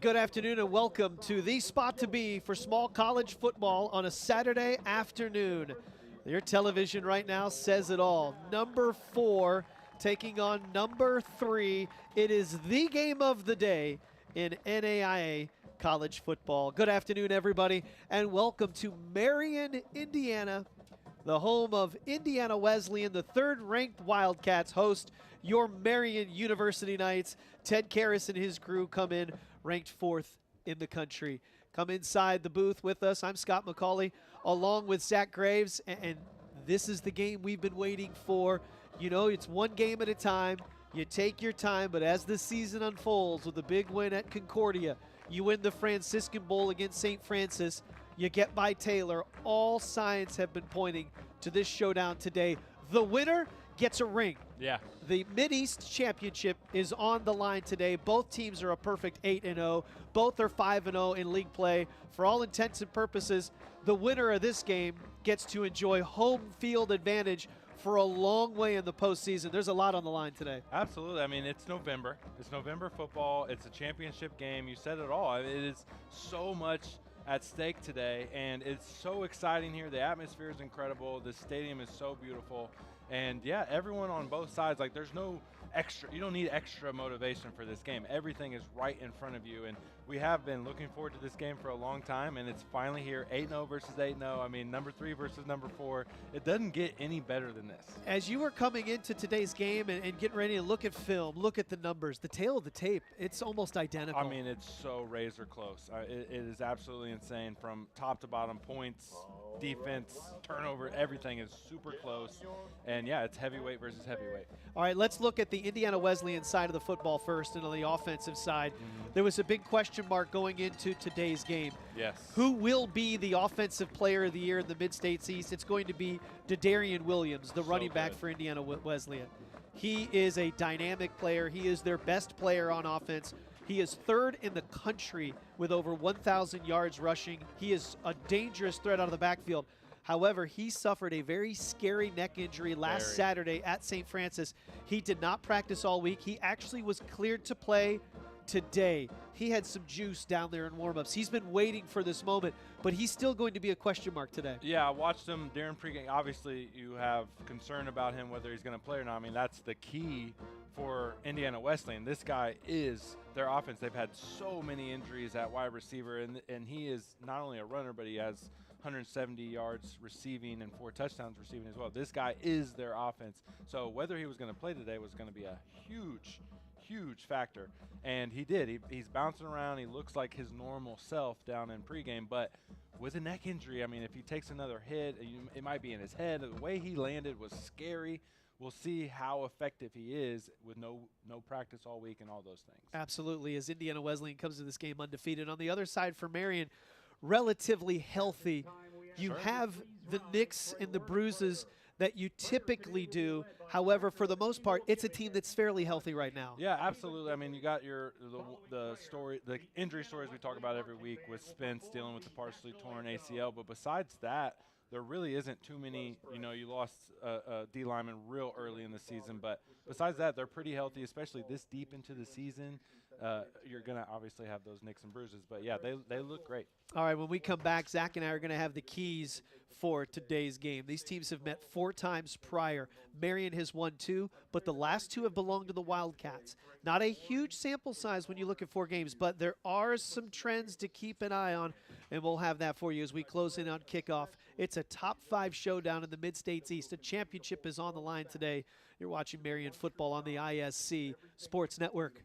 Good afternoon and welcome to the spot to be for small college football on a Saturday afternoon. Your television right now says it all. Number 4 taking on number 3. It is the game of the day in NAIA college football. Good afternoon, everybody, and welcome to Marian, Indiana, the home of Indiana Wesleyan. The third-ranked Wildcats host your Marian University Knights. Ted Karras and his crew come in ranked 4th in the country. Come inside the booth with us. I'm Scott McCauley along with Zach Graves, and this is the game we've been waiting for. You know, it's one game at a time. You take your time, but as the season unfolds with a big win at Concordia, you win the Franciscan Bowl against St. Francis, you get by Taylor. All signs have been pointing to this showdown today. The winner gets a ring. Yeah. The Mid-East Championship is on the line today. Both teams are a perfect 8-0. Both are 5-0 in league play. For all intents and purposes, the winner of this game gets to enjoy home field advantage for a long way in the postseason. There's a lot on the line today. Absolutely. I mean, it's November. It's November football. It's a championship game. You said it all. It is so much at stake today, and it's so exciting here. The atmosphere is incredible. The stadium is so beautiful. And yeah, everyone on both sides, like, there's no extra, you don't need extra motivation for this game. Everything is right in front of you, and we have been looking forward to this game for a long time, and it's finally here. 8-0 versus 8-0. I mean, number 3 versus number 4. It doesn't get any better than this. As you were coming into today's game and getting ready to look at film, look at the numbers, the tail of the tape, it's almost identical. I mean, it's so razor close. It is absolutely insane from top to bottom. Points, defense, turnover, everything is super close. And yeah, it's heavyweight versus heavyweight. All right, let's look at the Indiana Wesleyan side of the football first, and on the offensive side. There was a big question mark going into today's game. Yes. Who will be the offensive player of the year in the Mid-States East? It's going to be Dadarian Williams, the running back for Indiana Wesleyan. He is a dynamic player. He is their best player on offense. He is 3rd in the country with over 1,000 yards rushing. He is a dangerous threat out of the backfield. However, he suffered a very scary neck injury last Saturday at St. Francis. He did not practice all week. He actually was cleared to play today. He had some juice down there in warm-ups. He's been waiting for this moment, but he's still going to be a question mark today. Yeah, I watched him during pregame. Obviously, you have concern about him, whether he's going to play or not. I mean, that's the key for Indiana Wesleyan. This guy is their offense. They've had so many injuries at wide receiver, and he is not only a runner, but he has 170 yards receiving and 4 touchdowns receiving as well. This guy is their offense. So whether he was going to play today was going to be a huge factor. And he did. He's bouncing around. He looks like his normal self down in pregame. But with a neck injury, I mean, if he takes another hit, it might be in his head. The way he landed was scary. We'll see how effective he is with no practice all week and all those things. Absolutely, as Indiana Wesleyan comes to this game undefeated. On the other side for Marian, relatively healthy. You have the nicks and the bruises that you typically do. However, for the most part, it's a team that's fairly healthy right now. Yeah, absolutely. I mean, you got the injury stories we talk about every week with Spence dealing with the partially torn ACL. But besides that, there really isn't too many. You know, you lost a D lineman real early in the season, but besides that, they're pretty healthy, especially this deep into the season. You're going to obviously have those nicks and bruises, but yeah, they look great. All right, when we come back, Zach and I are going to have the keys for today's game. These teams have met 4 times prior. Marian has won 2, but the last 2 have belonged to the Wildcats. Not a huge sample size when you look at 4 games, but there are some trends to keep an eye on, and we'll have that for you as we close in on kickoff. It's a top 5 showdown in the Mid-States East. A championship is on the line today. You're watching Marian football on the ISC Sports Network.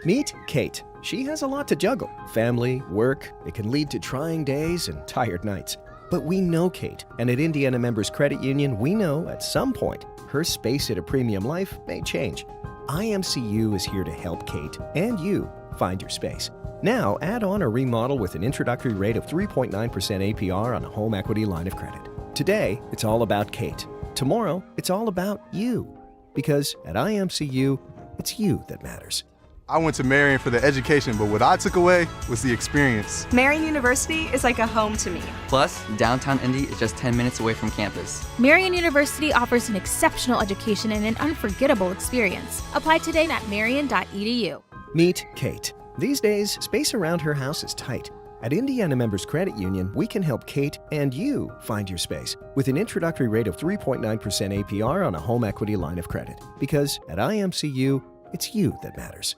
Meet Kate. She has a lot to juggle. Family, work, it can lead to trying days and tired nights. But we know Kate, and at Indiana Members Credit Union, we know at some point her space at a premium life may change. IMCU is here to help Kate and you find your space. Now, add on or remodel with an introductory rate of 3.9% APR on a home equity line of credit. Today, it's all about Kate. Tomorrow, it's all about you. Because at IMCU, it's you that matters. I went to Marian for the education, but what I took away was the experience. Marian University is like a home to me. Plus, downtown Indy is just 10 minutes away from campus. Marian University offers an exceptional education and an unforgettable experience. Apply today at marian.edu. Meet Kate. These days, space around her house is tight. At Indiana Members Credit Union, we can help Kate and you find your space with an introductory rate of 3.9% APR on a home equity line of credit. Because at IMCU, it's you that matters.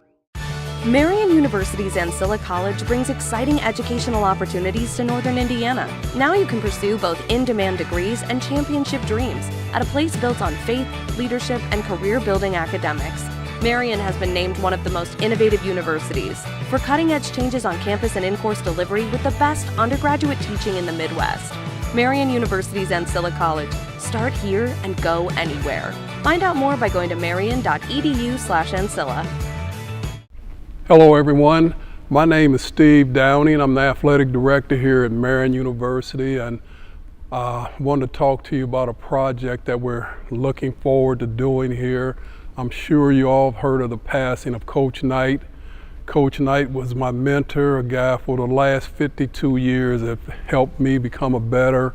Marian University's Ancilla College brings exciting educational opportunities to Northern Indiana. Now you can pursue both in-demand degrees and championship dreams at a place built on faith, leadership, and career-building academics. Marian has been named one of the most innovative universities for cutting-edge changes on campus and in-course delivery with the best undergraduate teaching in the Midwest. Marian University's Ancilla College. Start here and go anywhere. Find out more by going to marian.edu/Ancilla. Hello everyone, my name is Steve Downey and I'm the athletic director here at Marian University, and I want to talk to you about a project that we're looking forward to doing here. I'm sure you all have heard of the passing of Coach Knight. Coach Knight was my mentor, a guy for the last 52 years that helped me become a better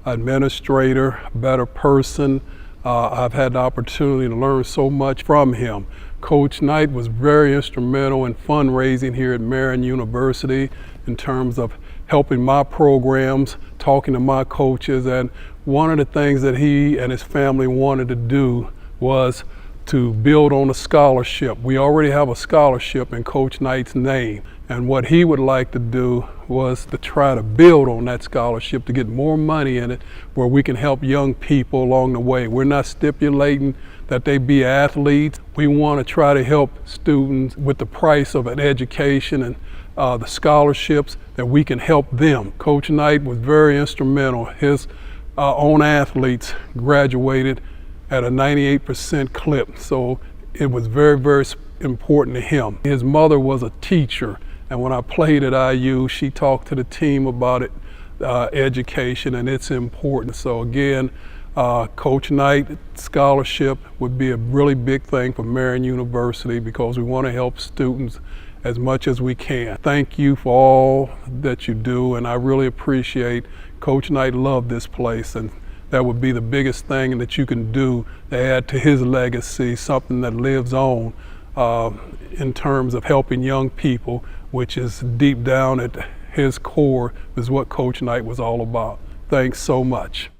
administrator, a better person. I've had the opportunity to learn so much from him. Coach Knight was very instrumental in fundraising here at Marian University in terms of helping my programs, talking to my coaches, and one of the things that he and his family wanted to do was to build on a scholarship. We already have a scholarship in Coach Knight's name, and what he would like to do was to try to build on that scholarship to get more money in it where we can help young people along the way. We're not stipulating that they be athletes. We want to try to help students with the price of an education and the scholarships that we can help them. Coach Knight was very instrumental. His own athletes graduated at a 98% clip, so it was very, very important to him. His mother was a teacher, and when I played at IU, she talked to the team about it, education and its importance. So again, Coach Knight scholarship would be a really big thing for Marian University because we want to help students as much as we can. Thank you for all that you do, and I really appreciate Coach Knight loved this place, and that would be the biggest thing that you can do to add to his legacy, something that lives on in terms of helping young people, which is deep down at his core is what Coach Knight was all about. Thanks so much.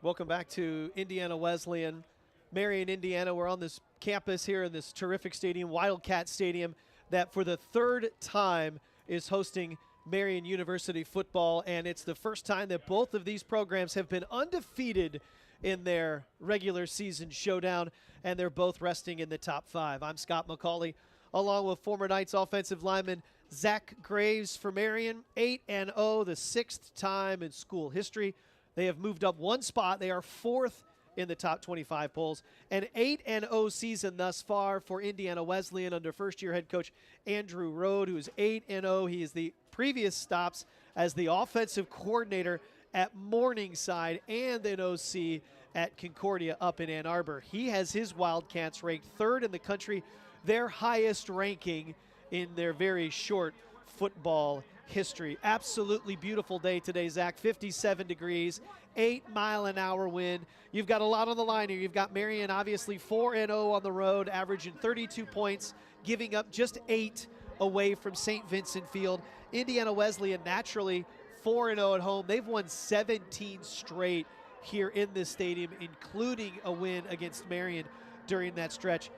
Welcome back to Indiana Wesleyan, Marian, Indiana. We're on this campus here in this terrific stadium, Wildcat Stadium, that for the third time is hosting Marian University football, and it's the first time that both of these programs have been undefeated in their regular season showdown, and they're both resting in the top 5. I'm Scott McCauley, along with former Knights offensive lineman Zach Graves for Marian. 8-0, the 6th time in school history. They have moved up one spot. They are 4th in the top 25 polls. An 8-0 season thus far for Indiana Wesleyan under first-year head coach Andrew Rode, who is 8-0. He is the previous stops as the offensive coordinator at Morningside and an OC at Concordia up in Ann Arbor. He has his Wildcats ranked 3rd in the country, their highest ranking in their very short football history. Absolutely beautiful day today, Zach. 57 degrees, 8-mile-an-hour wind. You've got a lot on the line here. You've got Marian, obviously 4-0 on the road, averaging 32 points, giving up just 8 away from St. Vincent Field. Indiana Wesleyan naturally 4-0 at home. They've won 17 straight here in this stadium, including a win against Marian during that stretch.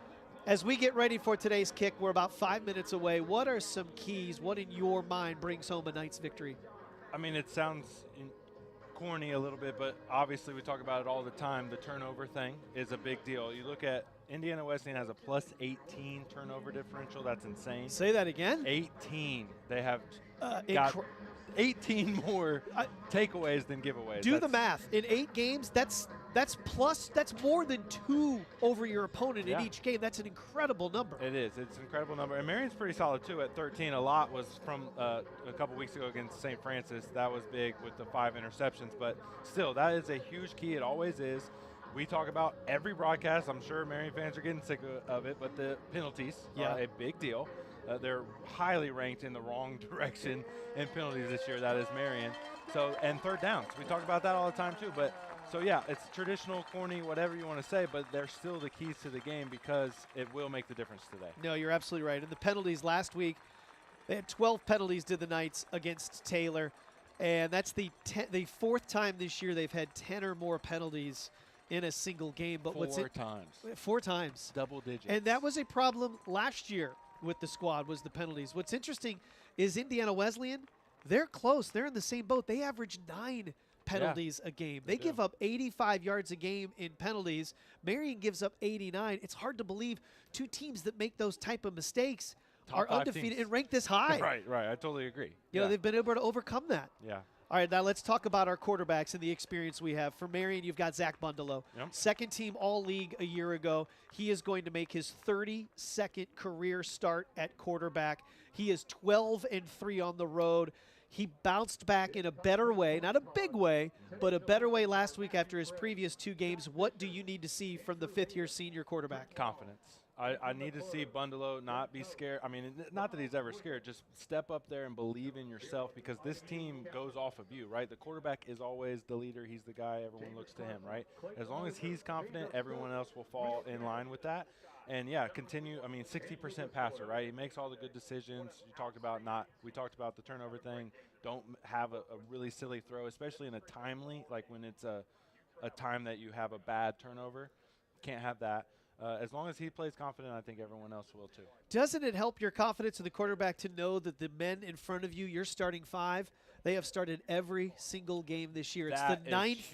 As we get ready for today's kick, we're about 5 minutes away. What are some keys? What in your mind brings home a Knights victory? I mean, it sounds corny a little bit, but obviously we talk about it all the time. The turnover thing is a big deal. You look at Indiana Wesleyan has a plus 18 turnover differential. That's insane. Say that again? 18. They have got 18 more takeaways than giveaways. Do the math. In 8 games, that's more than 2 over your opponent in each game. That's an incredible number. It is. It's an incredible number. And Marian's pretty solid, too, at 13. A lot was from a couple weeks ago against St. Francis. That was big with the 5 interceptions. But still, that is a huge key. It always is. we talk about every broadcast. I'm sure Marian fans are getting sick of it, but the penalties are a big deal. They're highly ranked in the wrong direction in penalties this year. That is Marian. So, and third downs. We talk about that all the time too. But so yeah, it's traditional, corny, whatever you want to say, but they're still the keys to the game because it will make the difference today. No, you're absolutely right. And the penalties last week, they had 12 penalties to the Knights against Taylor, and that's the fourth time this year they've had 10 or more penalties in a single game. But four times. Double digits. And that was a problem last year with the squad, was the penalties. What's interesting is Indiana Wesleyan, they're close. They're in the same boat. They average 9 penalties a game. They give up 85 yards a game in penalties. Marian gives up 89. It's hard to believe two teams that make those type of mistakes are undefeated and ranked this high. Right. I totally agree. You know, they've been able to overcome that. Yeah. All right, now let's talk about our quarterbacks and the experience we have. For Marian, you've got Zach Bundalo. Yep. Second team All-League a year ago. He is going to make his 32nd career start at quarterback. He is 12-3 on the road. He bounced back in a better way, not a big way, but a better way last week after his previous 2 games. What do you need to see from the fifth-year senior quarterback? Confidence. I need to see Bundalo not be scared. I mean, not that he's ever scared. Just step up there and believe in yourself because this team goes off of you, right? The quarterback is always the leader. He's the guy. Everyone looks to him, right? As long as he's confident, everyone else will fall in line with that. And, yeah, continue. I mean, 60% passer, right? He makes all the good decisions. We talked about the turnover thing. Don't have a really silly throw, especially in a timely, like when it's a time that you have a bad turnover. Can't have that. As long as he plays confident, I think everyone else will too. Doesn't it help your confidence in the quarterback to know that the men in front of you, your starting 5, they have started every single game this year? It's the 9th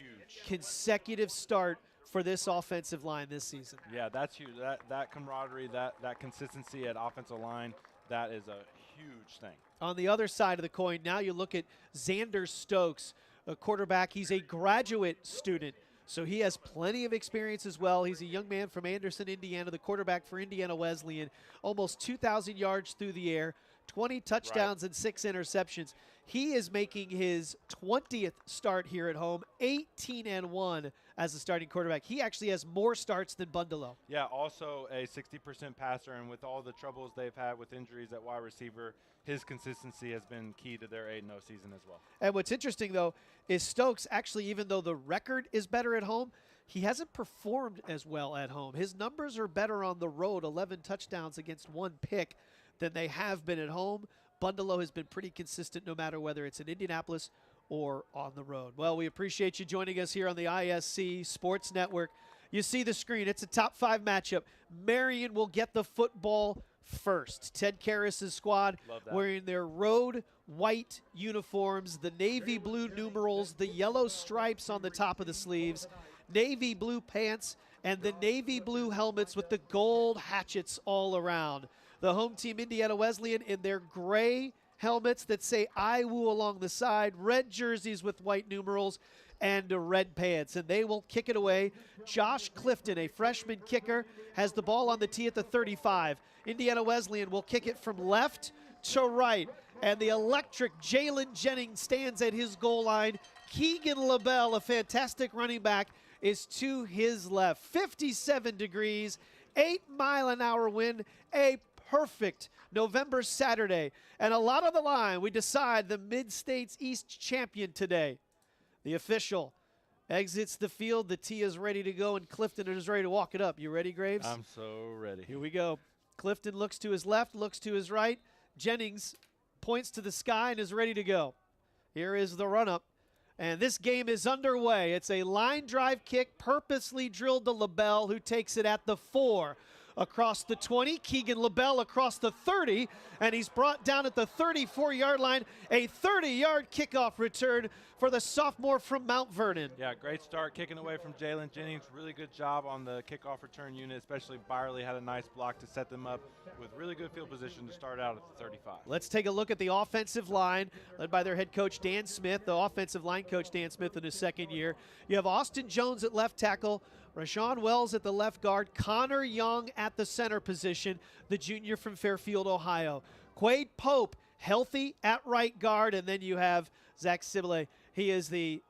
consecutive start for this offensive line this season. Yeah, that's huge. That camaraderie, that consistency at offensive line, that is a huge thing. On the other side of the coin, now you look at Xander Stokes, a quarterback. He's a graduate student, so he has plenty of experience as well. He's a young man from Anderson, Indiana, the quarterback for Indiana Wesleyan. Almost 2,000 yards through the air, 20 touchdowns and 6 interceptions. He is making his 20th start here at home, 18-1 as a starting quarterback. He actually has more starts than Bundalo. Yeah, also a 60% passer, and with all the troubles they've had with injuries at wide receiver, his consistency has been key to their 8-0 season as well. And what's interesting, though, is Stokes actually, even though the record is better at home, he hasn't performed as well at home. His numbers are better on the road, 11 touchdowns against 1 pick, than they have been at home. Bundalo has been pretty consistent no matter whether it's in Indianapolis or on the road. Well, we appreciate you joining us here on the ISC Sports Network. You see the screen. It's a top 5 matchup. Marian will get the football first. Ted Karras' squad wearing their road white uniforms, the navy blue numerals, the yellow stripes on the top of the sleeves, navy blue pants, and the navy blue helmets with the gold hatchets all around. The home team, Indiana Wesleyan, in their gray helmets that say IWU along the side, red jerseys with white numerals, and red pants. And they will kick it away. Josh Clifton, a freshman kicker, has the ball on the tee at the 35. Indiana Wesleyan will kick it from left to right. And the electric Jalen Jennings stands at his goal line. Keegan LaBelle, a fantastic running back, is to his left. 57 degrees, 8-mile-an-hour wind, a perfect November Saturday. And a lot on the line. We decide the Mid-States East champion today. The official exits the field. The tee is ready to go, and Clifton is ready to walk it up. You ready, Graves? I'm so ready. Here we go. Clifton looks to his left, looks to his right. Jennings points to the sky and is ready to go. Here is the run-up. And this game is underway. It's a line drive kick purposely drilled to LaBelle, who takes it at the 4. Across the 20, Keegan LaBelle across the 30, and he's brought down at the 34-yard line. A 30-yard kickoff return for the sophomore from Mount Vernon. Yeah, great start kicking away from Jalen Jennings. Really good job on the kickoff return unit, especially Byerly had a nice block to set them up with really good field position to start out at the 35. Let's take a look at the offensive line, led by their head coach Dan Smith, the offensive line coach Dan Smith in his second year. You have Austin Jones at left tackle, Rashawn Wells at the left guard, Connor Young at the center position, the junior from Fairfield, Ohio. Quade Pope, healthy at right guard, and then you have Zach Sibley. He is the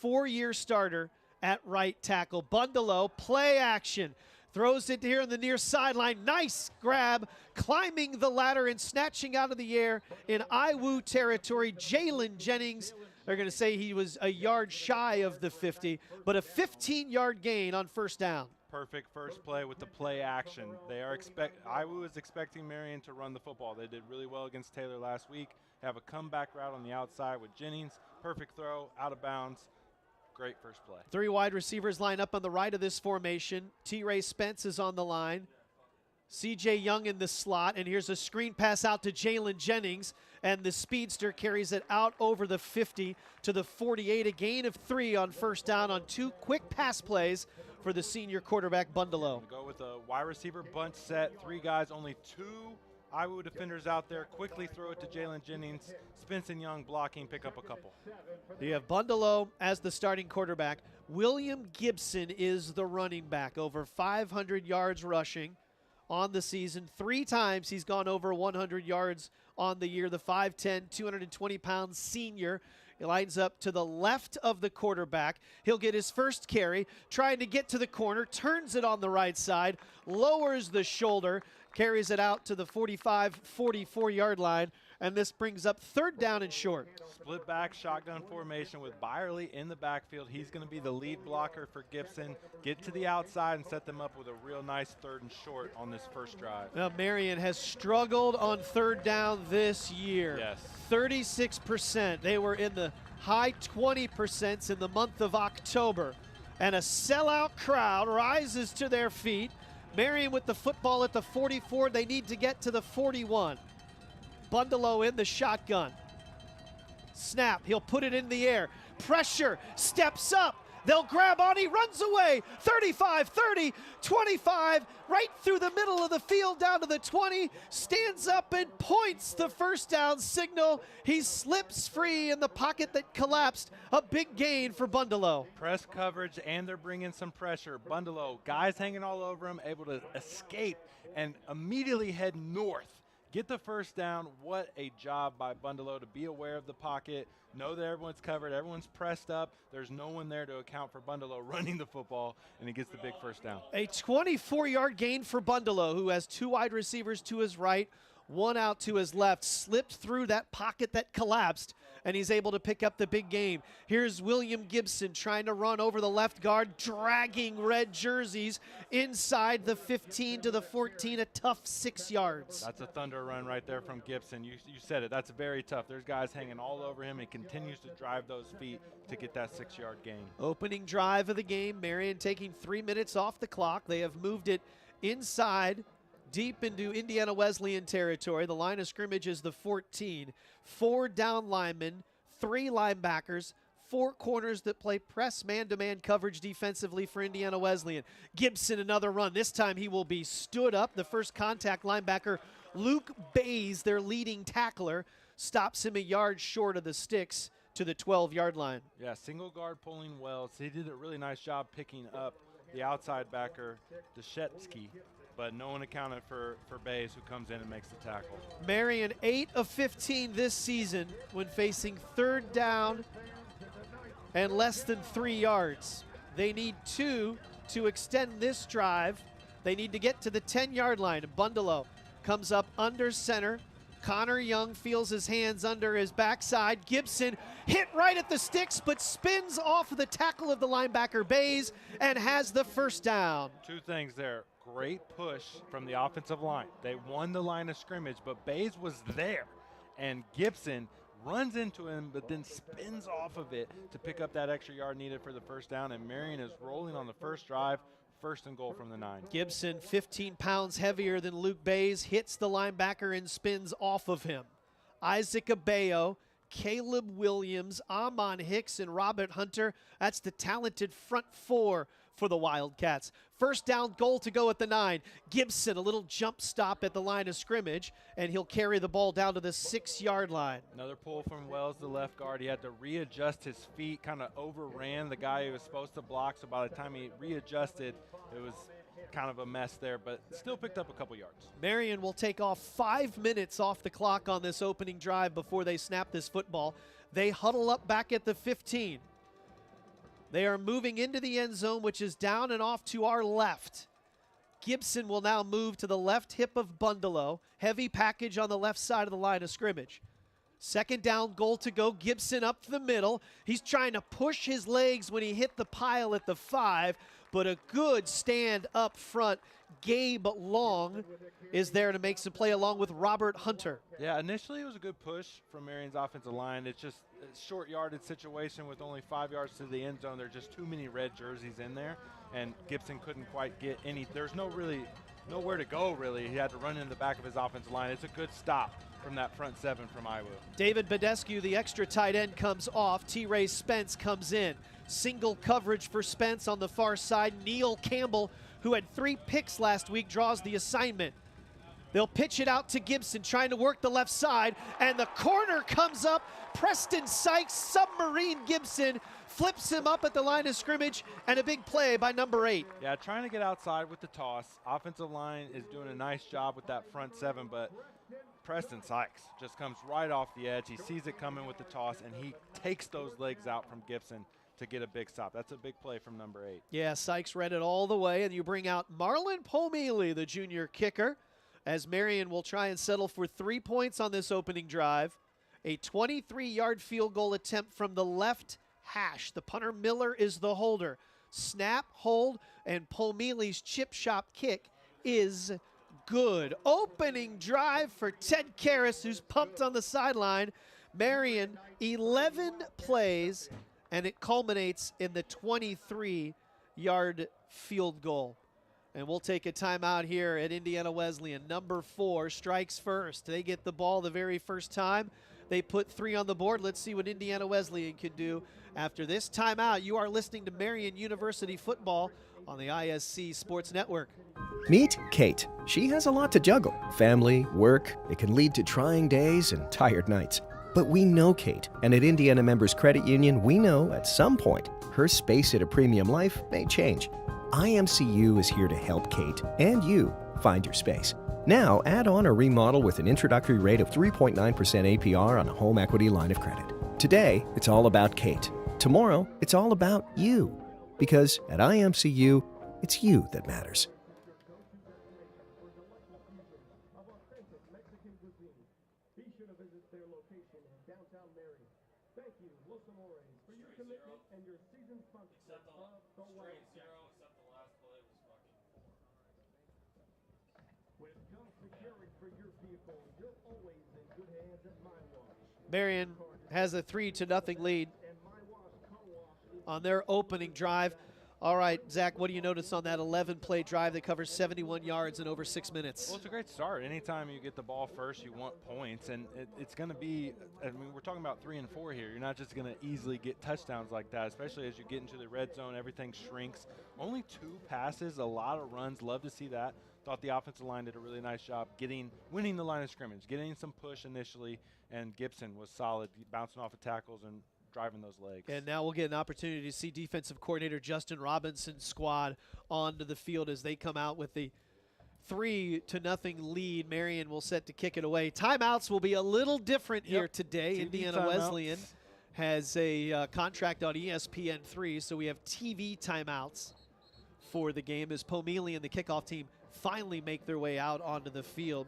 4-year starter at right tackle. Bundalo, play action. Throws it here on the near sideline. Nice grab, climbing the ladder and snatching out of the air in IWU territory. Jalen Jennings, they're going to say he was a yard shy of the 50, but a 15-yard gain on first down. Perfect first play with the play action. IWU is expecting Marian to run the football. They did really well against Taylor last week. They have a comeback route on the outside with Jennings. Perfect throw, out of bounds. Great first play. 3 wide receivers line up on the right of this formation. T-Ray Spence is on the line. C.J. Young in the slot, and here's a screen pass out to Jalen Jennings, and the speedster carries it out over the 50 to the 48, a gain of 3 on first down on 2 quick pass plays for the senior quarterback Bundalo. Go with a wide receiver bunch set, 3 guys, only 2 IWU defenders out there. Quickly throw it to Jalen Jennings. Spence and Young blocking, pick up a couple. You have Bundalo as the starting quarterback. William Gibson is the running back, over 500 yards rushing on the season. 3 times he's gone over 100 yards on the year. The 5'10", 220-pound senior. He lines up to the left of the quarterback. He'll get his first carry, trying to get to the corner, turns it on the right side, lowers the shoulder, carries it out to the 45, 44-yard line, and this brings up 3rd down and short. Split back shotgun formation with Byerly in the backfield. He's going to be the lead blocker for Gibson. Get to the outside and set them up with a real nice 3rd and short on this first drive. Now, Marian has struggled on 3rd down this year. Yes. 36%. They were in the high 20% in the month of October. And a sellout crowd rises to their feet. Marian with the football at the 44. They need to get to the 41. Bundalo in the shotgun. Snap, he'll put it in the air. Pressure, steps up. They'll grab on, he runs away. 35, 30, 25, right through the middle of the field down to the 20. Stands up and points the first down signal. He slips free in the pocket that collapsed. A big gain for Bundalo. Press coverage, and they're bringing some pressure. Bundalo, guys hanging all over him, able to escape and immediately head north. Get the first down. What a job by Bundalo to be aware of the pocket, know that everyone's covered, everyone's pressed up. There's no one there to account for Bundalo running the football, and he gets the big first down. A 24-yard gain for Bundalo, who has 2 wide receivers to his right, 1 out to his left, slipped through that pocket that collapsed, and he's able to pick up the big game. Here's William Gibson trying to run over the left guard, dragging red jerseys inside the 15 to the 14, a tough 6 yards. That's a thunder run right there from Gibson. You said it. That's very tough. There's guys hanging all over him. He continues to drive those feet to get that 6-yard gain. Opening drive of the game, Marian taking 3 minutes off the clock. They have moved it inside, deep into Indiana Wesleyan territory. The line of scrimmage is the 14. 4 down linemen, 3 linebackers, 4 corners that play press man-to-man coverage defensively for Indiana Wesleyan. Gibson, another run. This time he will be stood up. The first contact linebacker, Luke Bays, their leading tackler, stops him a yard short of the sticks to the 12-yard line. Yeah, single guard pulling Wells. He did a really nice job picking up the outside backer, Deshetsky, but no one accounted for Bays, who comes in and makes the tackle. Marian 8 of 15 this season when facing 3rd down and less than 3 yards. They need 2 to extend this drive. They need to get to the 10-yard line. Bundalo comes up under center. Connor Young feels his hands under his backside. Gibson hit right at the sticks, but spins off of the tackle of the linebacker Bays and has the first down. 2 things there. Great push from the offensive line. They won the line of scrimmage, but Bays was there. And Gibson runs into him, but then spins off of it to pick up that extra yard needed for the first down. And Marian is rolling on the first drive. 1st and goal from the 9. Gibson, 15 pounds heavier than Luke Bays, hits the linebacker and spins off of him. Isaac Abayo, Caleb Williams, Amon Hicks, and Robert Hunter. That's the talented front 4 for the Wildcats. First down, goal to go at the 9. Gibson, a little jump stop at the line of scrimmage, and he'll carry the ball down to the 6-yard line. Another pull from Wells, the left guard. He had to readjust his feet, kind of overran the guy he was supposed to block, so by the time he readjusted, it was kind of a mess there, but still picked up a couple yards. Marian will take off 5 minutes off the clock on this opening drive before they snap this football. They huddle up back at the 15. They are moving into the end zone, which is down and off to our left. Gibson will now move to the left hip of Bundalo. Heavy package on the left side of the line of scrimmage. Second down, goal to go. Gibson up the middle. He's trying to push his legs when he hit the pile at the 5, but a good stand up front. Gabe Long is there to make some play along with Robert Hunter. Yeah, initially it was a good push from Marian's offensive line. It's just a short yardage situation with only 5 yards to the end zone. There's just too many red jerseys in there, and Gibson couldn't quite get any. There's nowhere to go, really. He had to run in the back of his offensive line. It's a good stop from that front 7 from Iowa. David Badescu, the extra tight end, comes off. T-Ray Spence comes in. Single coverage for Spence on the far side. Neil Campbell, who had 3 picks last week, draws the assignment. They'll pitch it out to Gibson, trying to work the left side, and the corner comes up. Preston Sykes, submarine Gibson, flips him up at the line of scrimmage, and a big play by number 8. Yeah, trying to get outside with the toss. Offensive line is doing a nice job with that front 7, but Preston Sykes just comes right off the edge. He sees it coming with the toss, and he takes those legs out from Gibson to get a big stop. That's a big play from number 8. Yeah, Sykes read it all the way, and you bring out Marlon Pomeli, the junior kicker, as Marian will try and settle for 3 points on this opening drive. A 23-yard field goal attempt from the left hash. The punter Miller is the holder. Snap, hold, and Pomeli's chip shot kick is good. Opening drive for Ted Karras, who's pumped on the sideline. Marian, 11 plays, and it culminates in the 23-yard field goal. And we'll take a timeout here at Indiana Wesleyan. Number 4 strikes first. They get the ball the very first time. They put 3 on the board. Let's see what Indiana Wesleyan can do after this timeout. You are listening to Marian University football on the ISC Sports Network. Meet Kate. She has a lot to juggle. Family, work. It can lead to trying days and tired nights. But we know Kate, and at Indiana Members Credit Union, we know at some point her space at a premium life may change. IMCU is here to help Kate and you find your space. Now, add on or remodel with an introductory rate of 3.9% APR on a home equity line of credit. Today, it's all about Kate. Tomorrow, it's all about you. Because at IMCU, it's you that matters. Marian has a 3-0 lead on their opening drive. All right, Zach, what do you notice on that 11-play drive that covers 71 yards in over 6 minutes? Well, it's a great start. Anytime you get the ball first, you want points, and it's going to be, I mean, we're talking about 3 and 4 here. You're not just going to easily get touchdowns like that, especially as you get into the red zone. Everything shrinks. Only 2 passes, a lot of runs. Love to see that. Thought the offensive line did a really nice job winning the line of scrimmage, getting some push initially, and Gibson was solid, bouncing off of tackles and driving those legs. And now we'll get an opportunity to see defensive coordinator Justin Robinson's squad onto the field as they come out with the 3-0 lead. Marian will set to kick it away. Timeouts will be a little different here today. TV Indiana timeouts. Wesleyan has a contract on ESPN3, so we have TV timeouts for the game as Pomeli and the kickoff team finally make their way out onto the field.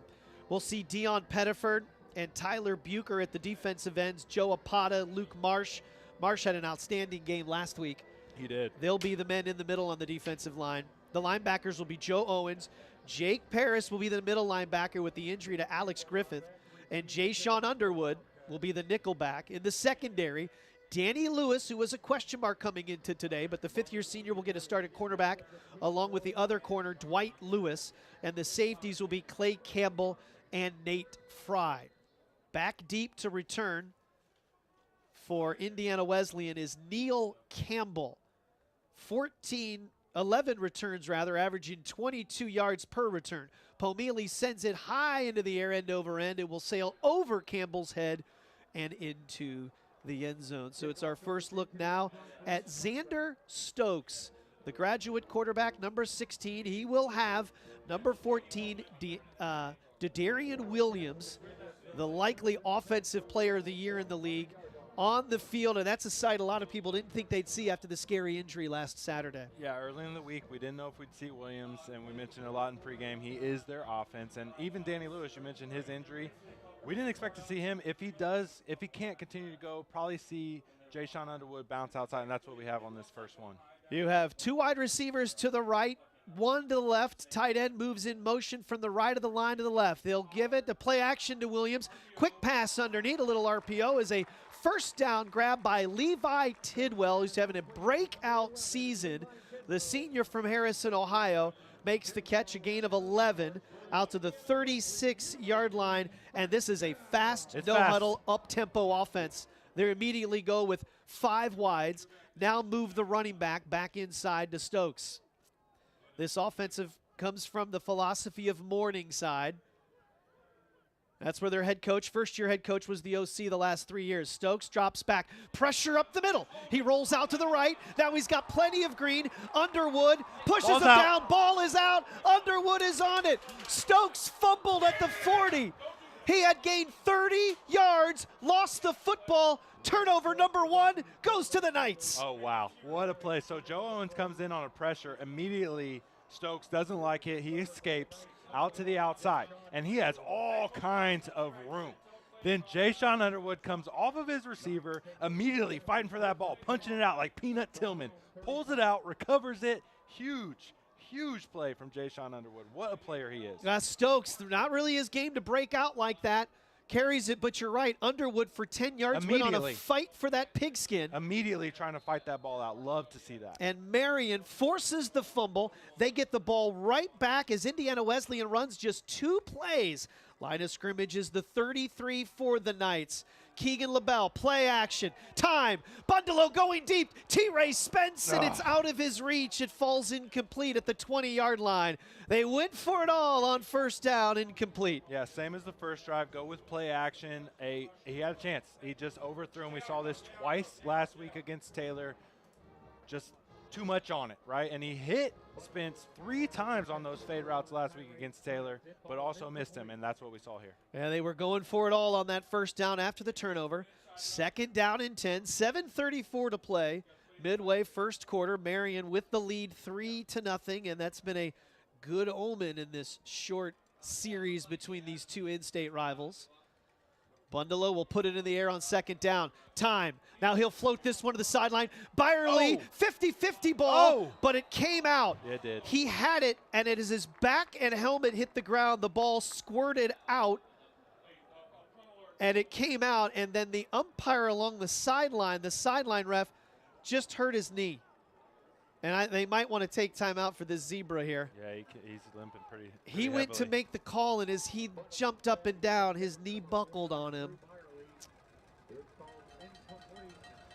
We'll see Dion Pettiford and Tyler Bucher at the defensive ends, Joe Apata, Luke Marsh. Marsh had an outstanding game last week. He did. They'll be the men in the middle on the defensive line. The linebackers will be Joe Owens. Jake Paris will be the middle linebacker with the injury to Alex Griffith. And Jay Sean Underwood will be the nickel back. In the secondary, Danny Lewis, who was a question mark coming into today, but the 5th-year senior will get a start at cornerback along with the other corner, Dwight Lewis. And the safeties will be Clay Campbell and Nate Fry. Back deep to return for Indiana Wesleyan is Neil Campbell. 11 returns, averaging 22 yards per return. Pomeli sends it high into the air, end over end. It will sail over Campbell's head and into the end zone. So it's our first look now at Xander Stokes, the graduate quarterback, number 16. He will have number 14, Dadarian Williams, the likely offensive player of the year in the league, on the field, and that's a sight a lot of people didn't think they'd see after the scary injury last Saturday. Yeah, early in the week, we didn't know if we'd see Williams, and we mentioned a lot in pregame. He is their offense, and even Danny Lewis, you mentioned his injury. We didn't expect to see him. If he can't continue to go, probably see Jay Sean Underwood bounce outside, and that's what we have on this first one. You have 2 wide receivers to the right, 1 to the left. Tight end moves in motion from the right of the line to the left. They'll give it to play action to Williams. Quick pass underneath, a little RPO is a first down grab by Levi Tidwell, who's having a breakout season. The senior from Harrison, Ohio, makes the catch, a gain of 11 out to the 36-yard line. And this is a fast, no-huddle, up-tempo offense. They immediately go with 5 wides, now move the running back inside to Stokes. This offensive comes from the philosophy of Morningside. That's where their head coach, first-year head coach, was the OC the last 3 years. Stokes drops back, pressure up the middle. He rolls out to the right. Now he's got plenty of green. Underwood pushes him down. Ball is out. Underwood is on it. Stokes fumbled at the 40. He had gained 30 yards, lost the football. Turnover number 1 goes to the Knights. Oh, wow. What a play. So Joe Owens comes in on a pressure. Immediately, Stokes doesn't like it. He escapes out to the outside, and he has all kinds of room. Then Jay Sean Underwood comes off of his receiver, immediately fighting for that ball, punching it out like Peanut Tillman, pulls it out, recovers it. Huge play from Jay Sean Underwood. What a player he is. Stokes, not really his game to break out like that. Carries it, but you're right. Underwood for 10 yards went on a fight for that pigskin. Immediately trying to fight that ball out. Love to see that. And Marian forces the fumble. They get the ball right back as Indiana Wesleyan runs just 2 plays. Line of scrimmage is the 33 for the Knights. Keegan LaBelle, play action, time, Bundalo going deep, T-Ray Spence, and it's out of his reach. It falls incomplete at the 20-yard line. They went for it all on first down, incomplete. Yeah, same as the first drive, go with play action. He had a chance. He just overthrew him. We saw this twice last week against Taylor. Just too much on it, right? And he hit Spence 3 times on those fade routes last week against Taylor, but also missed him, and that's what we saw here. Yeah, they were going for it all on that first down after the turnover. Second down and 10, 7:34 to play. Midway first quarter, Marian with the lead 3-0, and that's been a good omen in this short series between these 2 in-state rivals. Bundalo will put it in the air on second down. Time. Now he'll float this one to the sideline. Byerly, 50-50 ball, but it came out. It did. He had it, and it is his back and helmet hit the ground. The ball squirted out, and it came out, and then the umpire along the sideline ref, just hurt his knee. And they might want to take time out for this zebra here. Yeah, he's limping pretty He went to make the call, and as he jumped up and down, his knee buckled on him.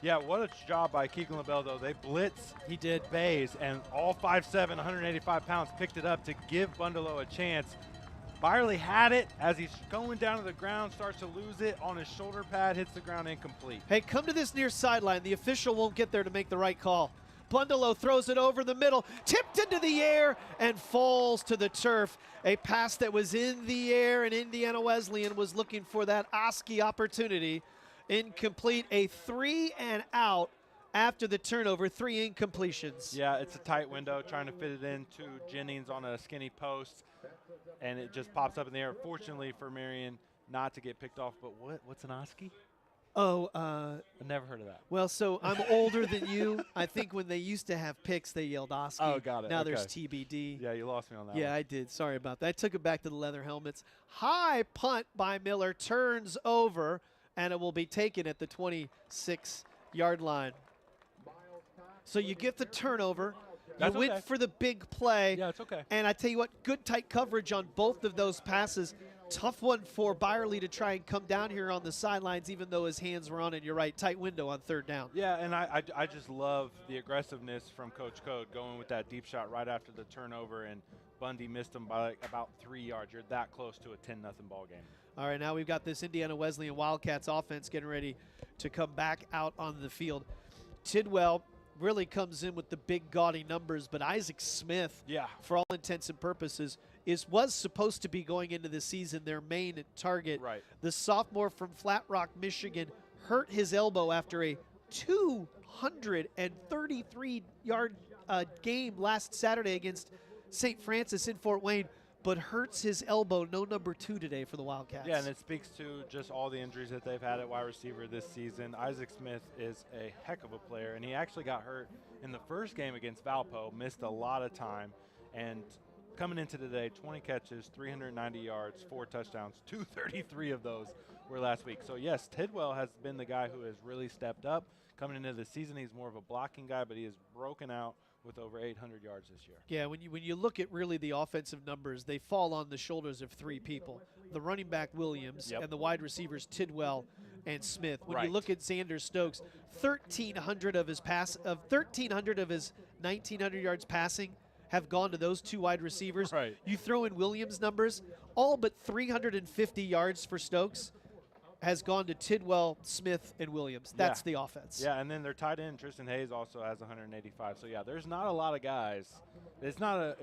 Yeah, what a job by Keegan LaBelle, though. They blitz. He did. Bays, and all 5'7", 185 pounds picked it up to give Bundalo a chance. Byerly had it as he's going down to the ground, starts to lose it on his shoulder pad, hits the ground incomplete. Hey, come to this near sideline. The official won't get there to make the right call. Bundalo throws it over the middle, tipped into the air, and falls to the turf. A pass that was in the air, and Indiana Wesleyan was looking for that Oski opportunity. Incomplete, a 3-and-out after the turnover, 3 incompletions. Yeah, it's a tight window, trying to fit it into Jennings on a skinny post, and it just pops up in the air. Fortunately for Marian, not to get picked off, but what's an Oski? Oh, I've never heard of that. Well, so I'm older than you. I think when they used to have picks, they yelled Oski. Oh, got it. Now okay. there's TBD. Yeah, you lost me on that Yeah, one. I did. Sorry about that. I took it back to the leather helmets. High punt by Miller, turns over, and it will be taken at the 26-yard line. So you get the turnover. That's you went for the big play. Yeah, it's okay. And I tell you what, good tight coverage on both of those passes. Tough one for Byerly to try and come down here on the sidelines, even though his hands were on it. You're right, tight window on third down. Yeah, and I just love the aggressiveness from Coach Code going with that deep shot right after the turnover, and Bundy missed him by like about 3 yards. You're that close to a 10-0 ball game. All right, now we've got this Indiana Wesleyan Wildcats offense getting ready to come back out on the field. Tidwell really comes in with the big gaudy numbers, but Isaac Smith, for all intents and purposes, was supposed to be going into the season their main target. Right. The sophomore from Flat Rock, Michigan, hurt his elbow after a 233-yard game last Saturday against St. Francis in Fort Wayne, but hurts his elbow. No number 2 today for the Wildcats. Yeah, and it speaks to just all the injuries that they've had at wide receiver this season. Isaac Smith is a heck of a player, and he actually got hurt in the first game against Valpo, missed a lot of time, and coming into today, 20 catches, 390 yards, 4 touchdowns, 233 of those were last week. So yes, Tidwell has been the guy who has really stepped up. Coming into the season, he's more of a blocking guy, but he has broken out with over 800 yards this year. Yeah, when you look at really the offensive numbers, they fall on the shoulders of 3 people. The running back, Williams, and the wide receivers, Tidwell and Smith. When you look at Xander Stokes, 1,300 of his 1,900 yards passing have gone to those 2 wide receivers. Right. You throw in Williams' numbers, all but 350 yards for Stokes has gone to Tidwell, Smith, and Williams. That's the offense. Yeah, and then their tight end, Tristan Hayes, also has 185. So, yeah, there's not a lot of guys. It's not a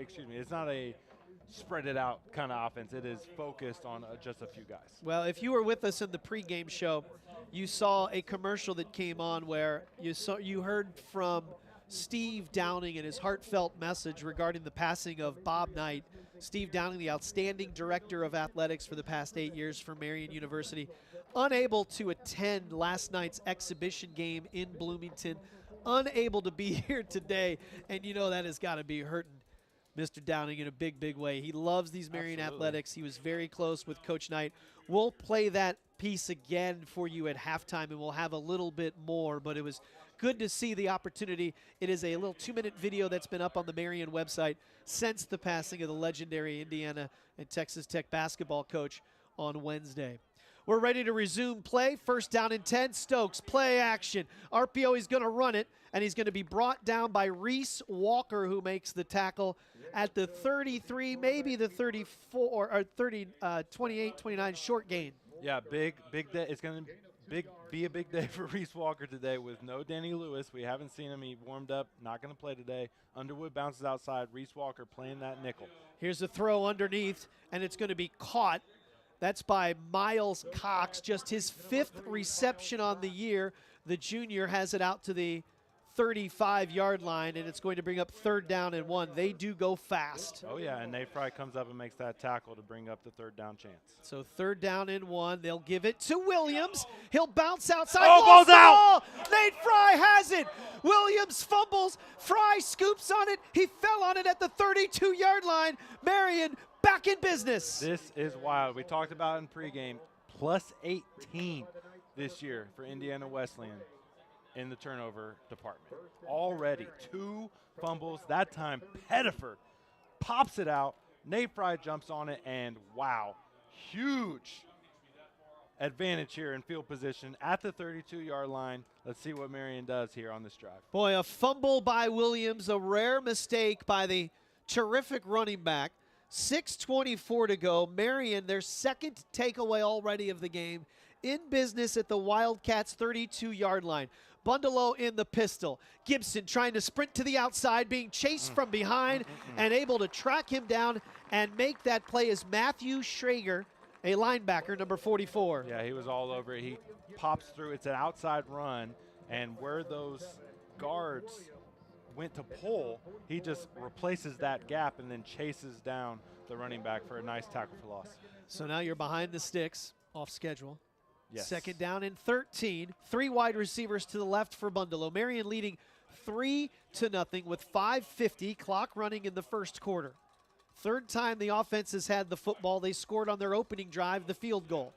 spread it out kind of offense. It is focused on just a few guys. Well, if you were with us in the pregame show, you saw a commercial that came on where you heard from Steve Downing and his heartfelt message regarding the passing of Bob Knight. Steve Downing, the outstanding director of athletics for the past 8 years for Marian University, unable to attend last night's exhibition game in Bloomington, unable to be here today, and you know that has got to be hurting Mr. Downing in a big, big way. He loves these Marian athletics. He was very close with Coach Knight. We'll play that piece again for you at halftime, and we'll have a little bit more, but it was good to see the opportunity. It is a little 2-minute video that's been up on the Marian website since the passing of the legendary Indiana and Texas Tech basketball coach on Wednesday. We're ready to resume play. First down and 10. Stokes, play action. RPO, he's going to run it, and he's going to be brought down by Reese Walker, who makes the tackle at the 33, maybe the 34, or 28, 29, short gain. Yeah, big day. It's going to be a big day for Reese Walker today with no Danny Lewis. We haven't seen him. He warmed up, not going to play today. Underwood bounces outside. Reese Walker playing that nickel. Here's a throw underneath, and it's going to be caught. That's by Miles Cox, just his 5th reception on the year. The junior has it out to the 35-yard line, and it's going to bring up 3rd down and 1. They do go fast. Oh, yeah, and Nate Fry comes up and makes that tackle to bring up the 3rd down chance. So 3rd down and 1. They'll give it to Williams. He'll bounce outside. Oh, ball's out! Nate Fry has it. Williams fumbles. Fry scoops on it. He fell on it at the 32-yard line. Marian back in business. This is wild. We talked about in pregame, plus 18 this year for Indiana Wesleyan in the turnover department. Already 2 fumbles. That time, Pettiford pops it out. Nate Fry jumps on it, and wow, huge advantage here in field position at the 32-yard line. Let's see what Marian does here on this drive. Boy, a fumble by Williams, a rare mistake by the terrific running back. 6:24 to go. Marian, their 2nd takeaway already of the game, in business at the Wildcats' 32-yard line. Bundelow in the pistol. Gibson trying to sprint to the outside, being chased from behind and able to track him down and make that play as Matthew Schrager, a linebacker, number 44. Yeah, he was all over it. He pops through. It's an outside run, and where those guards went to pull, he just replaces that gap and then chases down the running back for a nice tackle for loss. So now you're behind the sticks, off schedule. Yes. 2nd down and 13. 3 wide receivers to the left for Bundelow. Marian leading 3-0 with 5:50 clock running in the first quarter. 3rd time the offense has had the football. They scored on their opening drive, the field goal.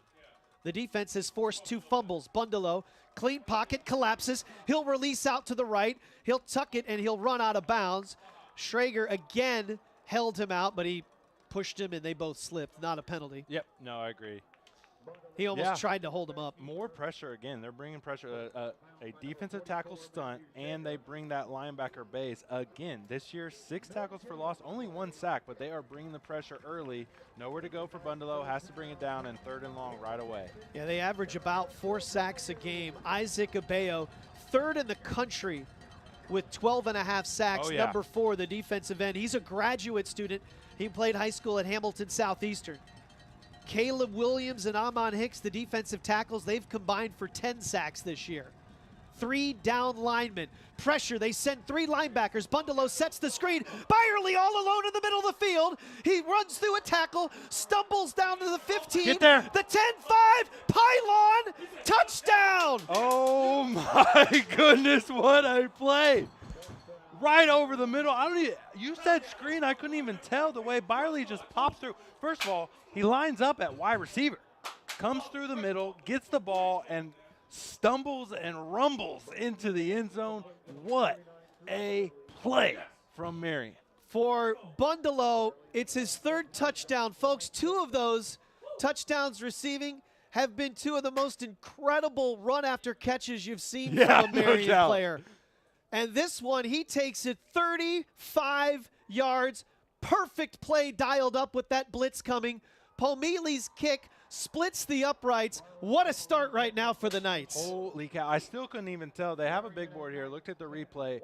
The defense has forced 2 fumbles. Bundelow, clean pocket, collapses. He'll release out to the right. He'll tuck it, and he'll run out of bounds. Schrager again held him out, but he pushed him, and they both slipped. Not a penalty. Yep, no, I agree. He almost tried to hold him up. More pressure again. They're bringing pressure, a defensive tackle stunt, and they bring that linebacker base. Again, this year, 6 tackles for loss, only 1 sack, but they are bringing the pressure early. Nowhere to go for Bundelow, has to bring it down in 3rd and long right away. Yeah, they average about 4 sacks a game. Isaac Abeyo, 3rd in the country with 12.5 sacks, number 4, the defensive end. He's a graduate student. He played high school at Hamilton Southeastern. Caleb Williams and Amon Hicks, the defensive tackles, they've combined for 10 sacks this year. 3 down linemen. Pressure, they send 3 linebackers. Bundalo sets the screen. Byerly all alone in the middle of the field. He runs through a tackle, stumbles down to the 15. Get there. The 10-5, pylon, touchdown. Oh my goodness, what a play. Right over the middle. You said screen, I couldn't even tell the way Byerly just popped through. First of all, he lines up at wide receiver, comes through the middle, gets the ball, and stumbles and rumbles into the end zone. What a play from Marian. For Bundalo, it's his 3rd touchdown. Folks, 2 of those touchdowns receiving have been 2 of the most incredible run after catches you've seen from a Marian player. And this one, he takes it 35 yards. Perfect play dialed up with that blitz coming. Pomili's kick splits the uprights. What a start right now for the Knights. Holy cow. I still couldn't even tell. They have a big board here. Looked at the replay.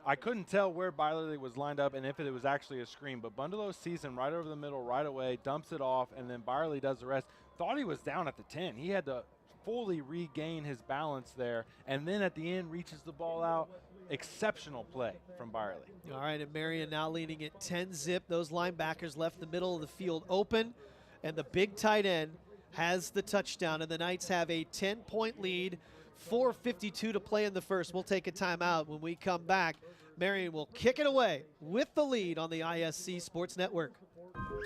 I couldn't tell where Byerly was lined up and if it was actually a screen. But Bundalo sees him right over the middle right away, dumps it off, and then Byerly does the rest. Thought he was down at the 10. He had to fully regain his balance there. And then at the end, reaches the ball out. Exceptional play from Byerly. All right, and Marian now leading at 10-zip. Those linebackers left the middle of the field open, and the big tight end has the touchdown, and the Knights have a 10-point lead, 4:52 to play in the first. We'll take a timeout. When we come back, Marian will kick it away with the lead on the ISC Sports Network.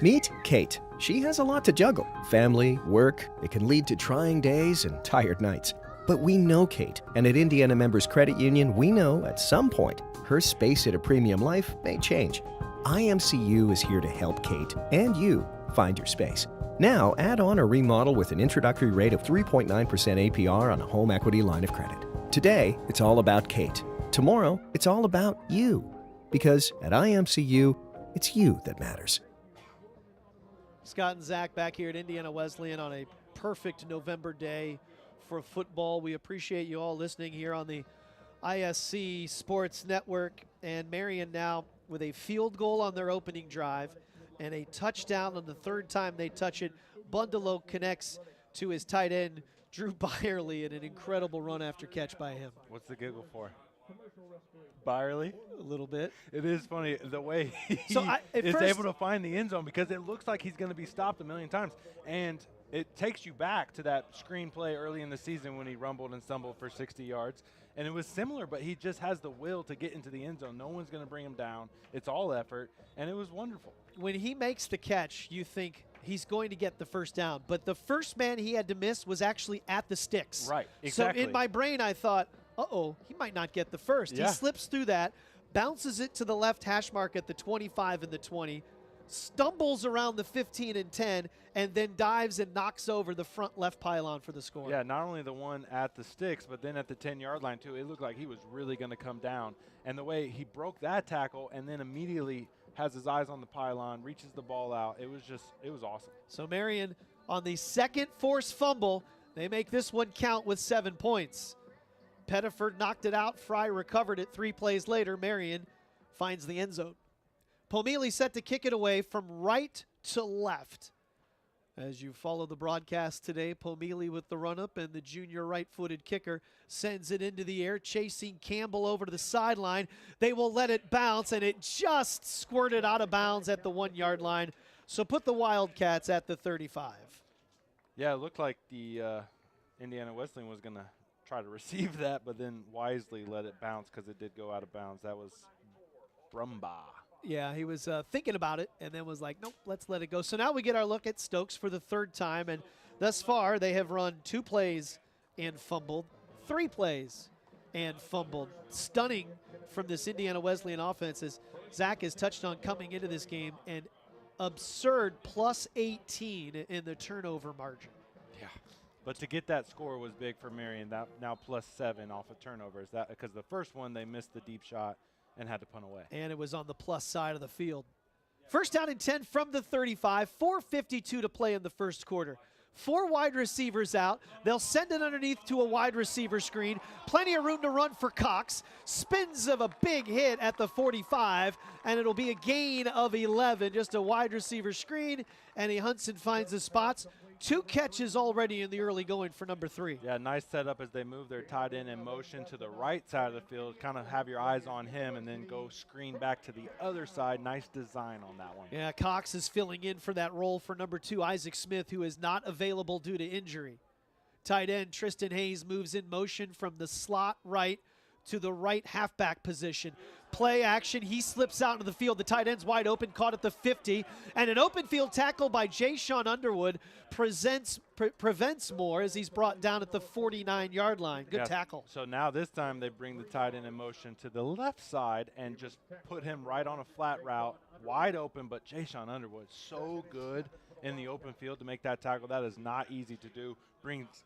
Meet Kate. She has a lot to juggle. Family, work, it can lead to trying days and tired nights. But we know Kate, and at Indiana Members Credit Union, we know at some point her space at a premium life may change. IMCU is here to help Kate and you find your space. Now, add on or remodel with an introductory rate of 3.9% APR on a home equity line of credit. Today, it's all about Kate. Tomorrow, it's all about you. Because at IMCU, it's you that matters. Scott and Zach back here at Indiana Wesleyan on a perfect November day for football. We appreciate you all listening here on the ISC Sports Network. And Marian now with a field goal on their opening drive and a touchdown on the 3rd time they touch it. Bundalo connects to his tight end, Drew Byerly, and an incredible run after catch by him. What's the giggle for? Byerly? A little bit. It is funny the way he is first, able to find the end zone, because it looks like he's going to be stopped a million times. And it takes you back to that screenplay early in the season when he rumbled and stumbled for 60 yards. And it was similar, but he just has the will to get into the end zone. No one's going to bring him down. It's all effort, and it was wonderful. When he makes the catch, you think he's going to get the first down. But the first man he had to miss was actually at the sticks. Right, exactly. So in my brain, I thought, uh-oh, he might not get the first. Yeah. He slips through that, bounces it to the left hash mark at the 25 and the 20, stumbles around the 15 and 10, and then dives and knocks over the front left pylon for the score. Yeah, not only the one at the sticks, but then at the 10-yard line, too. It looked like he was really going to come down. And the way he broke that tackle and then immediately has his eyes on the pylon, reaches the ball out, it was awesome. So Marian on the 2nd forced fumble, they make this one count with 7 points. Pettiford knocked it out. Fry recovered it 3 plays later. Marian finds the end zone. Pomili set to kick it away from right to left. As you follow the broadcast today, Pomili with the run-up, and the junior right-footed kicker sends it into the air, chasing Campbell over to the sideline. They will let it bounce, and it just squirted out of bounds at the 1-yard line. So put the Wildcats at the 35. Yeah, it looked like the Indiana Wesleyan was going to try to receive that, but then wisely let it bounce because it did go out of bounds. That was Brumbaugh. Yeah, he was thinking about it and then was like, nope, let's let it go. So now we get our look at Stokes for the 3rd time, and thus far they have run 2 plays and fumbled, 3 plays and fumbled. Stunning from this Indiana Wesleyan offense, as Zach has touched on coming into this game, an absurd plus 18 in the turnover margin. Yeah, but to get that score was big for Marian. That now plus 7 off of turnovers. That because the first one they missed the deep shot and had to punt away. And it was on the plus side of the field. First down and 10 from the 35, 4:52 to play in the first quarter. 4 wide receivers out. They'll send it underneath to a wide receiver screen. Plenty of room to run for Cox. Spins of a big hit at the 45, and it'll be a gain of 11. Just a wide receiver screen, and he hunts and finds the spots. 2 catches already in the early going for number 3. Yeah, nice setup as they move their tight end in motion to the right side of the field. Kind of have your eyes on him and then go screen back to the other side. Nice design on that one. Yeah, Cox is filling in for that role for number 2, Isaac Smith, who is not available due to injury. Tight end Tristan Hayes moves in motion from the slot right to the right halfback position. Play action, he slips out into the field. The tight end's wide open, caught at the 50. And an open field tackle by Jay-Sean Underwood prevents more as he's brought down at the 49-yard line. Good tackle. So now this time they bring the tight end in motion to the left side and just put him right on a flat route, wide open, but Jay-Sean Underwood so good in the open field to make that tackle. That is not easy to do.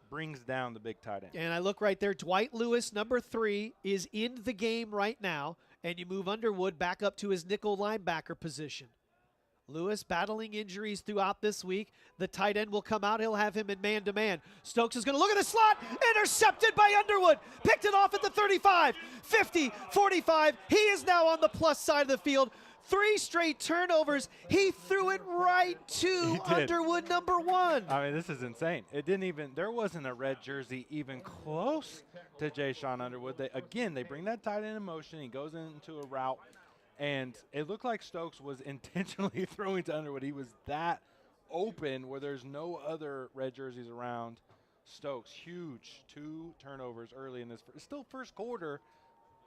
Brings down the big tight end. And I look right there, Dwight Lewis, number 3, is in the game right now, and you move Underwood back up to his nickel linebacker position. Lewis battling injuries throughout this week. The tight end will come out. He'll have him in man-to-man. Stokes is going to look at the slot. Intercepted by Underwood. Picked it off at the 35, 50, 45. He is now on the plus side of the field. 3 straight turnovers. He threw it right to Underwood, number 1. I mean, this is insane. It didn't even, there wasn't a red jersey even close to Jay-Sean Underwood. They bring that tight end in motion. He goes into a route, and it looked like Stokes was intentionally throwing to Underwood. He was that open where there's no other red jerseys around. Stokes, huge 2 turnovers early in this. Still first quarter.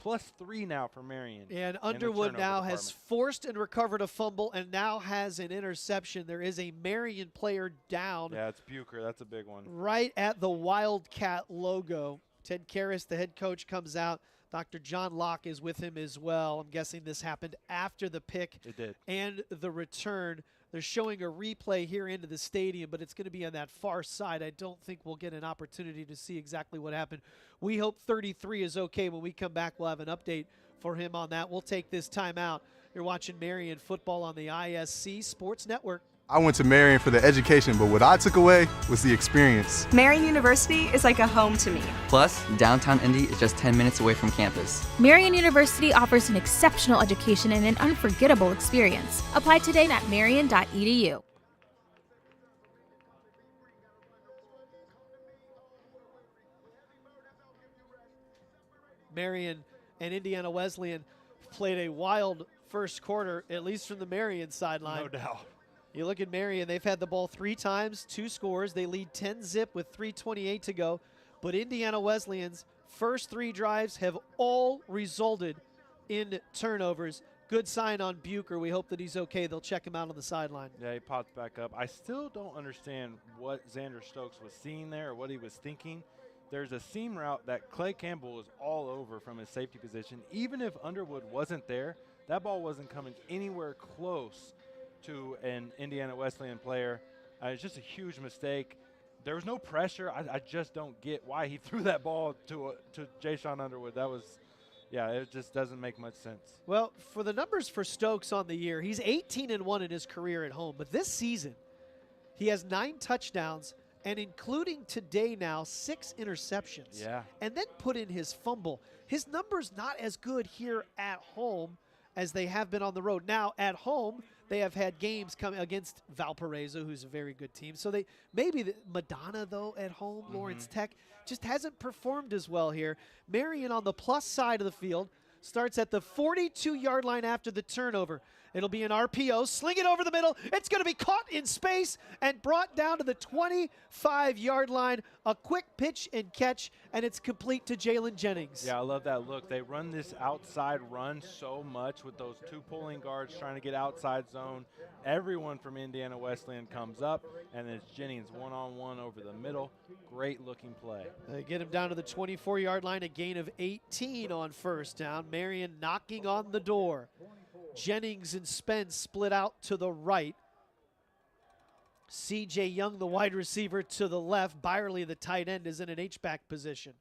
+3 now for Marian. And Underwood now has forced and recovered a fumble and now has an interception. There is a Marian player down. Yeah, it's Bucher. That's a big one. Right at the Wildcat logo. Ted Karras, the head coach, comes out. Dr. John Locke is with him as well. I'm guessing this happened after the pick and the return. They're showing a replay here into the stadium, but it's going to be on that far side. I don't think we'll get an opportunity to see exactly what happened. We hope 33 is okay. When we come back, we'll have an update for him on that. We'll take this time out. You're watching Marian football on the ISC Sports Network. I went to Marian for the education, but what I took away was the experience. Marian University is like a home to me. Plus, downtown Indy is just 10 minutes away from campus. Marian University offers an exceptional education and an unforgettable experience. Apply today at marian.edu. Marian and Indiana Wesleyan played a wild first quarter, at least from the Marian sideline. No doubt. You look at Marian, they've had the ball 3 times, 2 scores. They lead 10-zip with 3:28 to go. But Indiana Wesleyan's first 3 drives have all resulted in turnovers. Good sign on Bucher. We hope that he's okay. They'll check him out on the sideline. Yeah, he pops back up. I still don't understand what Xander Stokes was seeing there or what he was thinking. There's a seam route that Clay Campbell is all over from his safety position. Even if Underwood wasn't there, that ball wasn't coming anywhere close to an Indiana Wesleyan player. It's just a huge mistake. There was no pressure. I just don't get why he threw that ball to Jay-Sean Underwood. That was, yeah, it just doesn't make much sense. Well, for the numbers for Stokes on the year, he's 18-1 in his career at home. But this season, he has 9 touchdowns, and including today now, 6 interceptions. Yeah. And then put in his fumble. His numbers not as good here at home as they have been on the road. Now, at home, they have had games come against Valparaiso, who's a very good team. So they maybe Madonna, though, at home, Lawrence Tech, just hasn't performed as well here. Marian on the plus side of the field starts at the 42-yard line after the turnover. It'll be an RPO. Sling it over the middle. It's going to be caught in space and brought down to the 25-yard line. A quick pitch and catch, and it's complete to Jalen Jennings. Yeah, I love that look. They run this outside run so much with those 2 pulling guards trying to get outside zone. Everyone from Indiana Wesleyan comes up, and it's Jennings one-on-one over the middle. Great-looking play. They get him down to the 24-yard line, a gain of 18 on first down. Marian knocking on the door. Jennings and Spence split out to the right. C.J. Young, the wide receiver, to the left. Byerly, the tight end, is in an H-back position.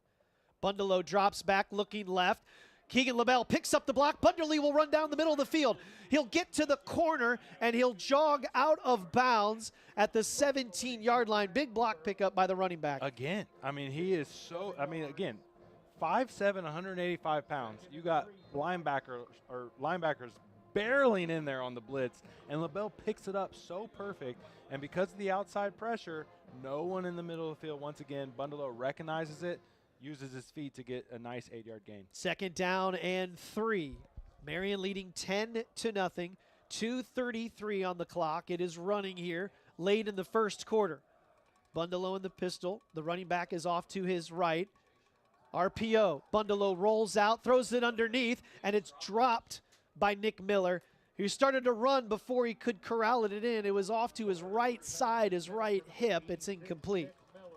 Bundalo drops back, looking left. Keegan LaBelle picks up the block. Bunderlee will run down the middle of the field. He'll get to the corner, and he'll jog out of bounds at the 17-yard line. Big block pickup by the running back. Again, I mean, he is so, again, 5'7", 185 pounds. You got linebackers barreling in there on the blitz, and LaBelle picks it up so perfect. And because of the outside pressure, no one in the middle of the field. Once again, Bundelow recognizes it, uses his feet to get a nice 8-yard gain. 2nd down and 3. Marian leading 10-0. 2:33 on the clock. It is running here late in the first quarter. Bundelow in the pistol. The running back is off to his right. RPO. Bundelow rolls out, throws it underneath, and it's dropped by Nick Miller, who started to run before he could corral it in. It was off to his right side, his right hip. It's incomplete.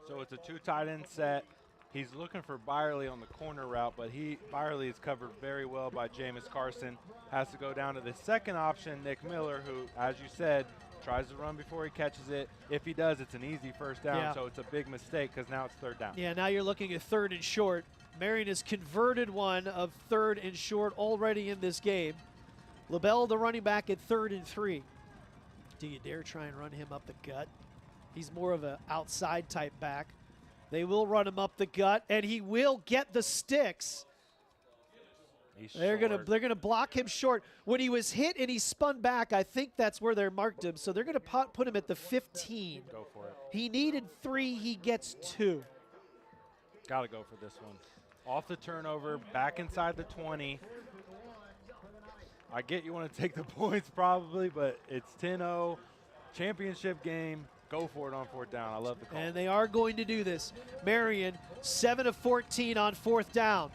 So it's a 2 tight end set. He's looking for Byerly on the corner route, but Byerly is covered very well by Jameis Carson. Has to go down to the second option, Nick Miller, who, as you said, tries to run before he catches it. If he does, it's an easy first down, so it's a big mistake because now it's 3rd down. Yeah, now you're looking at 3rd and short. Marian has converted one of 3rd and short already in this game. LaBelle, the running back, at 3rd and 3. Do you dare try and run him up the gut? He's more of an outside type back. They will run him up the gut, and he will get the sticks. They're gonna block him short. When he was hit and he spun back, I think that's where they marked him. So they're gonna put him at the 15. Go for it. He needed 3. He gets 2. Got to go for this one. Off the turnover, back inside the 20. I get you want to take the points probably, but it's 10-0, championship game. Go for it on 4th down. I love the call. And they are going to do this. Marian, 7 of 14 on 4th down.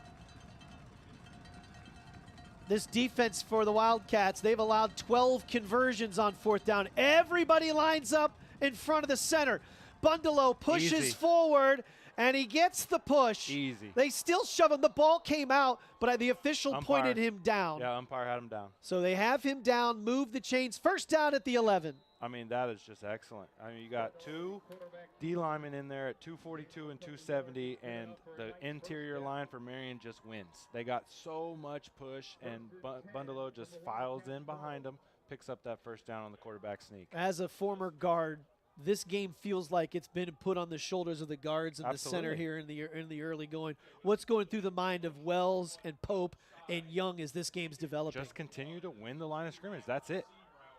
This defense for the Wildcats, they've allowed 12 conversions on 4th down. Everybody lines up in front of the center. Bundelow pushes forward, and he gets the push. Easy. They still shove him. The ball came out, but the official pointed him down. Yeah, umpire had him down. So they have him down, move the chains. 1st down at the 11. I mean, that is just excellent. I mean, you got 2 D linemen in there at 242 and 270, and the interior line for Marian just wins. They got so much push, and Bundelow just files in behind them, picks up that 1st down on the quarterback sneak. As a former guard, this game feels like it's been put on the shoulders of the guards and the center here in the early going. What's going through the mind of Wells and Pope and Young as this game's developing? Just continue to win the line of scrimmage. That's it.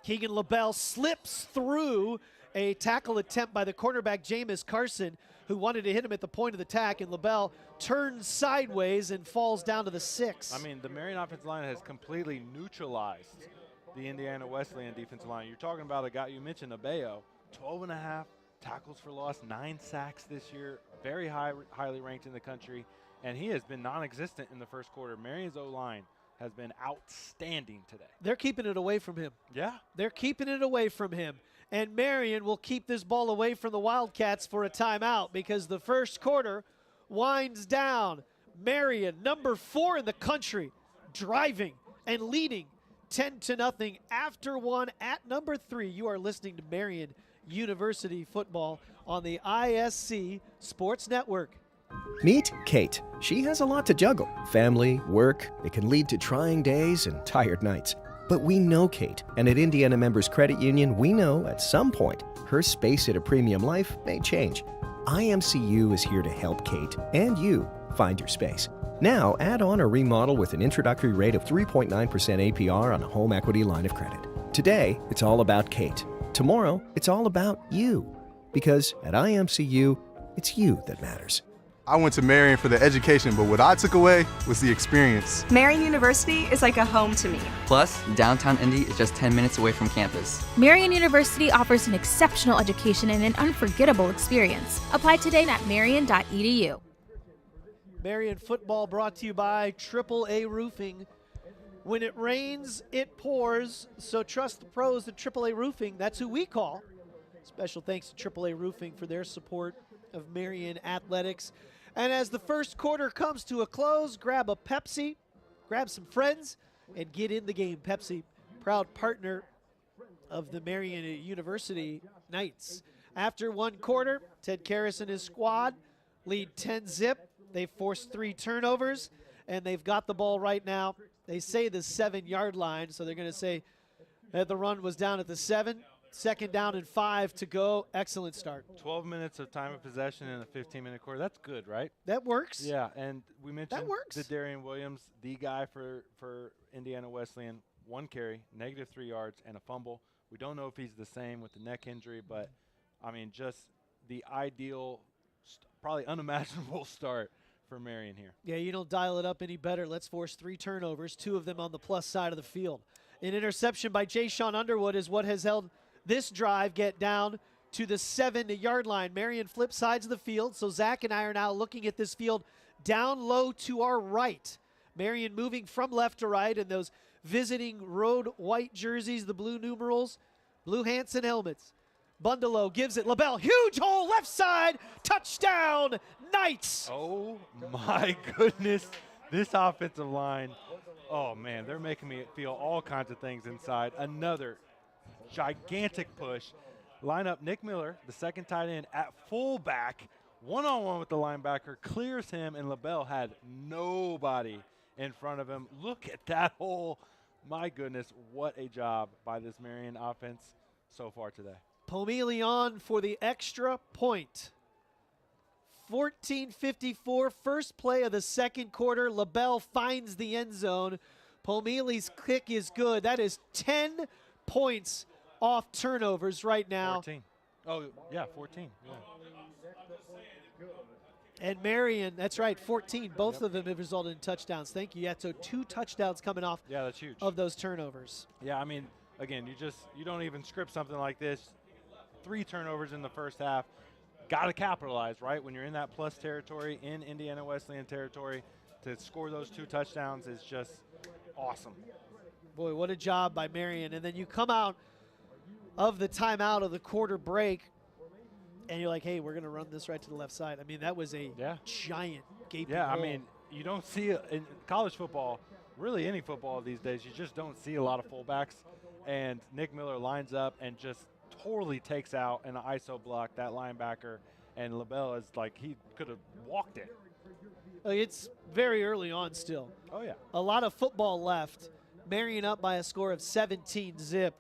Keegan LaBelle slips through a tackle attempt by the cornerback Jameis Carson, who wanted to hit him at the point of the tack, and LaBelle turns sideways and falls down to the 6. I mean, the Marian offensive line has completely neutralized the Indiana Wesleyan defensive line. You're talking about a guy, you mentioned Abeyo, 12.5 tackles for loss, 9 sacks this year, very highly ranked in the country, and he has been non-existent in the first quarter. Marian's O-line has been outstanding today. They're keeping it away from him. Yeah. They're keeping it away from him. And Marian will keep this ball away from the Wildcats for a timeout because the first quarter winds down. Marian, number 4 in the country, driving and leading 10-0 after 1 at number 3. You are listening to Marian University football on the ISC Sports Network. Meet Kate. She has a lot to juggle. Family, work, it can lead to trying days and tired nights. But we know Kate, and at Indiana Members Credit Union, we know at some point her space at a premium life may change. IMCU is here to help Kate and you find your space. Now, add on or remodel with an introductory rate of 3.9% APR on a home equity line of credit. Today, it's all about Kate. Tomorrow, it's all about you. Because at IMCU, it's you that matters. I went to Marian for the education, but what I took away was the experience. Marian University is like a home to me. Plus, downtown Indy is just 10 minutes away from campus. Marian University offers an exceptional education and an unforgettable experience. Apply today at marian.edu. Marian football brought to you by AAA Roofing. When it rains, it pours, so trust the pros at AAA Roofing. That's who we call. Special thanks to AAA Roofing for their support of Marian athletics. And as the first quarter comes to a close, grab a Pepsi, grab some friends, and get in the game. Pepsi, proud partner of the Marian University Knights. After one quarter, Ted Karras and his squad lead 10-0. They forced 3 turnovers, and they've got the ball right now. They say the 7-yard line, so they're going to say that the run was down at the 7. 2nd down and 5 to go. Excellent start. 12 minutes of time of possession in a 15-minute quarter. That's good, right? That works. Yeah, and we mentioned That works. the Darian Williams, the guy for Indiana Wesleyan, 1 carry, -3 yards, and a fumble. We don't know if he's the same with the neck injury, but, I mean, just the ideal, probably unimaginable start for Marian here. Yeah, you don't dial it up any better. Let's force 3 turnovers, 2 of them on the plus side of the field. An interception by Jay-Sean Underwood is what has held this drive get down to the 7-yard line. Marian flips sides of the field, so Zach and I are now looking at this field down low to our right. Marian moving from left to right in those visiting road white jerseys, the blue numerals, blue Hansen helmets. Bundalo gives it. LaBelle, huge hole, left side, touchdown, Knights. Oh, my goodness. This offensive line, oh, man, they're making me feel all kinds of things inside. Another gigantic push. Line up Nick Miller, the 2nd tight end, at fullback, one-on-one with the linebacker, clears him, and LaBelle had nobody in front of him. Look at that hole. My goodness, what a job by this Marian offense so far today. Pomeli on for the extra point. 14:54, first play of the 2nd quarter. LaBelle finds the end zone. Pomeli's kick is good. That is 10 points off turnovers right now. 14. Oh, yeah, 14. Yeah. And Marian, that's right, 14. Both of them have resulted in touchdowns. Thank you. Yeah, so 2 touchdowns coming off That's huge. of those turnovers. Yeah, I mean, again, you don't even script something like this. 3 turnovers in the first half. Got to capitalize, right? When you're in that plus territory, in Indiana Wesleyan territory, to score those 2 touchdowns is just awesome. Boy, what a job by Marian. And then you come out of the timeout of the quarter break, and you're like, hey, we're going to run this right to the left side. I mean, that was a giant gaping hole. I mean, you don't see it in college football, really any football these days, you just don't see a lot of fullbacks. And Nick Miller lines up and just totally takes out an ISO block, that linebacker, and LaBelle is like he could have walked it. It's very early on still. Oh, yeah. A lot of football left. Marian up by a score of 17-zip.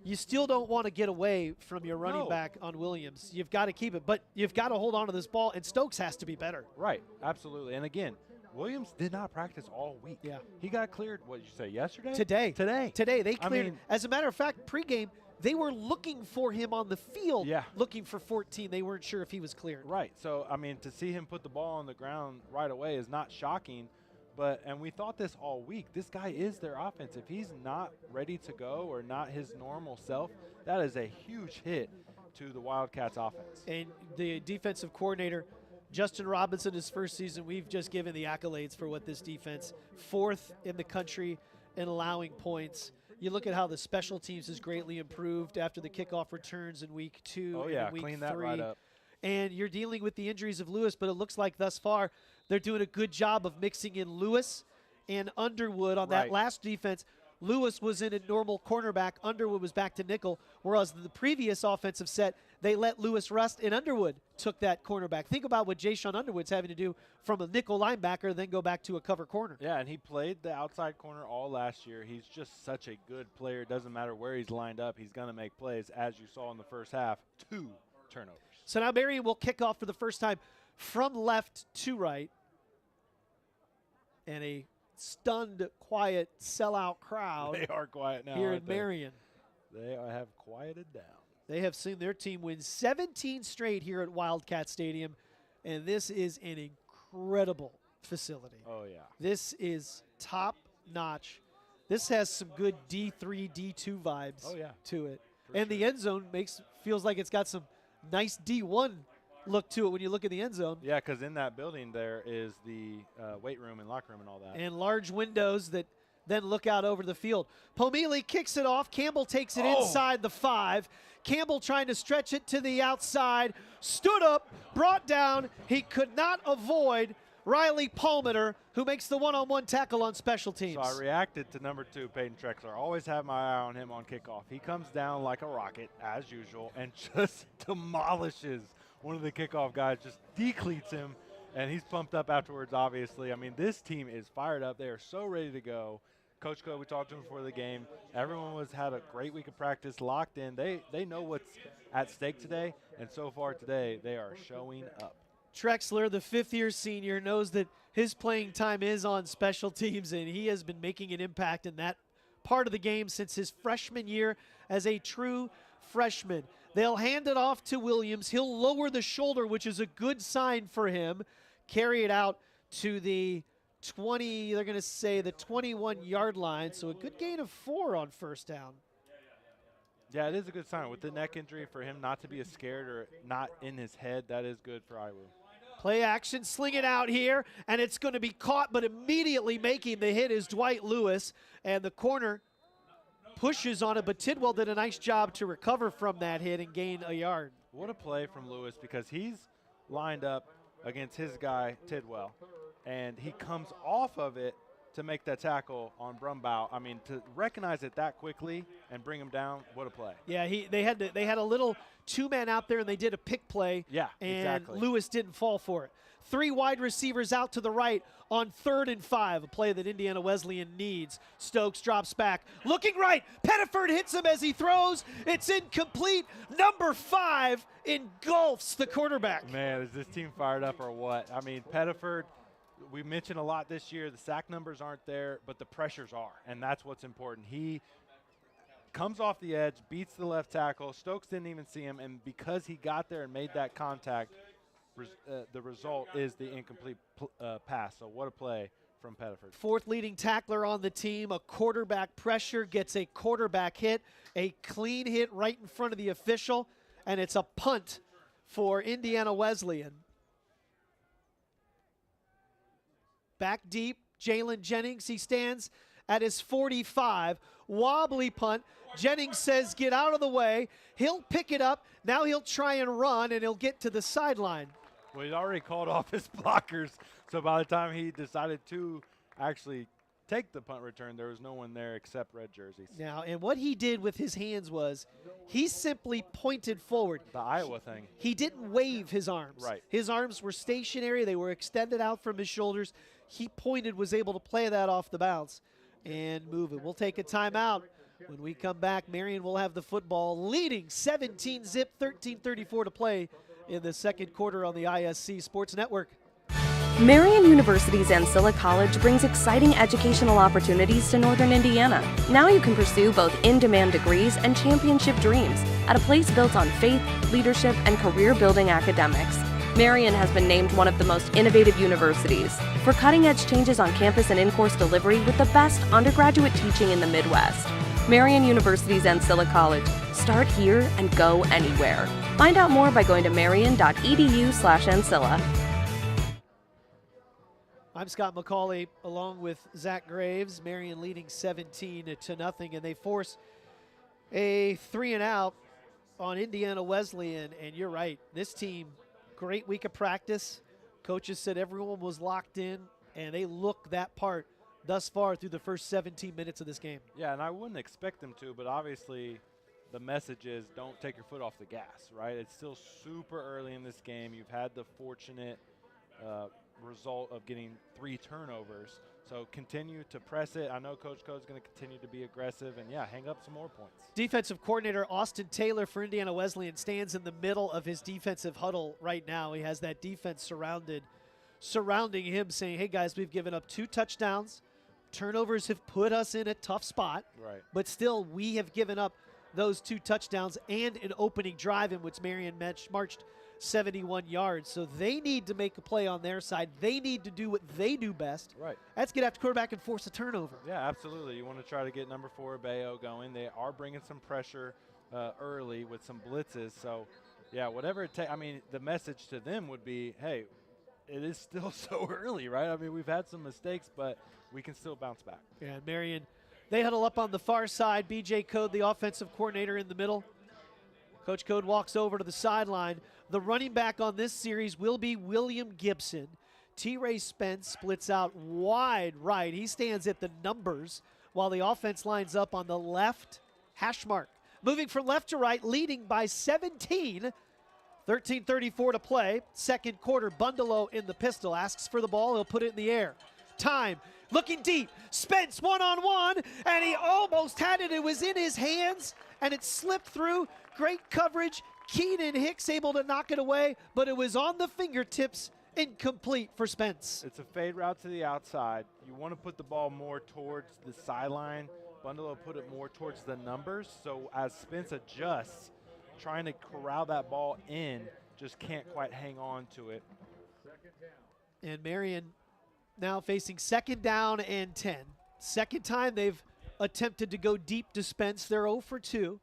You still don't want to get away from your running back on Williams. You've got to keep it, but you've got to hold on to this ball, and Stokes has to be better. Right, absolutely. And again, Williams did not practice all week. Yeah. He got cleared, what did you say, yesterday? Today. Today. They cleared him. As a matter of fact, pregame, they were looking for him on the field, looking for 14. They weren't sure if he was cleared. Right. So, I mean, to see him put the ball on the ground right away is not shocking. And we thought this all week. This guy is their offense. If he's not ready to go or not his normal self, that is a huge hit to the Wildcats offense. And the defensive coordinator, Justin Robinson, his first season, we've just given the accolades for what this defense, 4th in the country in allowing points. You look at how the special teams has greatly improved after the kickoff returns in week 2 and week 3. Clean that right up. And you're dealing with the injuries of Lewis, but it looks like thus far they're doing a good job of mixing in Lewis and Underwood on that last defense. Lewis was in a normal cornerback. Underwood was back to nickel, whereas the previous offensive set, they let Lewis rest, and Underwood took that cornerback. Think about what Jay-Sean Underwood's having to do from a nickel linebacker, then go back to a cover corner. Yeah, and he played the outside corner all last year. He's just such a good player. It doesn't matter where he's lined up. He's going to make plays, as you saw in the first half. 2 turnovers. So now Marian will kick off for the first time from left to right. And a stunned, quiet, sellout crowd. They are quiet now here in Marian. They have quieted down. They have seen their team win 17 straight here at Wildcat Stadium, and this is an incredible facility. Oh, yeah. This is top-notch. This has some good D3, D2 vibes to it. And the end zone feels like it's got some nice D1 look to it when you look at the end zone. Yeah, because in that building there is the weight room and locker room and all that. And large windows that then look out over the field. Pomeli kicks it off. Campbell takes it inside the 5. Campbell trying to stretch it to the outside. Stood up, brought down. He could not avoid Riley Palmer, who makes the one-on-one tackle on special teams. So I reacted to number 2, Peyton Trexler. Always have my eye on him on kickoff. He comes down like a rocket, as usual, and just demolishes one of the kickoff guys, just decleats him, And he's pumped up afterwards, obviously. I mean, this team is fired up. They are so ready to go. Coach Code, we talked to him before the game. Everyone had a great week of practice, locked in. They know what's at stake today, and so far today, they are showing up. Trexler, the fifth-year senior, knows that his playing time is on special teams, and he has been making an impact in that part of the game since his freshman year as a true freshman. They'll hand it off to Williams. He'll lower the shoulder, which is a good sign for him. Carry it out to the 20, they're going to say the 21-yard line, so a good gain of 4 on first down. Yeah, it is a good sign. With the neck injury, for him not to be as scared or not in his head, that is good for Iwu. Play action, sling it out here, and it's going to be caught, but immediately making the hit is Dwight Lewis, and the corner pushes on it, but Tidwell did a nice job to recover from that hit and gain a yard. What a play from Lewis, because he's lined up against his guy, Tidwell, and he comes off of it to make that tackle on Brumbaugh. I mean, to recognize it that quickly and bring him down, what a play. Yeah, they had a little two-man out there, and they did a pick play. Yeah, and exactly. Lewis didn't fall for it. 3 wide receivers out to the right on 3rd and 5, a play that Indiana Wesleyan needs. Stokes drops back, looking right. Pettiford hits him as he throws. It's incomplete. Number 5 engulfs the quarterback. Man, is this team fired up or what? I mean, Pettiford, we mentioned a lot this year. The sack numbers aren't there, but the pressures are, and that's what's important. He comes off the edge, beats the left tackle. Stokes didn't even see him, and because he got there and made that contact, the result is the incomplete pass. So what a play from Pettiford. 4th leading tackler on the team. A quarterback pressure gets a quarterback hit, a clean hit right in front of the official, and it's a punt for Indiana Wesleyan. Back deep, Jalen Jennings, he stands at his 45. Wobbly punt. Jennings says, get out of the way. He'll pick it up. Now he'll try and run, and he'll get to the sideline. Well, he'd already called off his blockers, so by the time he decided to actually take the punt return, there was no one there except red jerseys. Now, and what he did with his hands was he simply pointed forward. The Iowa thing. He didn't wave his arms. Right. His arms were stationary. They were extended out from his shoulders. He pointed, was able to play that off the bounce and move it. We'll take a timeout. When we come back, Marian will have the football, leading 17-zip, 13:34 to play in the second quarter on the ISC Sports Network. Marian University's Ancilla College brings exciting educational opportunities to Northern Indiana. Now you can pursue both in-demand degrees and championship dreams at a place built on faith, leadership, and career-building academics. Marian has been named one of the most innovative universities for cutting-edge changes on campus and in-course delivery with the best undergraduate teaching in the Midwest. Marian University's Ancilla College. Start here and go anywhere. Find out more by going to marian.edu/Ancilla. I'm Scott McCauley along with Zach Graves. Marian leading 17-0, and they force a 3-and-out on Indiana Wesleyan. And you're right, this team, great week of practice. Coaches said everyone was locked in, and they look that part thus far through the first 17 minutes of this game. Yeah, and I wouldn't expect them to, but obviously the message is don't take your foot off the gas, right? It's still super early in this game. You've had the fortunate result of getting 3 turnovers. So continue to press it. I know Coach Code's going to continue to be aggressive and, yeah, hang up some more points. Defensive coordinator Austin Taylor for Indiana Wesleyan stands in the middle of his defensive huddle right now. He has that defense surrounding him, saying, hey, guys, we've given up 2 touchdowns. Turnovers have put us in a tough spot. Right. But still, we have given up those 2 touchdowns and an opening drive in which Marian marched 71 yards. So they need to make a play on their side. They need to do what they do best. Right. That's get after quarterback and force a turnover. Yeah, absolutely. You want to try to get number 4, Bayo, going. They are bringing some pressure early with some blitzes. So, yeah, whatever it takes. I mean, the message to them would be, hey, it is still so early, right? I mean, we've had some mistakes, but we can still bounce back. Yeah, Marian, they huddle up on the far side. B.J. Code, the offensive coordinator, in the middle. Coach Code walks over to the sideline. The running back on this series will be William Gibson. T-Ray Spence splits out wide right. He stands at the numbers while the offense lines up on the left hash mark. Moving from left to right, leading by 17, 13:34 to play. Second quarter, Bundalo in the pistol. Asks for the ball. He'll put it in the air. Time. Looking deep. Spence one-on-one, and he almost had it. It was in his hands, and it slipped through. Great coverage. Keenan Hicks able to knock it away, but it was on the fingertips. Incomplete for Spence. It's a fade route to the outside. You want to put the ball more towards the sideline. Bundalo put it more towards the numbers. So as Spence adjusts, trying to corral that ball in, just can't quite hang on to it. And Marian now facing 2nd down and 10. Second time they've attempted to go deep to Spence. They're 0 for 2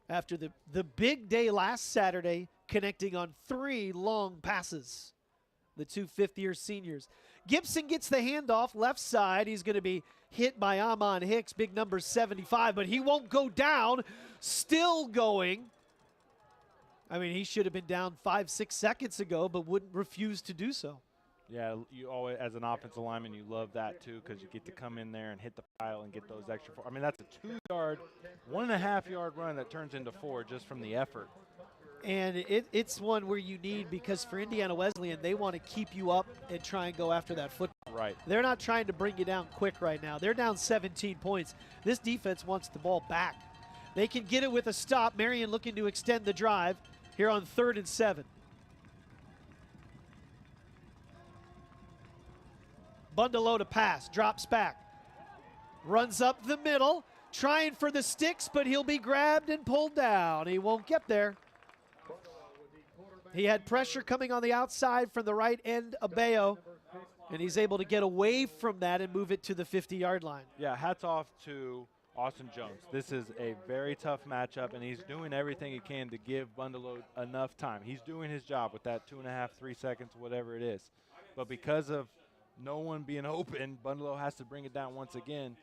after the big day last Saturday, connecting on 3 long passes. The two fifth-year seniors. Gibson gets the handoff left side. He's going to be hit by Amon Hicks, big number 75, but he won't go down. Still going. I mean, he should have been down 5-6 seconds ago, but wouldn't refuse to do so. Yeah, you always, as an offensive lineman, you love that too, because you get to come in there and hit the pile and get those extra 4. I mean, that's a 2-yard, 1.5-yard run that turns into 4 just from the effort. And it's one where you need, because for Indiana Wesleyan, they want to keep you up and try and go after that football. Right. They're not trying to bring you down quick right now. They're down 17 points. This defense wants the ball back. They can get it with a stop. Marian looking to extend the drive here on 3rd and 7. Bundalo to pass, drops back. Runs up the middle, trying for the sticks, but he'll be grabbed and pulled down. He won't get there. He had pressure coming on the outside from the right end of Bayo, and he's able to get away from that and move it to the 50-yard line. Yeah, hats off to Austin Jones. This is a very tough matchup, and he's doing everything he can to give Bundalo enough time. He's doing his job with that 2.5, 3 seconds, whatever it is. But because of no one being open, Bundalo has to bring it down once again.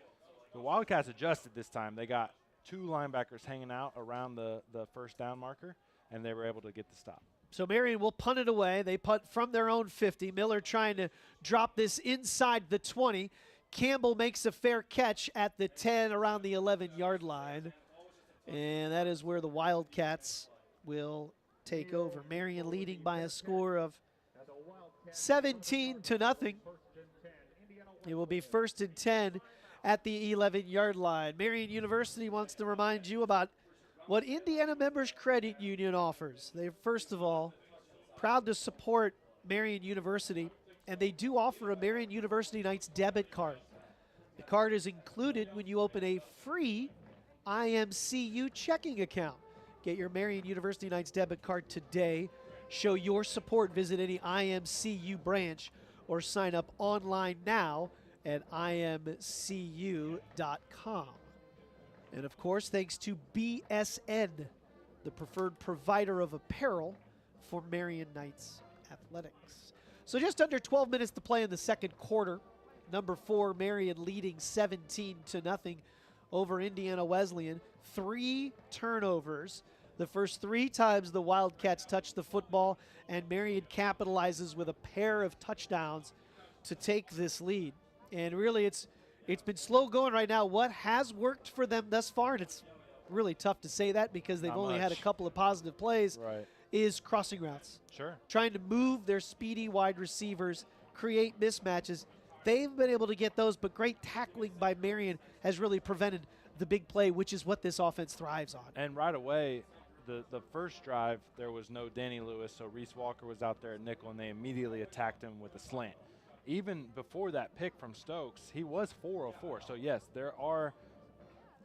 The Wildcats adjusted this time. They got 2 linebackers hanging out around the first down marker, and they were able to get the stop. So Marian will punt it away. They punt from their own 50. Miller trying to drop this inside the 20. Campbell makes a fair catch at the 10, around the 11-yard line. And that is where the Wildcats will take over. Marian leading by a score of 17-0. It will be 1st and 10 at the 11-yard line. Marian University wants to remind you about what Indiana Members Credit Union offers. They're, first of all, proud to support Marian University, and they do offer a Marian University Knights debit card. The card is included when you open a free IMCU checking account. Get your Marian University Knights debit card today. Show your support. Visit any IMCU branch or sign up online now at imcu.com. And of course, thanks to BSN, the preferred provider of apparel for Marian Knights athletics. So just under 12 minutes to play in the second quarter. Number 4, Marian leading 17-0 over Indiana Wesleyan. 3 turnovers. The first 3 times the Wildcats touched the football, and Marian capitalizes with a pair of touchdowns to take this lead. And really, it's been slow going right now. What has worked for them thus far, and it's really tough to say that because they've only had a couple of positive plays, is crossing routes. Sure. Trying to move their speedy wide receivers, create mismatches. They've been able to get those, but great tackling by Marian has really prevented the big play, which is what this offense thrives on. And right away, the first drive, there was no Danny Lewis, so Reese Walker was out there at nickel, and they immediately attacked him with a slant. Even before that pick from Stokes, he was 4 of 4. So, yes, there are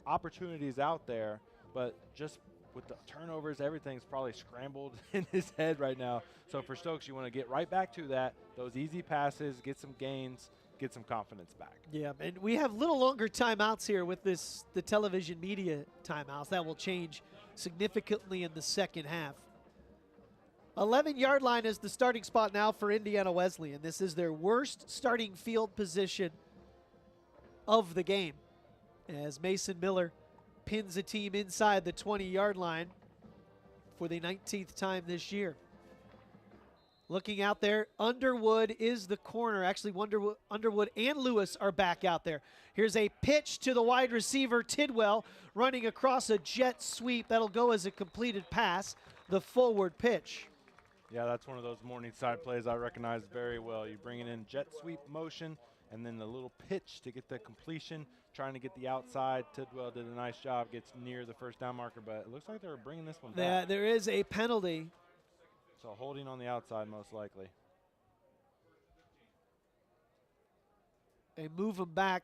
opportunities out there, but just with the turnovers, everything's probably scrambled in his head right now. So for Stokes, you want to get right back to that, those easy passes, get some gains, get some confidence back. Yeah, and we have little longer timeouts here with the television media timeouts. That will change significantly in the second half. 11-yard line is the starting spot now for Indiana Wesleyan. This is their worst starting field position of the game, as Mason Miller pins a team inside the 20-yard line for the 19th time this year. Looking out there, Underwood is the corner. Actually, Underwood and Lewis are back out there. Here's a pitch to the wide receiver, Tidwell, running across a jet sweep. That'll go as a completed pass, the forward pitch. Yeah, that's one of those Morningside plays I recognize very well. You bring it in jet sweep motion and then the little pitch to get the completion, trying to get the outside. Tidwell did a nice job, gets near the first down marker, but it looks like they're bringing this one back. Yeah, there is a penalty. So holding on the outside most likely. They move him back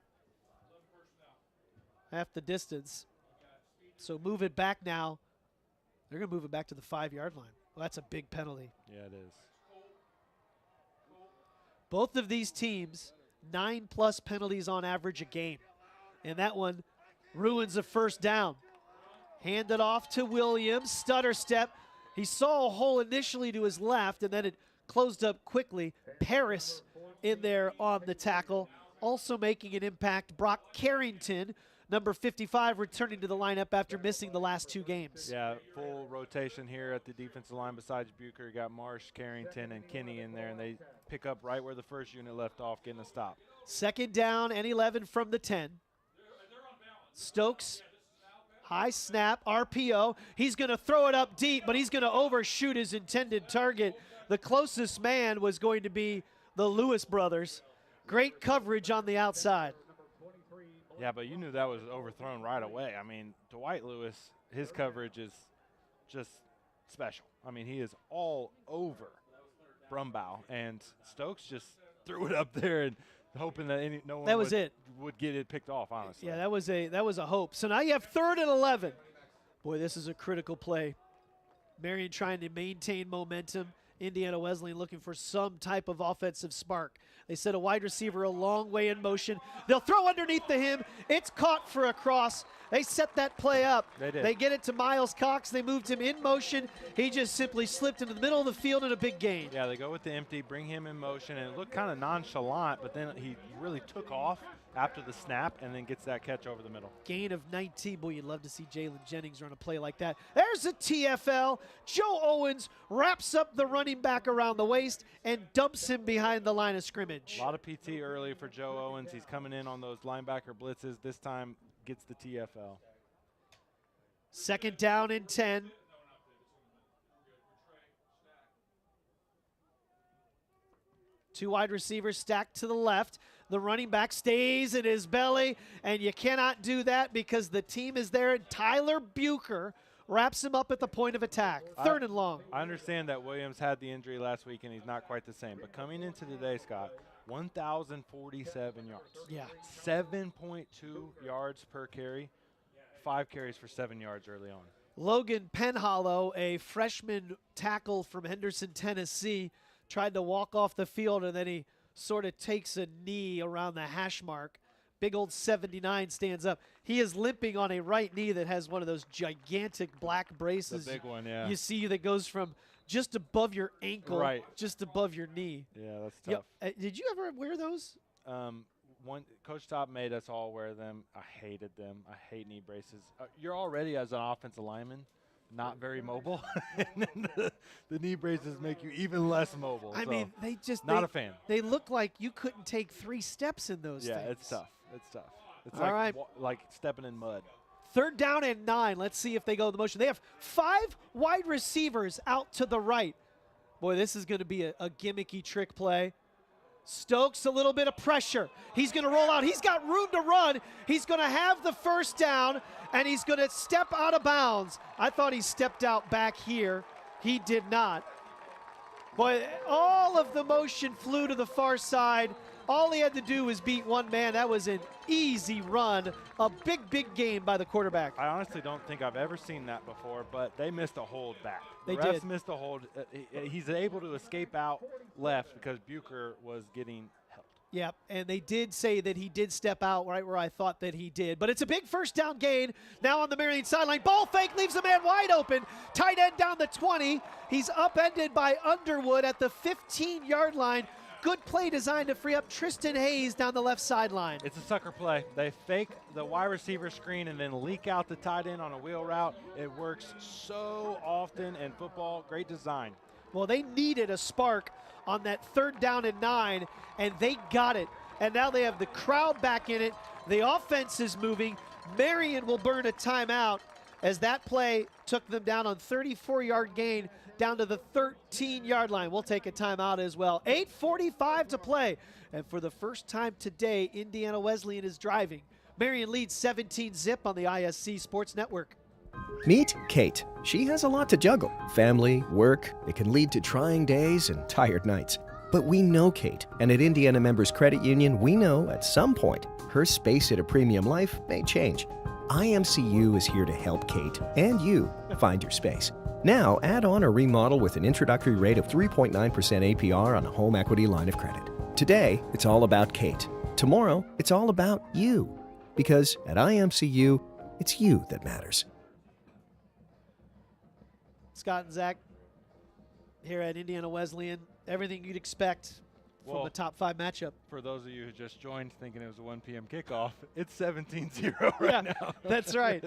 half the distance. So move it back now. They're going to move it back to the 5-yard line. Well, that's a big penalty. Yeah, it is. Both of these teams, 9+ penalties on average a game. And that one ruins a first down. Hand it off to Williams, stutter step. He saw a hole initially to his left, and then it closed up quickly. Paris in there on the tackle. Also making an impact, Brock Carrington, number 55, returning to the lineup after missing the last 2 games. Yeah, full rotation here at the defensive line. Besides Bucher, you got Marsh, Carrington, and Kinney in there, and they pick up right where the first unit left off, getting a stop. 2nd down and 11 from the 10. Stokes, high snap, RPO. He's going to throw it up deep, but he's going to overshoot his intended target. The closest man was going to be the Lewis brothers. Great coverage on the outside. Yeah, but you knew that was overthrown right away. I mean, Dwight Lewis, his coverage is just special. I mean, he is all over Brumbaugh, and Stokes just threw it up there and hoping that no one would get it picked off, honestly. Yeah, that was a hope. So now you have 3rd and 11. Boy, this is a critical play. Marian trying to maintain momentum. Indiana Wesleyan looking for some type of offensive spark. They set a wide receiver a long way in motion. They'll throw underneath to him. It's caught for a cross. They set that play up. They did. They get it to Miles Cox. They moved him in motion. He just simply slipped into the middle of the field in a big gain. Yeah, they go with the empty, bring him in motion, and it looked kind of nonchalant, but then he really took off after the snap and then gets that catch over the middle. Gain of 19. Boy, you'd love to see Jalen Jennings run a play like that. There's a TFL. Joe Owens wraps up the running back around the waist and dumps him behind the line of scrimmage. A lot of PT early for Joe Owens. He's coming in on those linebacker blitzes. This time gets the TFL. 2nd down and 10. Two wide receivers stacked to the left. The running back stays in his belly, and you cannot do that because the team is there, and Tyler Bucher wraps him up at the point of attack. 3rd and long. I understand that Williams had the injury last week, and he's not quite the same. But coming into today, Scott, 1,047 yards. Yeah. 7.2 yards per carry. 5 carries for 7 yards early on. Logan Penhollow, a freshman tackle from Henderson, Tennessee, tried to walk off the field, and then he sort of takes a knee around the hash mark. Big old 79 stands up. He is limping on a right knee that has one of those gigantic black braces. The big one, yeah. You see that goes from just above your ankle, right, just above your knee. Yeah, that's tough. Did you ever wear those? Coach Top made us all wear them. I hated them. I hate knee braces. You're already, as an offensive lineman, not very mobile. And then the knee braces make you even less mobile. I mean, they just not a fan. They look like you couldn't take 3 steps in those things. Yeah, it's tough. It's tough. It's all right. Like stepping in mud. 3rd down and 9. Let's see if they go the motion. They have 5 wide receivers out to the right. Boy, this is going to be a gimmicky trick play. Stokes, a little bit of pressure. He's going to roll out. He's got room to run. He's going to have the first down, and he's going to step out of bounds. I thought he stepped out back here. He did not. Boy, all of the motion flew to the far side. All he had to do was beat one man. That was an easy run. A big, big game by the quarterback. I honestly don't think I've ever seen that before, but they missed a hold back. They refs did. Missed a hold. He's able to escape out left because Bucher was getting helped. Yep, and they did say that he did step out right where I thought that he did. But it's a big first down gain. Now on the Marian sideline. Ball fake leaves a man wide open. Tight end down the 20. He's upended by Underwood at the 15-yard line. Good play designed to free up Tristan Hayes down the left sideline. It's a sucker play. They fake the wide receiver screen and then leak out the tight end on a wheel route. It works so often in football. Great design. Well, they needed a spark on that 3rd down and 9, and they got it. And now they have the crowd back in it. The offense is moving. Marian will burn a timeout. as that play took them down on 34-yard gain down to the 13-yard line. We'll take a timeout as well. 8:45 to play. And for the first time today, Indiana Wesleyan is driving. Marian leads 17-zip on the ISC Sports Network. Meet Kate. She has a lot to juggle. Family, work, it can lead to trying days and tired nights. But we know Kate, and at Indiana Members Credit Union, we know at some point her space at a premium life may change. IMCU is here to help Kate and you find your space. Now, add on or remodel with an introductory rate of 3.9% APR on a home equity line of credit. Today, it's all about Kate. Tomorrow, it's all about you. Because at IMCU, it's you that matters. Scott and Zach here at Indiana Wesleyan. Everything you'd expect from a top 5 matchup. For those of you who just joined thinking it was a 1 p.m. kickoff, it's 17-0 right now. That's right.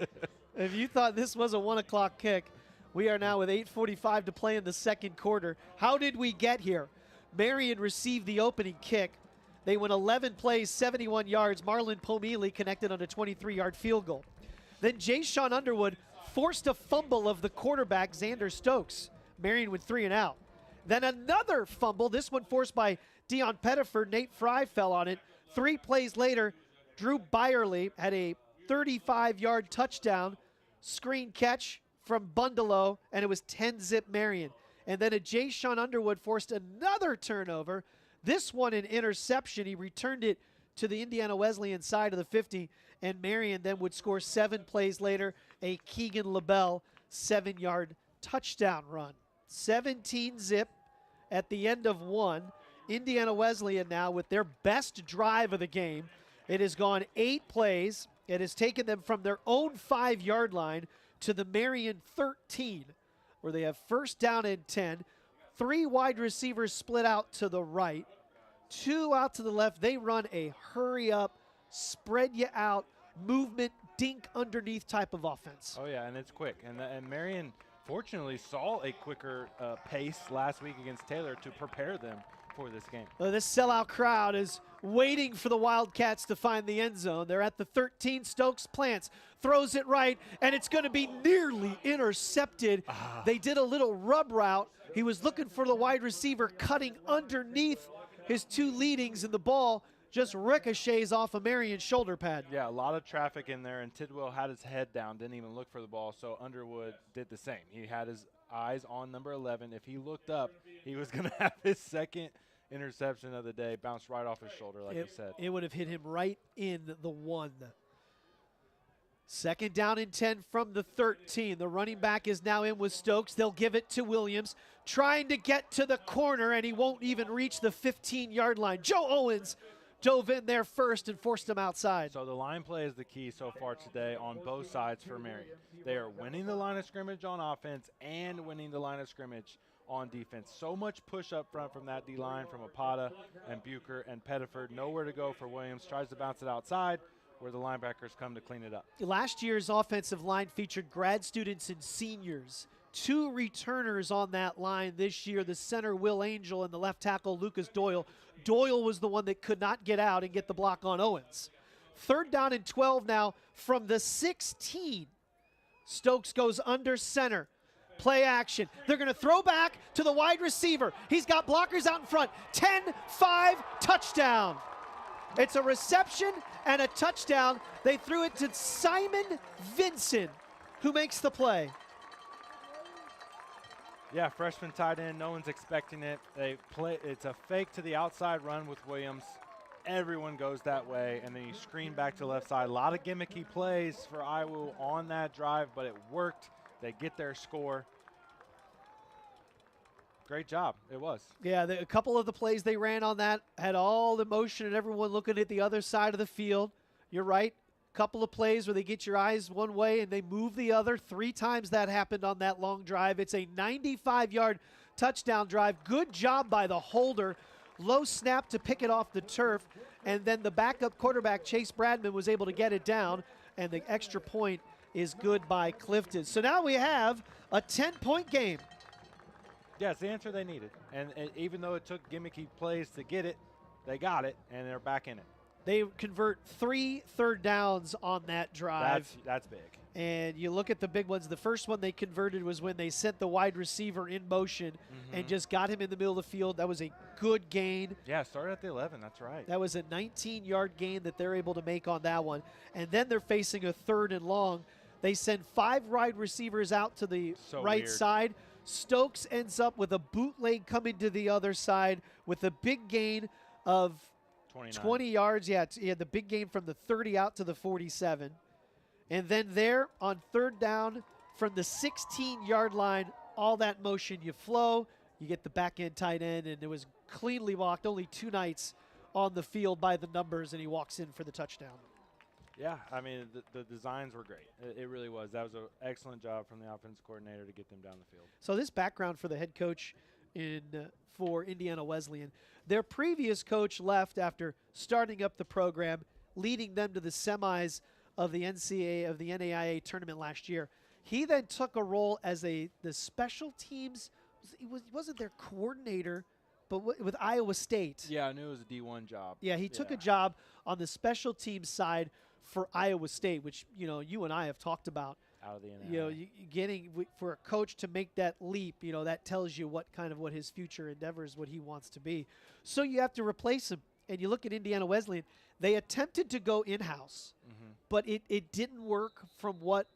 If you thought this was a 1 o'clock kick, we are now with 8:45 to play in the second quarter. How did we get here? Marian received the opening kick. They went 11 plays, 71 yards. Marlon Pomili connected on a 23-yard field goal. Then Jay-Sean Underwood forced a fumble of the quarterback, Xander Stokes. Marian with 3 and out. Then another fumble, this one forced by Dion Pettiford. Nate Fry fell on it. 3 plays later, Drew Byerly had a 35-yard touchdown screen catch from Bundalo, and it was 10-zip Marian. And then a Jay-Sean Underwood forced another turnover. This one an interception. He returned it to the Indiana Wesleyan side of the 50, and Marian then would score 7 plays later, a Keegan LaBelle 7-yard touchdown run. 17-zip at the end of 1. Indiana Wesleyan now with their best drive of the game. It has gone 8 plays. It has taken them from their own 5-yard line to the Marian 13, where they have first down and 10. 3 wide receivers split out to the right, 2 out to the left. They run a hurry up, spread you out, movement, dink underneath type of offense. Oh yeah, and it's quick. And Marian fortunately saw a quicker pace last week against Taylor to prepare them for this game. Well, this sellout crowd is waiting for the Wildcats to find the end zone. They're at the 13. Stokes plants, throws it right, and it's going to be nearly intercepted. They did a little rub route. He was looking for the wide receiver cutting underneath his 2 leadings, and the ball just ricochets off of Marian's shoulder pad. Yeah, a lot of traffic in there, and Tidwell had his head down, didn't even look for the ball, so Underwood did the same. He had his eyes on number 11. If he looked up, he was going to have his second interception of the day, bounced right off his shoulder, like you said. It would have hit him right in the 1. Second down and 10 from the 13. The running back is now in with Stokes. They'll give it to Williams, trying to get to the corner, and he won't even reach the 15-yard line. Joe Owens dove in there first and forced him outside. So the line play is the key so far today on both sides for Marian. They are winning the line of scrimmage on offense and winning the line of scrimmage on defense. So much push up front from that D-line, from Apata and Bucher and Pettiford. Nowhere to go for Williams. Tries to bounce it outside where the linebackers come to clean it up. Last year's offensive line featured grad students and seniors. 2 returners on that line this year, the center Will Angel and the left tackle Lucas Doyle. Doyle was the one that could not get out and get the block on Owens. Third down and 12 now from the 16. Stokes goes under center. Play action. They're going to throw back to the wide receiver. He's got blockers out in front. 10-5 touchdown. It's a reception and a touchdown. They threw it to Simon Vinson, who makes the play. Yeah, freshman tight end. No one's expecting it. They play. It's a fake to the outside run with Williams. Everyone goes that way, and then you screen back to the left side. A lot of gimmicky plays for Iowa on that drive, but it worked. They get their score. Great job. It was. Yeah, a couple of the plays they ran on that had all the motion and everyone looking at the other side of the field. You're right. Couple of plays where they get your eyes one way and they move the other. 3 times that happened on that long drive. It's a 95-yard touchdown drive. Good job by the holder. Low snap to pick it off the turf. And then the backup quarterback, Chase Bradman, was able to get it down. And the extra point is good by Clifton. So now we have a 10-point game. Yeah, it's the answer they needed. And even though it took gimmicky plays to get it, they got it, and they're back in it. They convert 3 third downs on that drive. That's big. And you look at the big ones. The first one they converted was when they sent the wide receiver in motion and just got him in the middle of the field. That was a good gain. Yeah, started at the 11. That's right. That was a 19-yard gain that they're able to make on that one. And then they're facing a 3rd and long. They send 5 wide receivers out to the right side. Stokes ends up with a bootleg coming to the other side with a big gain of 20 yards. Yeah, he had the big gain from the 30 out to the 47. And then there on 3rd down from the 16-yard line, all that motion, you flow, you get the back end tight end, and it was cleanly walked. Only 2 nights on the field by the numbers, and he walks in for the touchdown. Yeah, I mean, the designs were great. It really was. That was an excellent job from the offense coordinator to get them down the field. So this background for the head coach for Indiana Wesleyan. Their previous coach left after starting up the program, leading them to the semis of the NAIA tournament last year. He then took a role as the special teams. He wasn't their coordinator, but with Iowa State. Yeah, I knew it was a D1 job. Yeah, he took a job on the special teams side for Iowa State, which you and I have talked about. Out of the NAIA. Getting for a coach to make that leap, that tells you what his future endeavors, what he wants to be. So you have to replace him. And you look at Indiana Wesleyan, they attempted to go in-house, but it didn't work from what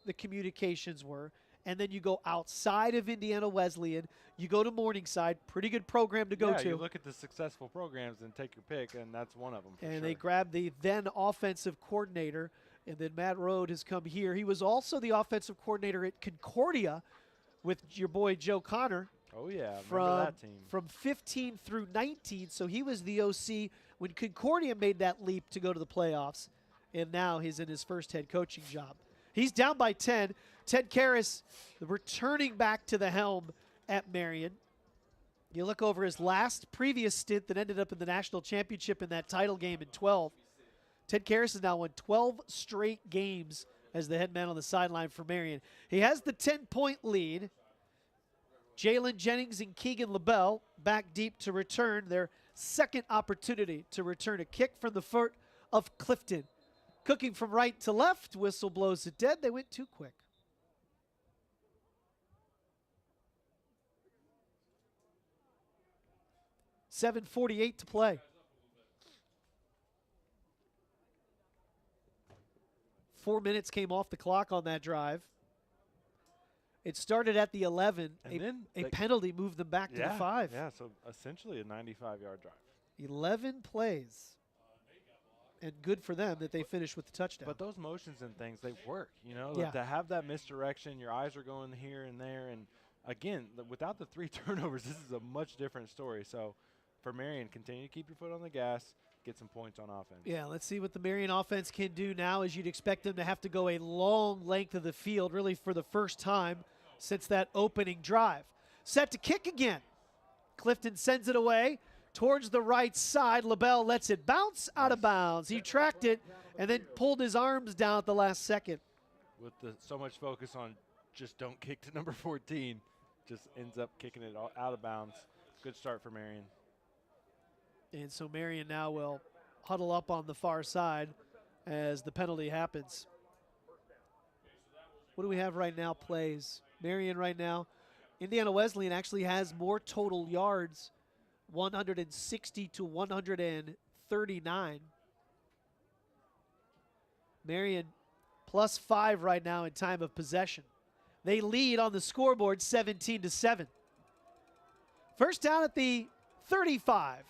the communications were. And then you go outside of Indiana Wesleyan, you go to Morningside, pretty good program to go to. You look at the successful programs and take your pick, and that's one of them. And they grabbed the then offensive coordinator, and then Matt Rode has come here. He was also the offensive coordinator at Concordia with your boy Joe Connor. Oh, yeah, remember that team. From 15 through 19, so he was the OC when Concordia made that leap to go to the playoffs, and now he's in his first head coaching job. He's down by 10. Ted Karras returning back to the helm at Marian. You look over his previous stint that ended up in the national championship in that title game in 12. Ted Karras has now won 12 straight games as the head man on the sideline for Marian. He has the 10-point lead. Jalen Jennings and Keegan LaBelle back deep to return their second opportunity to return a kick from the foot of Clifton. Cooking from right to left, whistle blows it dead. They went too quick. $7:48 to play. 4 minutes came off the clock on that drive. It started at the 11. And a penalty moved them back to the 5. Yeah, so essentially a 95-yard drive. 11 plays. And good for them that they finished with the touchdown. But those motions and things, they work, Yeah. To have that misdirection, your eyes are going here and there. And, again, without the 3 turnovers, this is a much different story. So, for Marian, continue to keep your foot on the gas, get some points on offense. Yeah, let's see what the Marian offense can do now, as you'd expect them to have to go a long length of the field, really for the first time since that opening drive. Set to kick again. Clifton sends it away towards the right side. LaBelle lets it bounce out of bounds. He tracked it and then pulled his arms down at the last second. With so much focus on just don't kick to number 14, just ends up kicking it out of bounds. Good start for Marian. And so Marian now will huddle up on the far side as the penalty happens. What do we have right now? Plays. Marian right now. Indiana Wesleyan actually has more total yards, 160 to 139. Marian +5 right now in time of possession. They lead on the scoreboard 17-7. First down at the 35.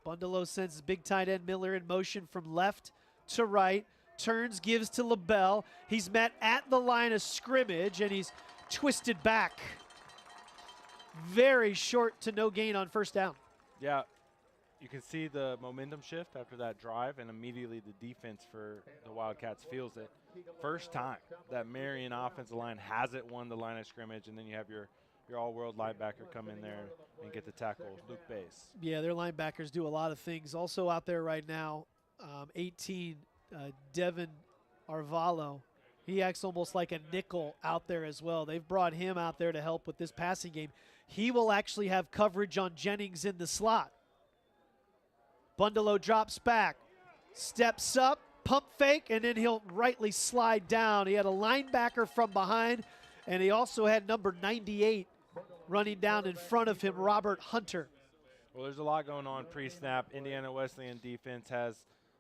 Bundalo sends his big tight end Miller in motion from left to right. Turns, gives to LaBelle. He's met at the line of scrimmage, and he's twisted back. Very short to no gain on first down. Yeah, you can see the momentum shift after that drive, and immediately the defense for the Wildcats feels it. First time that Marian offensive line hasn't won the line of scrimmage, and then you have your all-world linebacker come in there and get the tackle, Luke Bass. Yeah, their linebackers do a lot of things. Also out there right now, 18, Devin Arvalo. He acts almost like a nickel out there as well. They've brought him out there to help with this passing game. He will actually have coverage on Jennings in the slot. Bundalo drops back, steps up, pump fake, and then he'll rightly slide down. He had a linebacker from behind, and he also had number 98 running down in front of him, Robert Hunter. Well, there's a lot going on pre-snap. Indiana Wesleyan defense has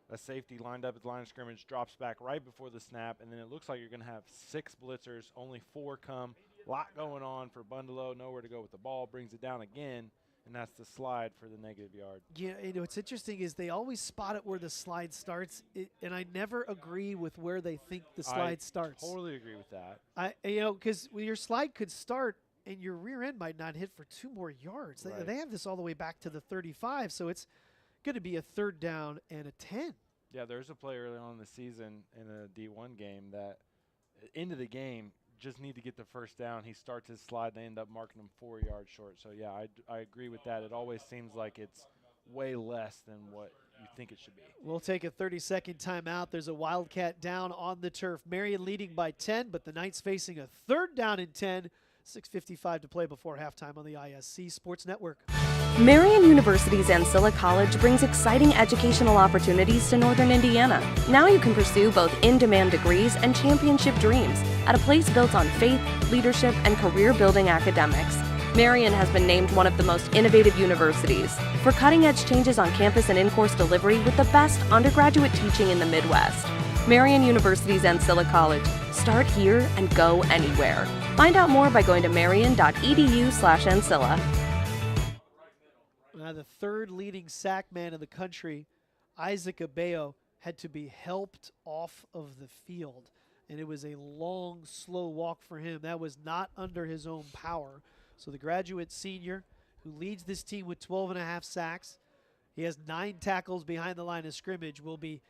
a safety lined up at the line of scrimmage, drops back right before the snap, and then it looks like you're going to have 6 blitzers, only 4 come. A lot going on for Bundalo, nowhere to go with the ball, brings it down again, and that's the slide for the negative yard. Yeah, you know, what's interesting is they always spot it where the slide starts, and I never agree with where they think the slide starts. I totally agree with that. You know, because your slide could start and your rear end might not hit for 2 more yards. Right. They have this all the way back to the 35, so it's going to be a 3rd down and a 10. Yeah, there's a play early on in the season in a D1 game that into the game just need to get the 1st down. He starts his slide, they end up marking him 4 yards short. So, yeah, I agree with that. It always seems like it's way less than what you think it should be. We'll take a 30-second timeout. There's a Wildcat down on the turf. Marian leading by 10, but the Knights facing a 3rd down and 10. 6:55 to play before halftime on the ISC Sports Network. Marian University's Ancilla College brings exciting educational opportunities to Northern Indiana. Now you can pursue both in-demand degrees and championship dreams at a place built on faith, leadership, and career-building academics. Marian has been named one of the most innovative universities for cutting-edge changes on campus and in-course delivery with the best undergraduate teaching in the Midwest. Marian University's Ancilla College. Start here and go anywhere. Find out more by going to marian.edu/Ancilla. The 3rd leading sack man in the country, Isaac Abeo, had to be helped off of the field. And it was a long, slow walk for him. That was not under his own power. So the graduate senior who leads this team with 12.5 sacks, he has 9 tackles behind the line of scrimmage, will be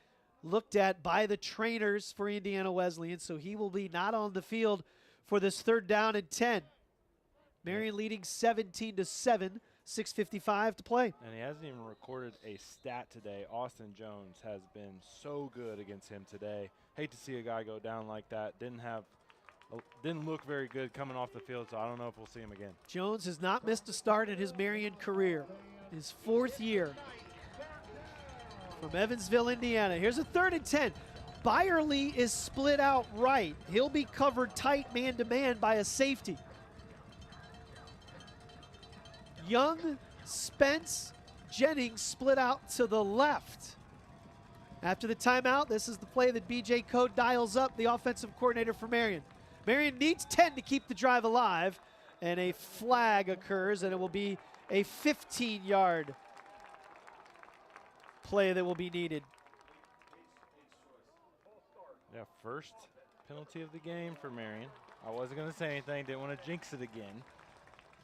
looked at by the trainers for Indiana Wesleyan, so he will be not on the field for this 3rd down and 10. Marian leading 17-7, 6:55 to play. And he hasn't even recorded a stat today. Austin Jones has been so good against him today. Hate to see a guy go down like that. Didn't look very good coming off the field, so I don't know if we'll see him again. Jones has not missed a start in his Marian career, his 4th year. From Evansville, Indiana. Here's a 3rd and 10. Byerly is split out right. He'll be covered tight man-to-man by a safety. Young, Spence, Jennings split out to the left. After the timeout, this is the play that B.J. Code dials up, the offensive coordinator for Marian. Marian needs 10 to keep the drive alive, and a flag occurs, and it will be a 15-yard play that will be needed. Yeah, first penalty of the game for Marian. I wasn't going to say anything, didn't want to jinx it again.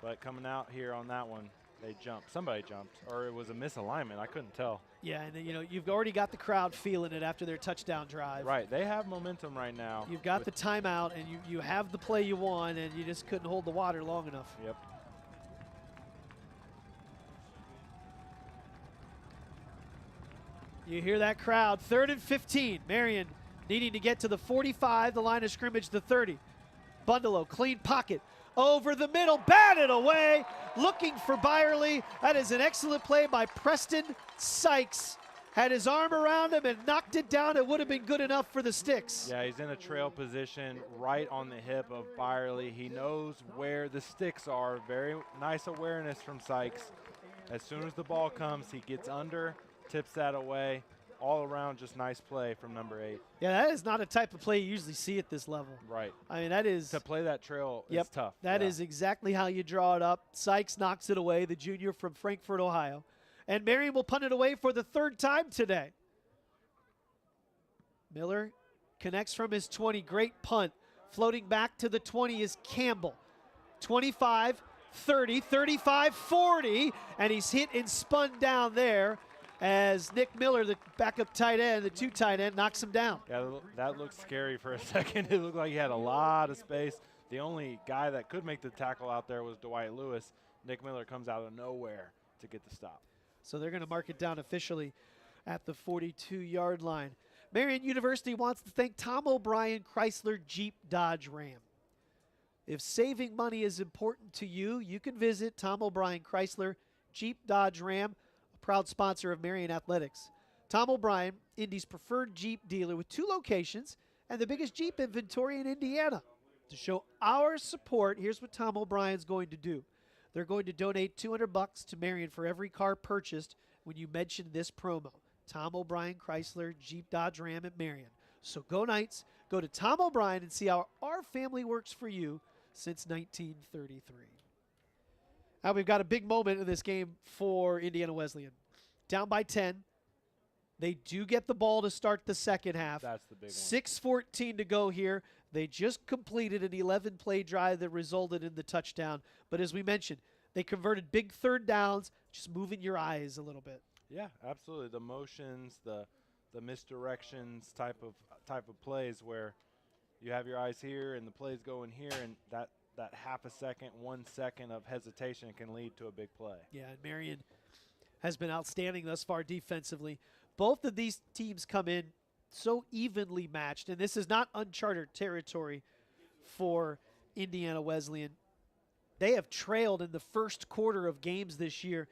But coming out here on that one, they jumped. Somebody jumped, or it was a misalignment. I couldn't tell. Yeah, and you know, you've already got the crowd feeling it after their touchdown drive. Right, they have momentum right now. You've got the timeout, and you have the play you want, and you just couldn't hold the water long enough. Yep. You hear that crowd. 3rd and 15. Marian needing to get to the 45, the line of scrimmage, the 30. Bundalo, clean pocket. Over the middle, batted away. Looking for Byerly. That is an excellent play by Preston Sykes. Had his arm around him and knocked it down. It would have been good enough for the sticks. Yeah, he's in a trail position right on the hip of Byerly. He knows where the sticks are. Very nice awareness from Sykes. As soon as the ball comes, he gets under, tips that away. All around, just nice play from number 8. Yeah, that is not a type of play you usually see at this level. Right. I mean, that is... To play that trail is tough. That is exactly how you draw it up. Sykes knocks it away, the junior from Frankfort, Ohio. And Marian will punt it away for the 3rd time today. Miller connects from his 20. Great punt. Floating back to the 20 is Campbell. 25, 30, 35, 40. And he's hit and spun down there as Nick Miller, the backup tight end, the 2 tight end, knocks him down. Yeah, that looked scary for a second. It looked like he had a lot of space. The only guy that could make the tackle out there was Dwight Lewis. Nick Miller comes out of nowhere to get the stop. So they're going to mark it down officially at the 42-yard line. Marian University wants to thank Tom O'Brien Chrysler Jeep Dodge Ram. If saving money is important to you, you can visit Tom O'Brien Chrysler Jeep Dodge Ram, proud sponsor of Marian Athletics. Tom O'Brien, Indy's preferred Jeep dealer with 2 locations and the biggest Jeep inventory in Indiana. To show our support, here's what Tom O'Brien's going to do. They're going to donate $200 to Marian for every car purchased when you mention this promo. Tom O'Brien Chrysler Jeep Dodge Ram at Marian. So go Knights, go to Tom O'Brien and see how our family works for you since 1933. Now we've got a big moment in this game for Indiana Wesleyan. Down by 10. They do get the ball to start the second half. That's the big one. 6:14 to go here. They just completed an 11-play drive that resulted in the touchdown. But as we mentioned, they converted big third downs, just moving your eyes a little bit. Yeah, absolutely. The motions, the misdirections type of plays where you have your eyes here and the plays going here, and that half a second, 1 second of hesitation can lead to a big play. Yeah, and Marian has been outstanding thus far defensively. Both of these teams come in so evenly matched, and this is not uncharted territory for Indiana Wesleyan. They have trailed in the first quarter of games this year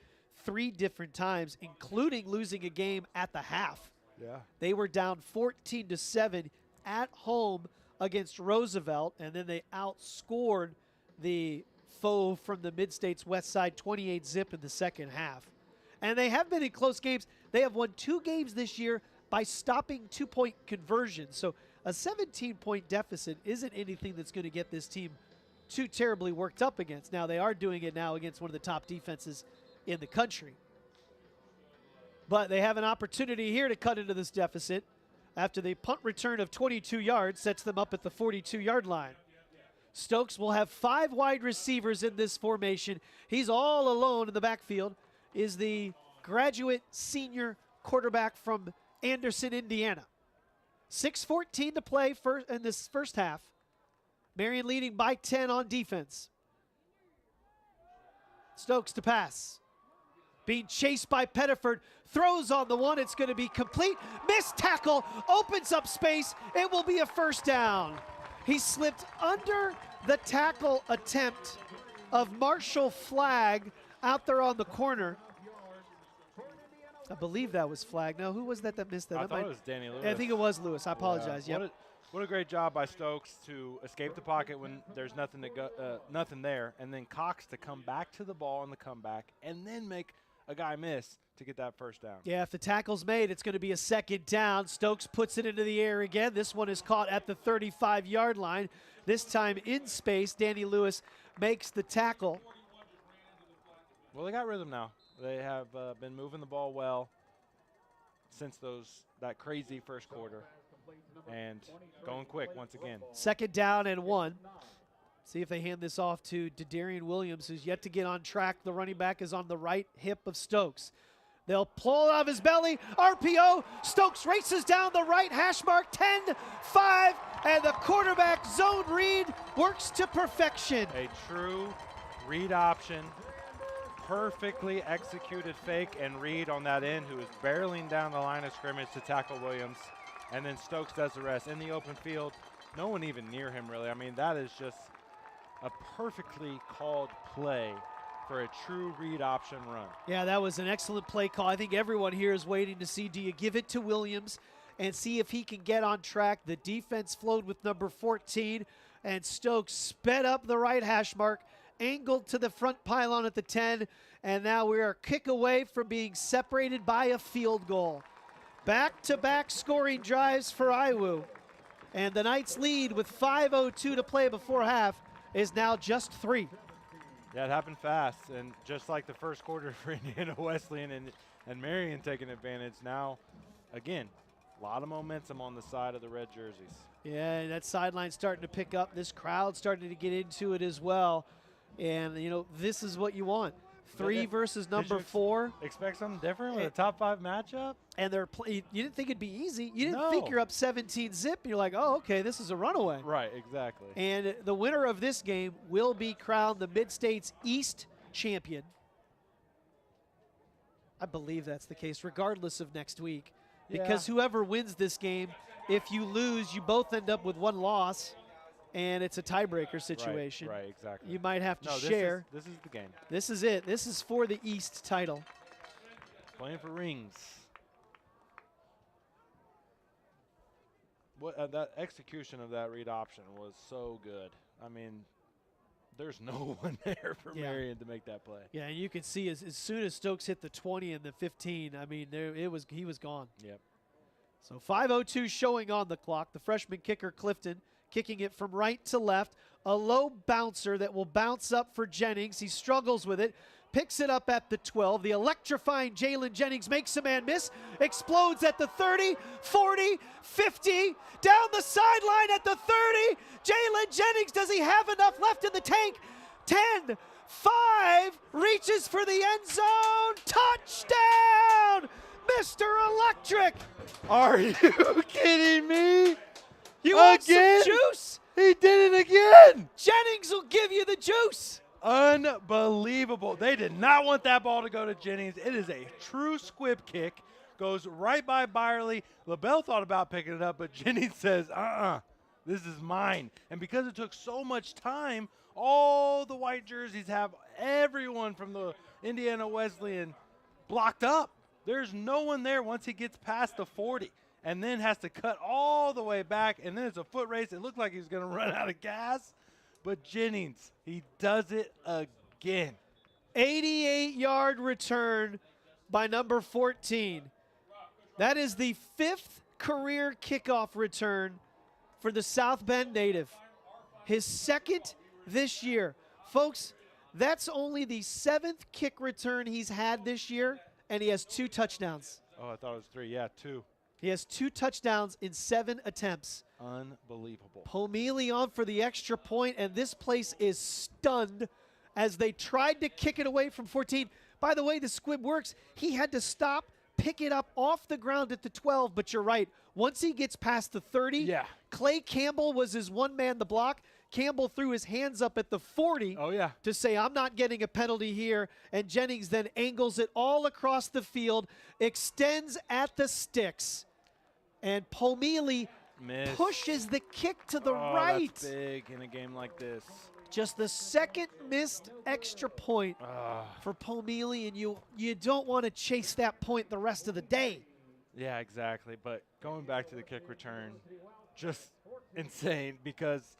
3 different times, including losing a game at the half. Yeah. They were down 14-7 at home against Roosevelt, and then they outscored the foe from the Mid-States West Side 28-zip in the second half. And they have been in close games. They have won 2 games this year by stopping 2-point conversions. So a 17-point deficit isn't anything that's going to get this team too terribly worked up against. Now, they are doing it now against one of the top defenses in the country. But they have an opportunity here to cut into this deficit after the punt return of 22 yards sets them up at the 42-yard line. Stokes will have 5 wide receivers in this formation. He's all alone in the backfield. Is the graduate senior quarterback from Anderson, Indiana. 6:14 to play in this first half. Marian leading by 10 on defense. Stokes to pass. Being chased by Pettiford. Throws on the one. It's going to be complete. Missed tackle. Opens up space. It will be a first down. He slipped under the tackle attempt of Marshall Flagg out there on the corner. I believe that was Flagg. Now, who was that missed that? I thought it was Danny Lewis. I think it was Lewis. I apologize. Yeah. Yep. What a great job by Stokes to escape the pocket when there's nothing there, and then Cox to come back to the ball on the comeback, and then make a guy miss to get that first down. Yeah, if the tackle's made, it's going to be a second down. Stokes puts it into the air again. This one is caught at the 35-yard line. This time in space, Danny Lewis makes the tackle. Well, they got rhythm now. They have been moving the ball well since that crazy first quarter, and going quick once again. Second down and 1. See if they hand this off to Darian Williams, who's yet to get on track. The running back is on the right hip of Stokes. They'll pull it out of his belly. RPO. Stokes races down the right hash mark. 10-5, and the quarterback zone read works to perfection. A true read option. Perfectly executed fake and read on that end, who is barreling down the line of scrimmage to tackle Williams. And then Stokes does the rest in the open field. No one even near him, really. I mean, that is just a perfectly called play for a true read option run. Yeah, that was an excellent play call. I think everyone here is waiting to see, do you give it to Williams and see if he can get on track? The defense flowed with number 14, and Stokes sped up the right hash mark, angled to the front pylon at the 10, and now we are a kick away from being separated by a field goal. Back-to-back scoring drives for IWU, and the Knights lead with 5:02 to play before half is now just 3. Yeah, it happened fast, and just like the first quarter for Indiana Wesleyan and Marian taking advantage, now, again, a lot of momentum on the side of the red jerseys. Yeah, that sideline's starting to pick up. This crowd's starting to get into it as well. And, you know, this is what you want. 3 versus number 4. Expect something different with a top 5 matchup? And you didn't think it'd be easy. You didn't think you're up 17-zip. You're like, oh, okay, this is a runaway. Right, exactly. And the winner of this game will be crowned the Mid-States East champion. I believe that's the case, regardless of next week. Because whoever wins this game, if you lose, you both end up with 1 loss. And it's a tiebreaker situation. Right, exactly. You might have to share. This is the game. This is it. This is for the East title. playing for rings. What that execution of that read option was so good. I mean, there's no one there for Marian to make that play. Yeah, and you can see as soon as Stokes hit the 20 and the 15, I mean, he was gone. Yep. So 5:02 showing on the clock. The freshman kicker, Clifton, kicking it from right to left. A low bouncer that will bounce up for Jennings. He struggles with it. Picks it up at the 12. The electrifying Jalen Jennings makes a man miss. Explodes at the 30, 40, 50. Down the sideline at the 30. Jalen Jennings, does he have enough left in the tank? 10, 5, reaches for the end zone. Touchdown, Mr. Electric. Are you kidding me? You want some juice? He did it again. Jennings will give you the juice. Unbelievable. They did not want that ball to go to Jennings. It is a true squib kick. Goes right by Byerly. LaBelle thought about picking it up, but Jennings says, this is mine. And because it took so much time, all the white jerseys have everyone from the Indiana Wesleyan blocked up. There's no one there once he gets past the 40 and then has to cut all the way back, and then it's a foot race. It looked like he was going to run out of gas. But Jennings, he does it again. 88-yard return by number 14. That is the 5th career kickoff return for the South Bend native. His 2nd this year. Folks, that's only the 7th kick return he's had this year, and he has 2 touchdowns. Oh, I thought it was 3. Yeah, 2. He has 2 touchdowns in 7 attempts. Unbelievable. Pomeli on for the extra point, and this place is stunned as they tried to kick it away from 14. By the way, the squib works. He had to stop, pick it up off the ground at the 12, but you're right. Once he gets past the 30, Clay Campbell was his one man the block. Campbell threw his hands up at the 40 to say, I'm not getting a penalty here, and Jennings then angles it all across the field, extends at the sticks, and Pomeli pushes the kick to the right. That's big in a game like this. Just the 2nd missed extra point for Pomeli, and you don't want to chase that point the rest of the day. Yeah, exactly. But going back to the kick return, just insane because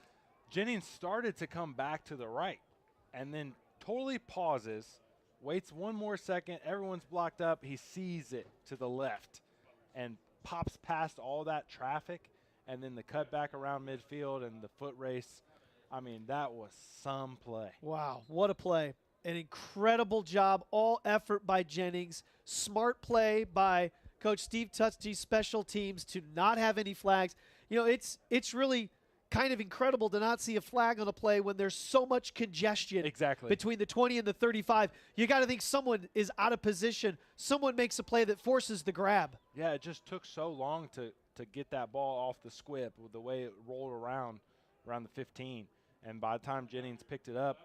Jennings started to come back to the right and then totally pauses, waits one more second, everyone's blocked up, he sees it to the left and pops past all that traffic. And then the cutback around midfield and the foot race. I mean, that was some play. Wow, what a play. An incredible job, all effort by Jennings. Smart play by Coach Steve Tutsy's special teams to not have any flags. You know, it's really kind of incredible to not see a flag on a play when there's so much congestion between the 20 and the 35. You got to think someone is out of position. Someone makes a play that forces the grab. Yeah, it just took so long to get that ball off the squib with the way it rolled around the 15. And by the time Jennings picked it up,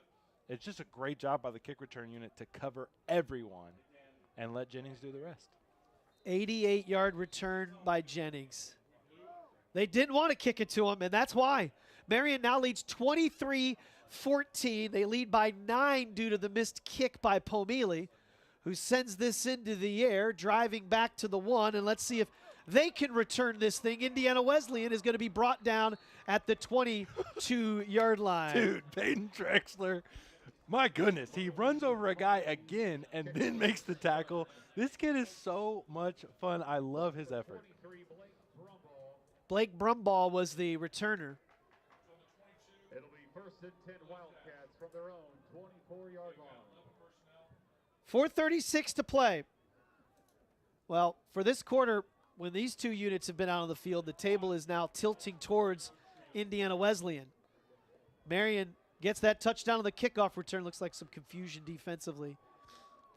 it's just a great job by the kick return unit to cover everyone and let Jennings do the rest. 88-yard return by Jennings. They didn't want to kick it to him, and that's why. Marian now leads 23-14. They lead by 9 due to the missed kick by Pomeli, who sends this into the air, driving back to the 1. And let's see if they can return this thing. Indiana Wesleyan is going to be brought down at the 22-yard line. Dude, Peyton Drexler, my goodness, he runs over a guy again and then makes the tackle. This kid is so much fun. I love his effort. Blake Brumball was the returner. It'll be 1st and 10 Wildcats from their own 24-yard line. 4:36 to play. Well, for this quarter, when these two units have been out on the field, the table is now tilting towards Indiana Wesleyan. Marian gets that touchdown on the kickoff return. Looks like some confusion defensively.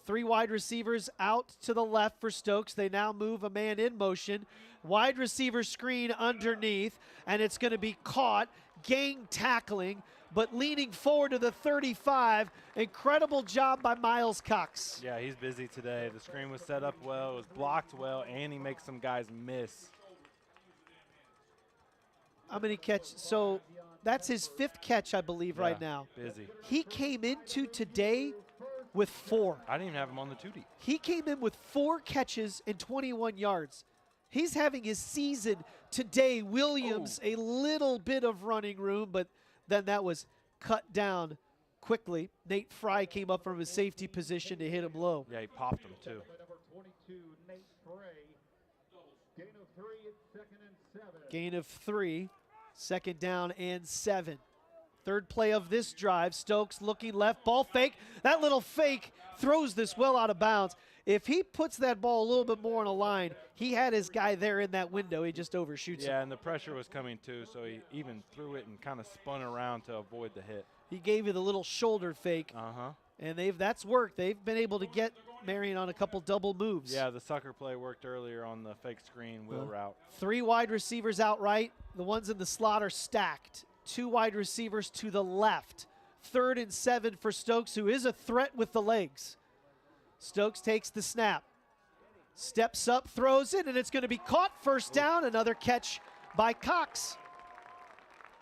3 wide receivers out to the left for Stokes. They now move a man in motion. Wide receiver screen underneath, and it's going to be caught. Gang tackling, but leaning forward to the 35. Incredible job by Miles Cox. Yeah, he's busy today. The screen was set up well, it was blocked well, and he makes some guys miss. How many catches? So that's his 5th catch, I believe, right now. Busy. He came into today with 4. I didn't even have him on the 2 deep. He came in with 4 catches and 21 yards. He's having his season today. Williams, a little bit of running room, but then that was cut down quickly. Nate Fry came up from his safety position to hit him low. Yeah, he popped him too. Number 22, Nate Frey. Gain of 3, second and 7. Gain of 3, second down and 7. Third play of this drive, Stokes looking left, ball fake. That little fake throws this well out of bounds. If he puts that ball a little bit more on a line, he had his guy there in that window. He just overshoots him. Yeah, and the pressure was coming too, so he even threw it and kind of spun around to avoid the hit. He gave you the little shoulder fake, and that's worked. They've been able to get Marian on a couple double moves. Yeah, the sucker play worked earlier on the fake screen wheel route. 3 wide receivers out right. The ones in the slot are stacked. 2 wide receivers to the left. 3rd and 7 for Stokes, who is a threat with the legs. Stokes takes the snap. Steps up, throws it, and it's going to be caught. First down, another catch by Cox.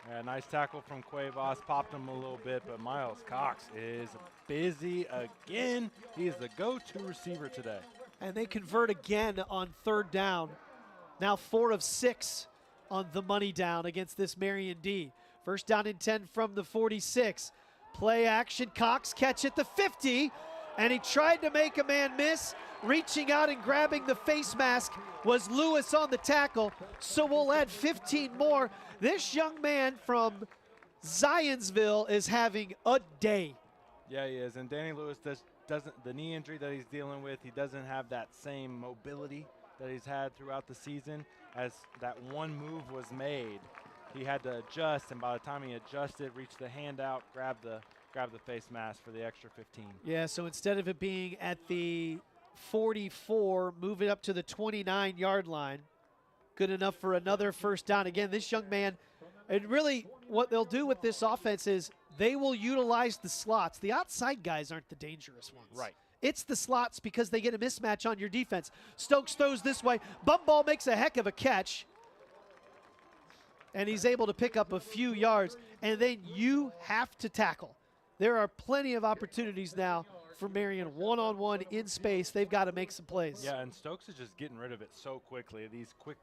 Yeah, nice tackle from Cuevas, popped him a little bit, but Miles Cox is busy again. He is the go-to receiver today. And they convert again on 3rd down. Now 4 of 6 on the money down against this Marian D. First down and 10 from the 46. Play action, Cox catch at the 50, and he tried to make a man miss. Reaching out and grabbing the face mask was Lewis on the tackle, so we'll add 15 more. This young man from Zionsville is having a day. Yeah, he is, and Danny Lewis doesn't, the knee injury that he's dealing with, he doesn't have that same mobility that he's had throughout the season. As that one move was made, he had to adjust, and by the time he adjusted, reached the hand out, grab the face mask for the extra 15. Yeah, so instead of it being at the 44, move it up to the 29-yard line. Good enough for another first down. Again, this young man, and really what they'll do with this offense is they will utilize the slots. The outside guys aren't the dangerous ones. Right. It's the slots because they get a mismatch on your defense. Stokes throws this way. Bump ball makes a heck of a catch. And he's able to pick up a few yards. And then you have to tackle. There are plenty of opportunities now for Marian one-on-one in space. They've got to make some plays. Yeah, and Stokes is just getting rid of it so quickly. These quick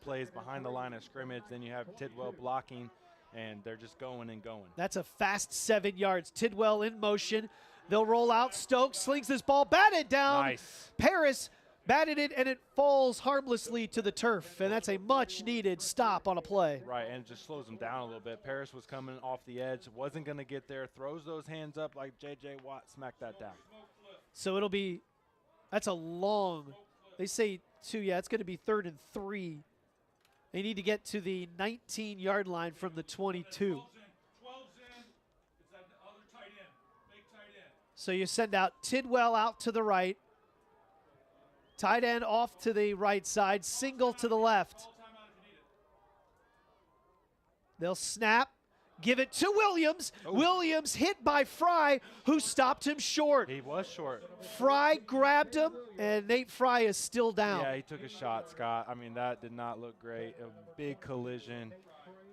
plays behind the line of scrimmage. Then you have Tidwell blocking, and they're just going and going. That's a fast 7 yards. Tidwell in motion. They'll roll out. Stokes slings this ball, batted down. Nice. Paris batted it, and it falls harmlessly to the turf, and that's a much-needed stop on a play. Right, and it just slows them down a little bit. Paris was coming off the edge, wasn't going to get there, throws those hands up like J.J. Watt, smacked that down. So it'll be, that's a long, they say two, yeah, it's going to be 3rd and 3. They need to get to the 19-yard line from the 22. So you send out Tidwell out to the right. Tight end off to the right side, single to the left. They'll snap, give it to Williams. Oh. Williams hit by Fry, who stopped him short. He was short. Fry grabbed him, and Nate Fry is still down. Yeah, he took a shot, Scott. I mean, that did not look great. A big collision.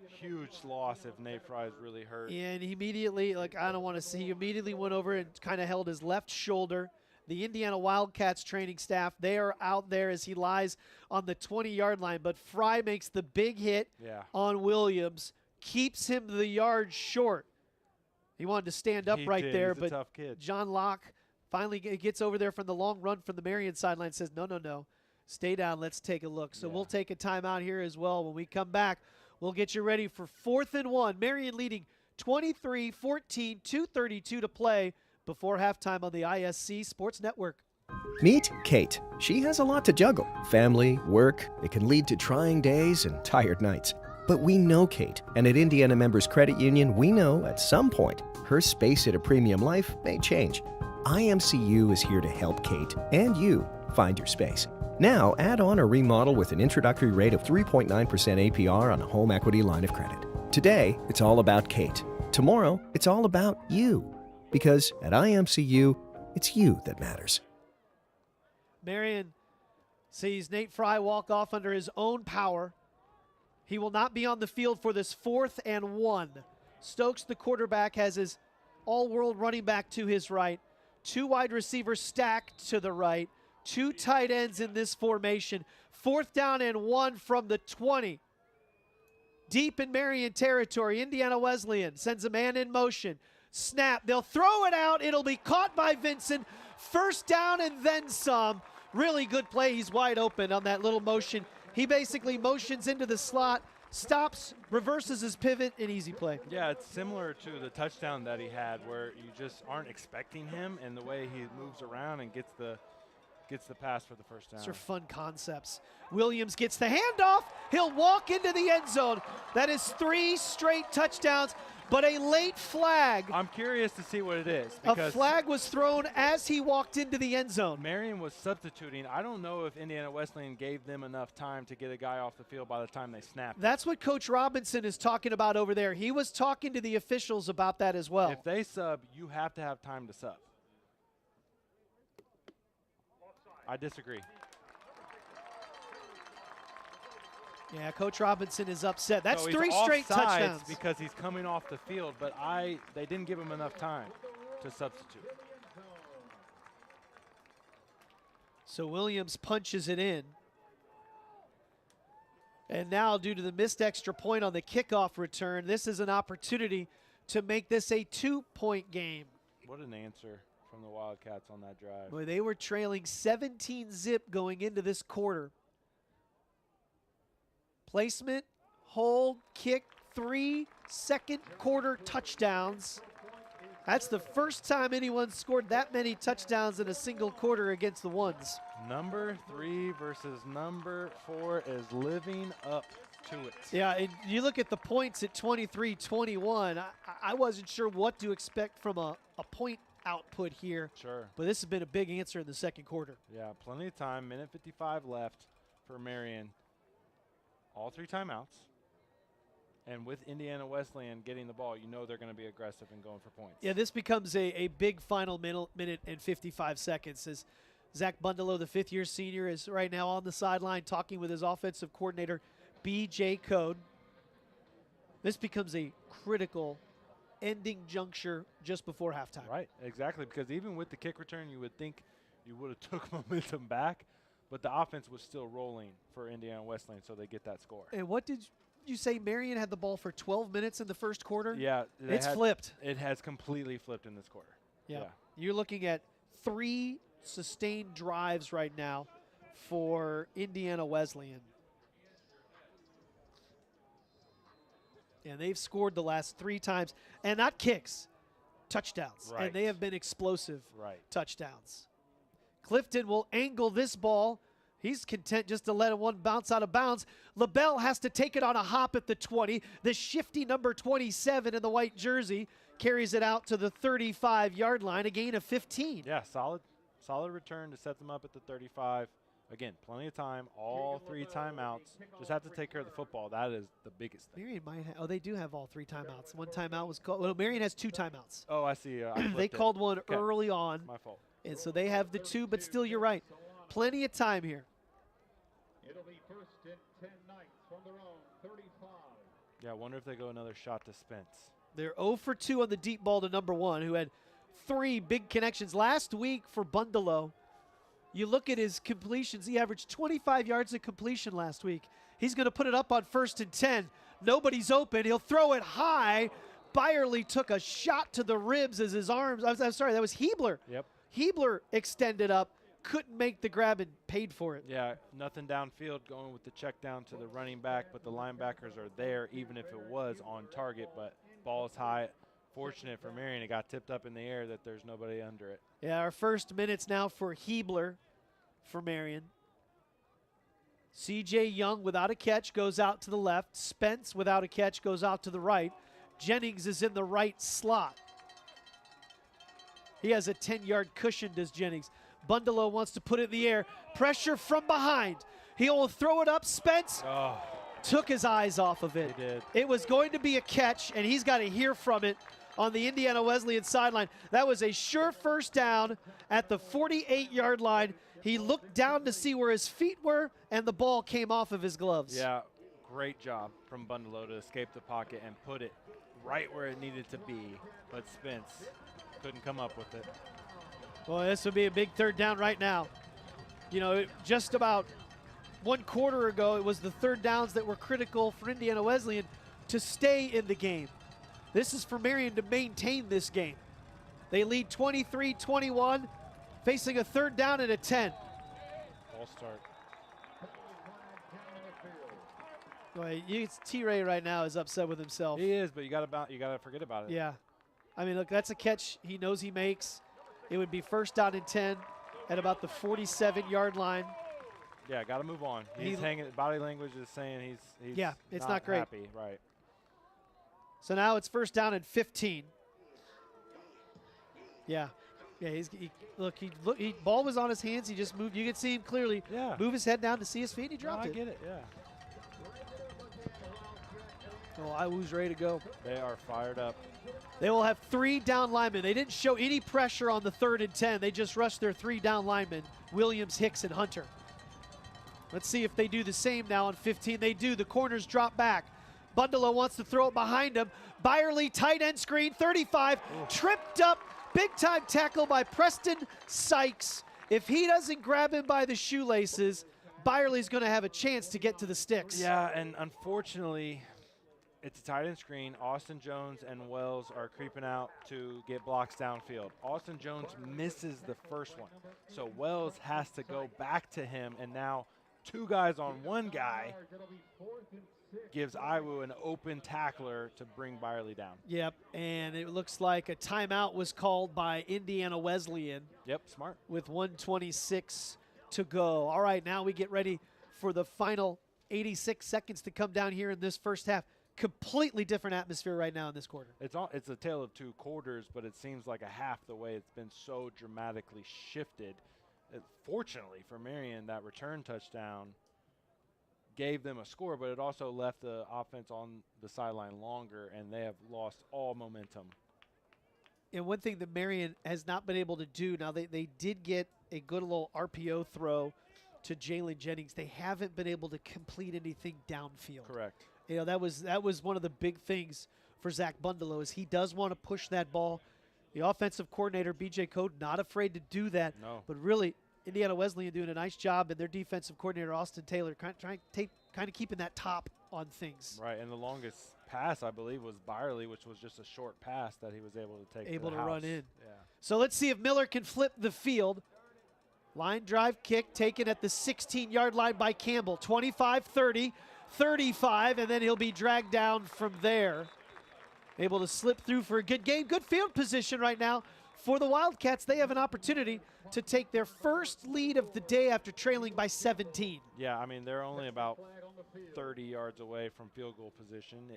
Huge loss if Nate Fry is really hurt. And he immediately, like, I don't want to see, he immediately went over and kind of held his left shoulder. The Indiana Wildcats training staff, they are out there as he lies on the 20-yard line. But Fry makes the big hit on Williams, keeps him the yard short. He wanted to stand up there, He's a but tough kid. John Locke finally gets over there from the long run from the Marian sideline, says, no, stay down, let's take a look. So we'll take a timeout here as well. When we come back, we'll get you ready for 4th and 1. Marian leading 23-14, 2:32 to play before halftime on the ISC Sports Network. Meet Kate. She has a lot to juggle. Family, work, it can lead to trying days and tired nights. But we know Kate, and at Indiana Members Credit Union, we know at some point her space at a premium life may change. IMCU is here to help Kate and you find your space. Now, add on or remodel with an introductory rate of 3.9% APR on a home equity line of credit. Today, it's all about Kate. Tomorrow, it's all about you. Because at IMCU, it's you that matters. Marian sees Nate Fry walk off under his own power. He will not be on the field for this 4th and 1. Stokes, the quarterback, has his all-world running back to his right. 2 wide receivers stacked to the right, 2 tight ends in this formation. 4th down and 1 from the 20. Deep in Marian territory, Indiana Wesleyan sends a man in motion. Snap, they'll throw it out, it'll be caught by Vincent. 1st down and then some. Really good play, he's wide open on that little motion. He basically motions into the slot, stops, reverses his pivot, an easy play. Yeah, it's similar to the touchdown that he had where you just aren't expecting him, and the way he moves around and gets the pass for the 1st down. These are fun concepts. Williams gets the handoff. He'll walk into the end zone. That is 3 straight touchdowns, but a late flag. I'm curious to see what it is. A flag was thrown as he walked into the end zone. Marian was substituting. I don't know if Indiana Wesleyan gave them enough time to get a guy off the field by the time they snapped. That's what Coach Robinson is talking about over there. He was talking to the officials about that as well. If they sub, you have to have time to sub. I disagree. Yeah, Coach Robinson is upset. That's so 3 straight touchdowns. Because he's coming off the field, but they didn't give him enough time to substitute. So Williams punches it in. And now, due to the missed extra point on the kickoff return, this is an opportunity to make this a 2-point game. What an answer from the Wildcats on that drive. Boy, they were trailing 17-zip going into this quarter. Placement, hold, kick, 3 second-quarter touchdowns. That's the first time anyone scored that many touchdowns in a single quarter against the Ones. Number 3 versus number 4 is living up to it. Yeah, and you look at the points at 23-21. I wasn't sure what to expect from a point output here. Sure. But this has been a big answer in the second quarter. Yeah, plenty of time. Minute 55 left for Marian. All 3 timeouts. And with Indiana Wesleyan getting the ball, you know they're going to be aggressive and going for points. Yeah, this becomes a big final minute and 55 seconds as Zach Bundelow, the 5th-year senior, is right now on the sideline talking with his offensive coordinator, B.J. Code. This becomes a critical ending juncture just before halftime. Right, exactly, because even with the kick return, you would think you would have took momentum back, but the offense was still rolling for Indiana Wesleyan, so they get that score. And what did you say? Marian had the ball for 12 minutes in the first quarter? Yeah. It's flipped. It has completely flipped in this quarter. Yeah. You're looking at 3 sustained drives right now for Indiana Wesleyan. And they've scored the last 3 times, and not kicks, touchdowns. Right. And they have been explosive touchdowns. Clifton will angle this ball. He's content just to let one bounce out of bounds. LaBelle has to take it on a hop at the 20. The shifty number 27 in the white jersey carries it out to the 35-yard line, a gain of 15. Yeah, solid return to set them up at the 35. Again, plenty of time, all 3 timeouts. Just have to take care of the football. That is the biggest thing. Marian might have, they do have all 3 timeouts. One timeout was called, well, Marian has 2 timeouts. Oh, I see. They called one early on. My fault. And so they have the 2, but still, you're right. Plenty of time here. It'll be 1st and 10 Knights from their own 35. Yeah, I wonder if they go another shot to Spence. They're 0 for 2 on the deep ball to number 1, who had 3 big connections. Last week for Bundelow, you look at his completions. He averaged 25 yards of completion last week. He's going to put it up on 1st and 10. Nobody's open. He'll throw it high. Byerly took a shot to the ribs as his arms. I'm sorry, that was Hebler. Yep. Hebler extended up, couldn't make the grab and paid for it. Yeah, nothing downfield, going with the check down to the running back, but the linebackers are there even if it was on target, but ball is high. Fortunate for Marian, it got tipped up in the air that there's nobody under it. Yeah, our first minutes now for Hebler for Marian. C.J. Young without a catch goes out to the left. Spence without a catch goes out to the right. Jennings is in the right slot. He has a 10-yard cushion, does Jennings. Bundelow wants to put it in the air. Pressure from behind. He'll throw it up. Spence took his eyes off of it. He did. It was going to be a catch, and he's got to hear from it on the Indiana Wesleyan sideline. That was a sure 1st down at the 48-yard line. He looked down to see where his feet were, and the ball came off of his gloves. Yeah, great job from Bundelow to escape the pocket and put it right where it needed to be, but Spence couldn't come up with it. Well, this would be a big third down right now. You know, just about 1 quarter ago, it was the third downs that were critical for Indiana Wesleyan to stay in the game. This is for Marian to maintain this game. They lead 23-21, facing a third down and a 10. Ball start. Boy, T-Ray right now is upset with himself. He is, but you gotta forget about it. Yeah. I mean, look, that's a catch he knows he makes. It would be first down and 10 at about the 47-yard line. Yeah, got to move on. He's hanging. Body language is saying he's yeah, it's not great. Happy, right? So now it's first down and 15. Yeah, he ball was on his hands. He just moved. You could see him clearly. Yeah. Move his head down to see his feet. He dropped it. I get it. Yeah. Oh, IWU's ready to go. They are fired up. They will have 3 down linemen. They didn't show any pressure on the 3rd and 10. They just rushed their 3 down linemen, Williams, Hicks, and Hunter. Let's see if they do the same now on 15. They do. The corners drop back. Bundalo wants to throw it behind him. Byerly, tight end screen, 35, tripped up. Big time tackle by Preston Sykes. If he doesn't grab him by the shoelaces, Byerly's going to have a chance to get to the sticks. Yeah, and unfortunately, it's a tight end screen. Austin Jones and Wells are creeping out to get blocks downfield. Austin Jones misses the first one. So Wells has to go back to him, and now 2 guys on 1 guy gives IWU an open tackler to bring Byerly down. Yep, and it looks like a timeout was called by Indiana Wesleyan. Yep, smart. With 1:26 to go. All right, now we get ready for the final 86 seconds to come down here in this first half. Completely different atmosphere right now in this quarter. It's a tale of 2 quarters, but it seems like a half the way it's been so dramatically shifted. Fortunately for Marian, that return touchdown gave them a score, but it also left the offense on the sideline longer, and they have lost all momentum. And one thing that Marian has not been able to do, now they did get a good little RPO throw to Jalen Jennings. They haven't been able to complete anything downfield. Correct. You know, that was one of the big things for Zach Bundalo is he does want to push that ball. The offensive coordinator, B.J. Code, not afraid to do that. No. But really, Indiana Wesleyan doing a nice job, and their defensive coordinator, Austin Taylor, kind of keeping that top on things. Right, and the longest pass, I believe, was Byerly, which was just a short pass that he was able to take Able to to the run house. in. Yeah. So let's see if Miller can flip the field. Line drive kick taken at the 16-yard line by Campbell. 25-30, 35, and then he'll be dragged down from there. Able to slip through for a good game. Good field position right now for the Wildcats. They have an opportunity to take their first lead of the day after trailing by 17. Yeah, I mean, they're only about 30 yards away from field goal position,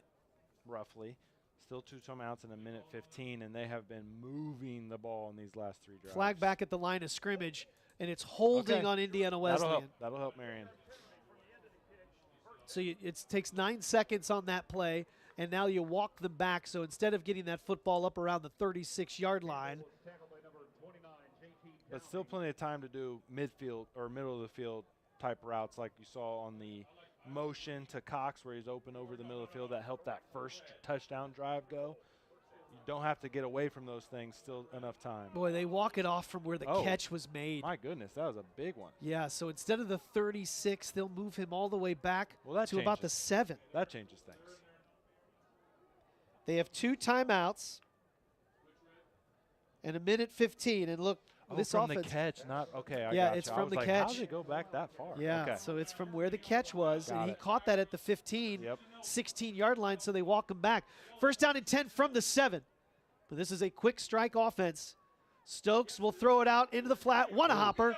roughly. Still 2 timeouts in a minute 15, and they have been moving the ball in these last 3 drives. Flag back at the line of scrimmage, and it's holding on Indiana Wesleyan. That'll help Marian. So it takes 9 seconds on that play, and now you walk them back. So instead of getting that football up around the 36-yard line. But still plenty of time to do midfield or middle of the field type routes like you saw on the motion to Cox where he's open over the middle of the field that helped that first touchdown drive go. You don't have to get away from those things, still enough time. Boy, they walk it off from where the catch was made. My goodness, that was a big one. Yeah, so instead of the 36, they'll move him all the way back to about the 7. That changes things. They have 2 timeouts and a minute 15. And look, this from offense. The catch, not okay. Yeah, got it's you. from the like, catch. How did it go back that far? Yeah, okay. so it's from where the catch was, Got and he it. caught that at the 15, Yep. 16-yard line, so they walk him back. First down and 10 from the 7. But this is a quick strike offense. Stokes will throw it out into the flat, one-hopper,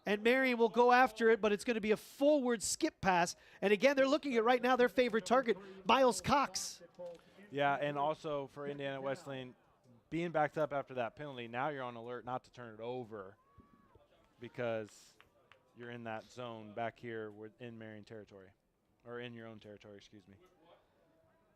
and Marian will go after it, but it's going to be a forward skip pass. And again, they're looking at right now their favorite target, Miles Cox. Yeah, and also for Indiana Wesleyan, being backed up after that penalty, now you're on alert not to turn it over because you're in that zone back here in Marian territory, or in your own territory, excuse me.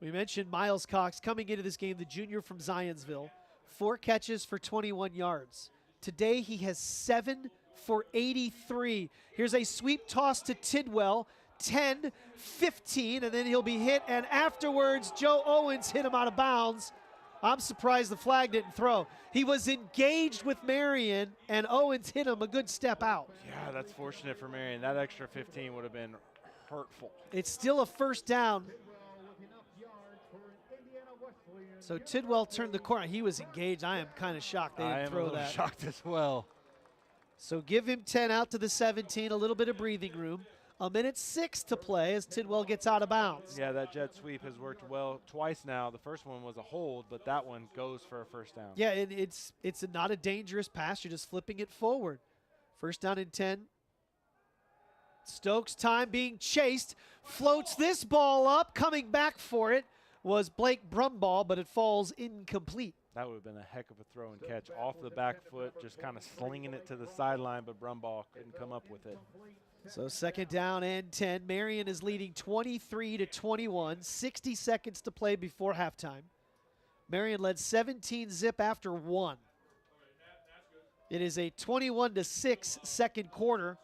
We mentioned Miles Cox coming into this game, the junior from Zionsville, 4 catches for 21 yards. Today he has 7 for 83. Here's a sweep toss to Tidwell, 10, 15, and then he'll be hit, and afterwards Joe Owens hit him out of bounds. I'm surprised the flag didn't throw. He was engaged with Marian, and Owens hit him a good step out. Yeah, that's fortunate for Marian. That extra 15 would have been hurtful. It's still a first down. So Tidwell turned the corner. He was engaged. I am kind of shocked they didn't throw that. I am a little shocked as well. So give him 10 out to the 17, a little bit of breathing room. 1:06 to play as Tidwell gets out of bounds. Yeah, that jet sweep has worked well twice now. The first one was a hold, but that one goes for a first down. Yeah, and it's not a dangerous pass. You're just flipping it forward. First down and 10. Stokes' time being chased. Floats this ball up. Coming back for it was Blake Brumball, but it falls incomplete. That would have been a heck of a throw and catch off the back foot, just kind of slinging it to the sideline, but Brumball couldn't come up with it. So second down and 10. Marian is leading 23-21. 60 seconds to play before halftime. Marian led 17-zip after 1. It is a 21-6 second quarter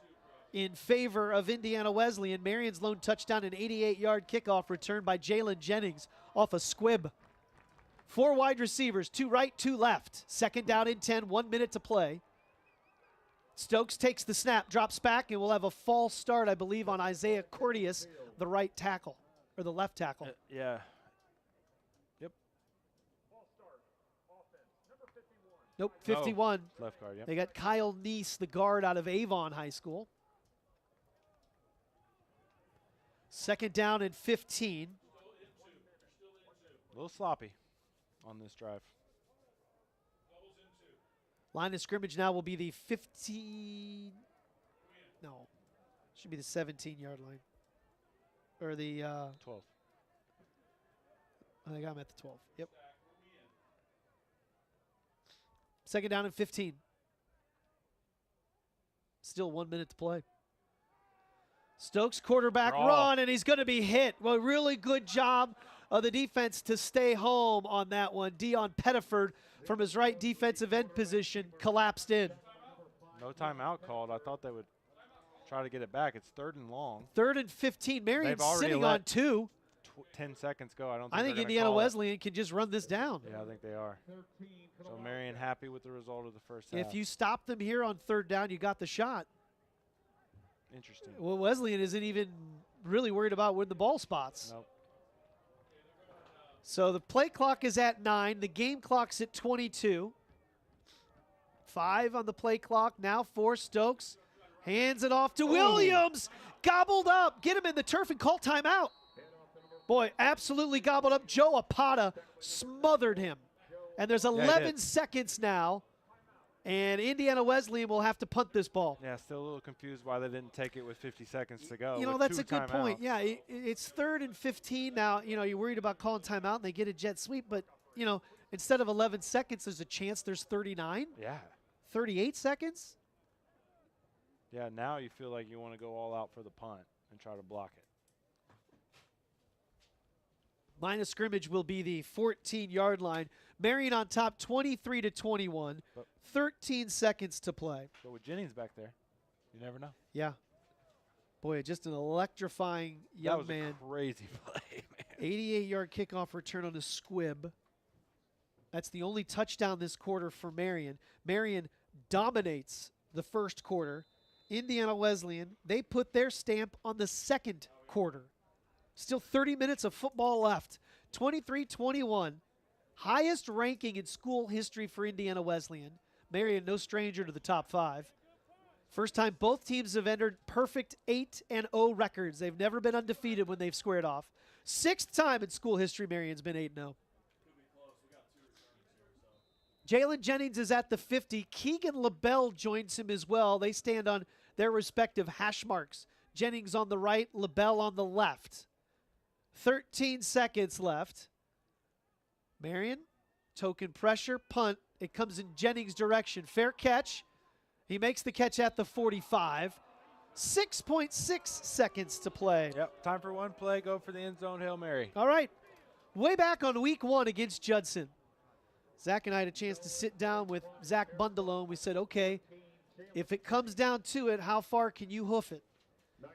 in favor of Indiana Wesleyan. Marian's lone touchdown, an 88-yard kickoff return by Jalen Jennings off a squib. 4 wide receivers, 2 right, 2 left. Second down and 10, 1 minute to play. Stokes takes the snap, drops back, and we'll have a false start, I believe, on Isaiah Cortius, the right tackle, or the left tackle. Yeah. Yep. Nope, 51. Oh, left guard, yep. They got Kyle Neese, the guard out of Avon High School. Second down and 15. A little sloppy on this drive. Line of scrimmage now will be the 15. No, should be the 17-yard line. Or the 12. I think I'm at the 12. Yep. Second down and 15. Still 1 minute to play. Stokes quarterback run, and he's going to be hit. Well, really good job of the defense to stay home on that one. Dion Pettiford from his right defensive end position collapsed in. No timeout called. I thought they would try to get it back. It's 3rd and long. 3rd and 15. Marian's sitting on 2. 10 seconds go. I think Indiana Wesleyan can just run this down. Yeah, I think they are. So Marian happy with the result of the first half. If you stop them here on 3rd down, you got the shot. Interesting. Well, Wesleyan isn't even really worried about where the ball spots. Nope. So the play clock is at 9. The game clock's at 22. 5 on the play clock. Now for Stokes. Hands it off to Williams. Gobbled up. Get him in the turf and call timeout. Boy, absolutely gobbled up. Joe Apata smothered him. And there's 11 seconds now. And Indiana Wesleyan will have to punt this ball. Yeah, still a little confused why they didn't take it with 50 seconds to go. You know, that's a good point. Yeah, it's 3rd and 15 now. You know, you're worried about calling timeout and they get a jet sweep. But, you know, instead of 11 seconds, there's a chance there's 39. Yeah. 38 seconds. Yeah, now you feel like you want to go all out for the punt and try to block it. Line of scrimmage will be the 14-yard line. Marian on top, 23-21. 13 seconds to play. But with Jennings back there, you never know. Yeah. Boy, just an electrifying young man. That was a crazy play, man. 88-yard kickoff return on a squib. That's the only touchdown this quarter for Marian. Marian dominates the first quarter. Indiana Wesleyan, they put their stamp on the second quarter. Still 30 minutes of football left. 23-21. Highest ranking in school history for Indiana Wesleyan. Marian, no stranger to the top 5. First time both teams have entered perfect 8-0 records. They've never been undefeated when they've squared off. 6th time in school history Marian's been 8-0. Jalen Jennings is at the 50. Keegan LaBelle joins him as well. They stand on their respective hash marks. Jennings on the right, LaBelle on the left. 13 seconds left. Marian, token pressure, punt. It comes in Jennings' direction. Fair catch. He makes the catch at the 45. 6.6 seconds to play. Yep, time for one play. Go for the end zone Hail Mary. All right. Way back on week 1 against Judson. Zach and I had a chance to sit down with Zach Bundelone. We said, okay, if it comes down to it, how far can you hoof it?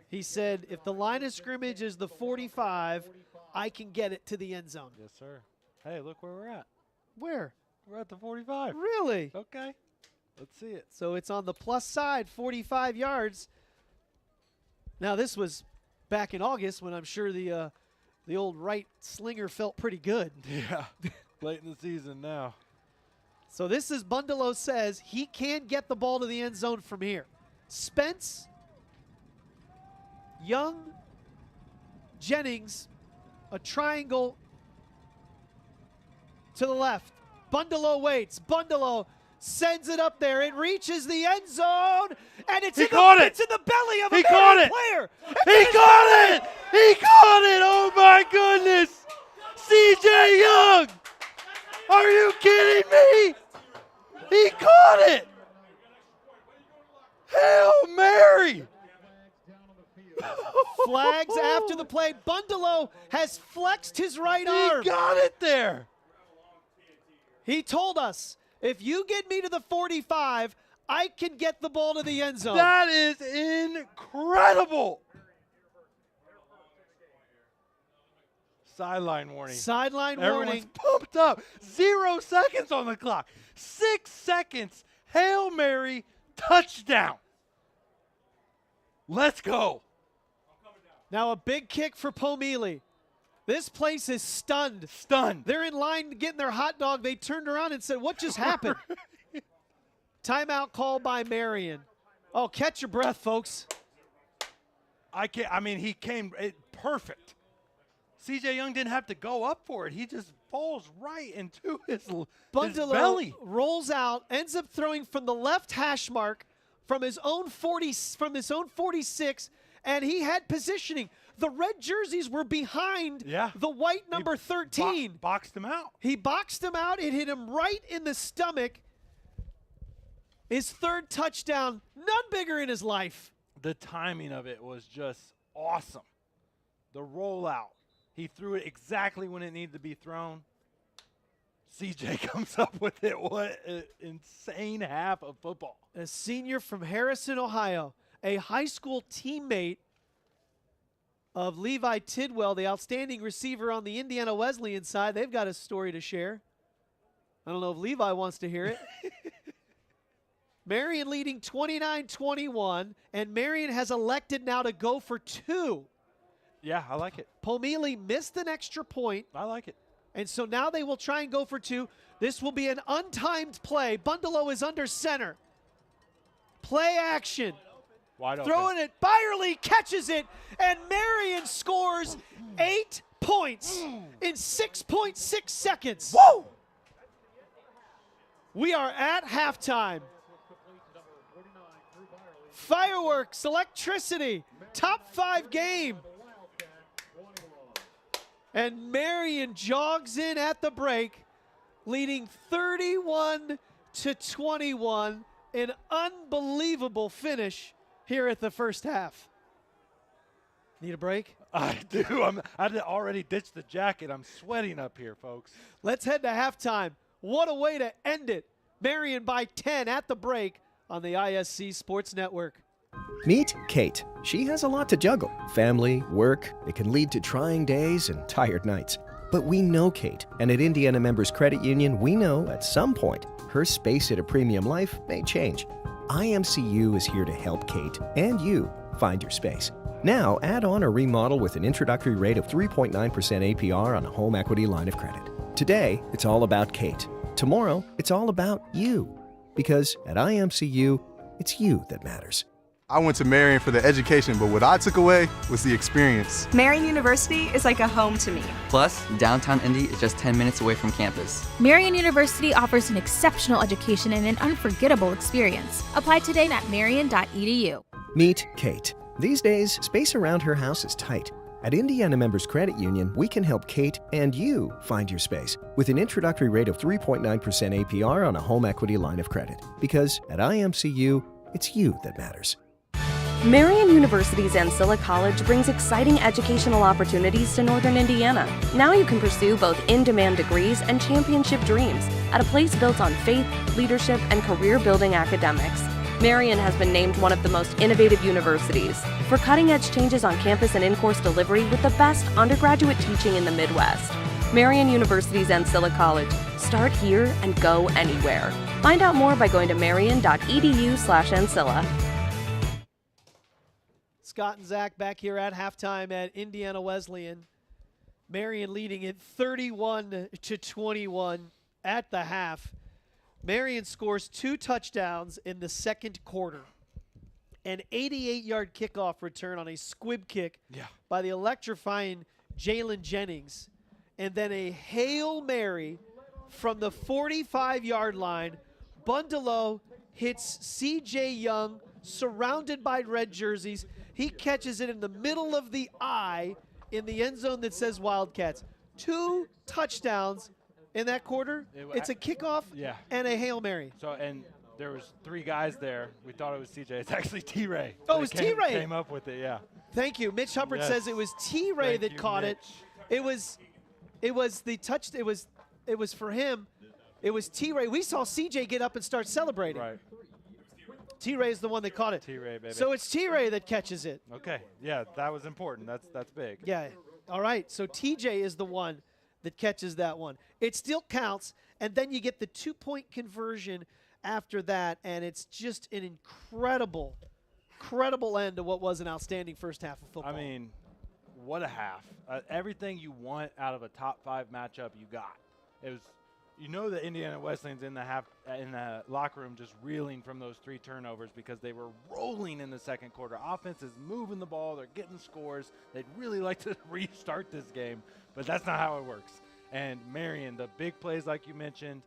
He said, if the line of scrimmage is the 45, I can get it to the end zone. Yes, sir. Hey, look where we're at. Where? We're at the 45. Really? Okay. Let's see it. So it's on the plus side, 45 yards. Now this was back in August when I'm sure the old right slinger felt pretty good. Yeah. Late in the season now. So this is Bundalo says he can get the ball to the end zone from here. Spence, Young, Jennings, a triangle to the left. Bundalo waits. Bundalo sends it up there. It reaches the end zone, and it's in the belly of a Marian player. He caught it! He caught it! Oh my goodness! C.J. Young! Are you kidding me? He caught it! Hail Mary! Flags after the play. Bundalo has flexed his right arm. He got it there. He told us, if you get me to the 45, I can get the ball to the end zone. That is incredible. Sideline warning. Sideline Everyone's warning. pumped up. 0 seconds on the clock. 6 seconds. Hail Mary, touchdown. Let's go. Now a big kick for Pomeli. This place is stunned. Stunned. They're in line getting their hot dog. They turned around and said, what just happened? Timeout call by Marian. Oh, catch your breath, folks. He came perfect. C.J. Young didn't have to go up for it. He just falls right into his belly. Rolls out, ends up throwing from the left hash mark from his own 46, and he had positioning. The red jerseys were behind the white number 13. Boxed him out. He boxed him out. It hit him right in the stomach. His third touchdown, none bigger in his life. The timing of it was just awesome. The rollout. He threw it exactly when it needed to be thrown. CJ comes up with it. What an insane half of football. A senior from Harrison, Ohio, a high school teammate of Levi Tidwell, the outstanding receiver on the Indiana Wesleyan side. They've got a story to share. I don't know if Levi wants to hear it. Marian leading 29-21, and Marian has elected now to go for 2. Yeah, I like it. Pomeli missed an extra point. I like it. And so now they will try and go for 2. This will be an untimed play. Bundalo is under center. Play action. Wide open. Throwing it. Byerly catches it. And Marian scores 8 points in 6.6 seconds. Whoa! We are at halftime. Fireworks, electricity, top 5 game. And Marian jogs in at the break, leading 31-21. An unbelievable finish here at the first half. Need a break? I do. I already ditched the jacket. I'm sweating up here, folks. Let's head to halftime. What a way to end it. Marian by 10 at the break on the ISC Sports Network. Meet Kate. She has a lot to juggle. Family, work, it can lead to trying days and tired nights. But we know Kate, and at Indiana Members Credit Union, we know at some point her space at a premium life may change. IMCU is here to help Kate and you find your space. Now, add on or remodel with an introductory rate of 3.9% APR on a home equity line of credit. Today, it's all about Kate. Tomorrow, it's all about you. Because at IMCU, it's you that matters. I went to Marian for the education, but what I took away was the experience. Marian University is like a home to me. Plus, downtown Indy is just 10 minutes away from campus. Marian University offers an exceptional education and an unforgettable experience. Apply today at marian.edu. Meet Kate. These days, space around her house is tight. At Indiana Members Credit Union, we can help Kate and you find your space with an introductory rate of 3.9% APR on a home equity line of credit. Because at IMCU, it's you that matters. Marian University's Ancilla College brings exciting educational opportunities to Northern Indiana. Now you can pursue both in-demand degrees and championship dreams at a place built on faith, leadership, and career-building academics. Marian has been named one of the most innovative universities for cutting-edge changes on campus and in-course delivery with the best undergraduate teaching in the Midwest. Marian University's Ancilla College. Start here and go anywhere. Find out more by going to marian.edu/Ancilla. Scott and Zach back here at halftime at Indiana Wesleyan. Marian leading it 31-21 at the half. Marian scores 2 touchdowns in the second quarter. An 88-yard kickoff return on a squib kick by the electrifying Jalen Jennings. And then a Hail Mary from the 45-yard line. Bundalo hits C.J. Young, surrounded by red jerseys. He catches it in the middle of the eye in the end zone that says Wildcats. 2 touchdowns in that quarter. It's a kickoff and a Hail Mary. So, and there was 3 guys there. We thought it was CJ. It's actually T-Ray. Oh, it was T-Ray. Came up with it, yeah. Thank you. Mitch Hubbard says it was T-Ray that caught it. It was the touch. It was for him. It was T-Ray. We saw CJ get up and start celebrating. Right. T-Ray is the one that caught it. T-Ray, baby. So it's T-Ray that catches it. Okay. Yeah, that was important. That's big. Yeah. All right. So TJ is the one that catches that one. It still counts, and then you get the 2-point conversion after that, and it's just an incredible end to what was an outstanding first half of football. I mean, what a half. Everything you want out of a top 5 matchup, you got. It was, you know, that Indiana Wesleyan's in the locker room just reeling from those 3 turnovers because they were rolling in the second quarter. Offense is moving the ball. They're getting scores. They'd really like to restart this game, but that's not how it works. And Marian, the big plays like you mentioned,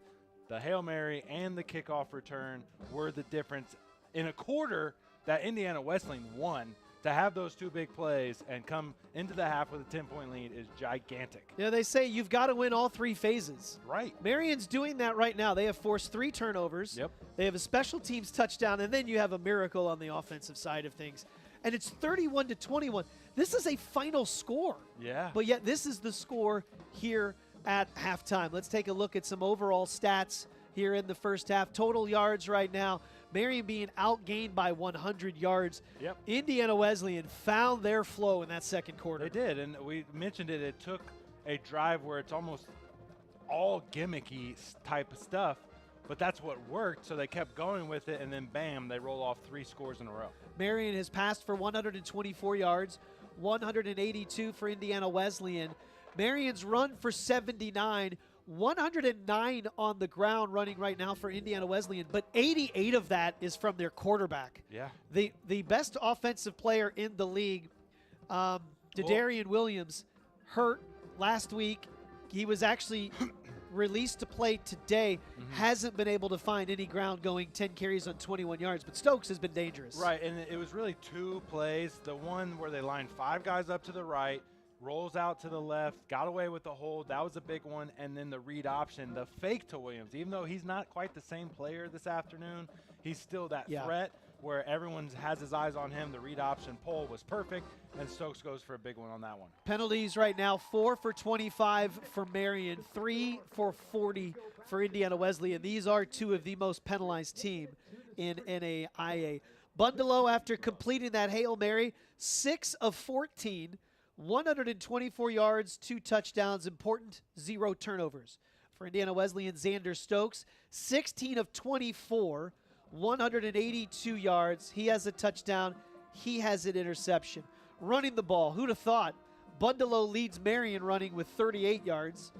the Hail Mary and the kickoff return were the difference in a quarter that Indiana Wesleyan won. To have those 2 big plays and come into the half with a 10-point lead is gigantic. Yeah, they say you've got to win all 3 phases. Right. Marian's doing that right now. They have forced 3 turnovers. Yep. They have a special teams touchdown, and then you have a miracle on the offensive side of things. And it's 31-21. This is a final score. Yeah. But yet this is the score here at halftime. Let's take a look at some overall stats here in the first half. Total yards right now, Marian being outgained by 100 yards. Yep. Indiana Wesleyan found their flow in that second quarter. They did, and we mentioned it. It took a drive where it's almost all gimmicky type of stuff, but that's what worked, so they kept going with it, and then bam, they roll off 3 scores in a row. Marian has passed for 124 yards, 182 for Indiana Wesleyan. Marian's run for 79, 109 on the ground running right now for Indiana Wesleyan, but 88 of that is from their quarterback. Yeah. The best offensive player in the league, Dadarian Williams, hurt last week. He was actually released to play today, hasn't been able to find any ground going, 10 carries on 21 yards, but Stokes has been dangerous. Right, and it was really 2 plays. The one where they lined 5 guys up to the right, rolls out to the left, got away with the hold. That was a big one. And then the read option, the fake to Williams. Even though he's not quite the same player this afternoon, he's still that threat where everyone has his eyes on him. The read option pull was perfect, and Stokes goes for a big one on that one. Penalties right now, 4 for 25 for Marian, 3 for 40 for Indiana Wesleyan. These are 2 of the most penalized team in NAIA. Bundalo, after completing that Hail Mary, 6 of 14, 124 yards, 2 touchdowns, important, 0 turnovers. For Indiana Wesleyan, Xander Stokes, 16 of 24, 182 yards. He has a touchdown. He has an interception. Running the ball, who'd have thought? Bundalo leads Marian running with 38 yards.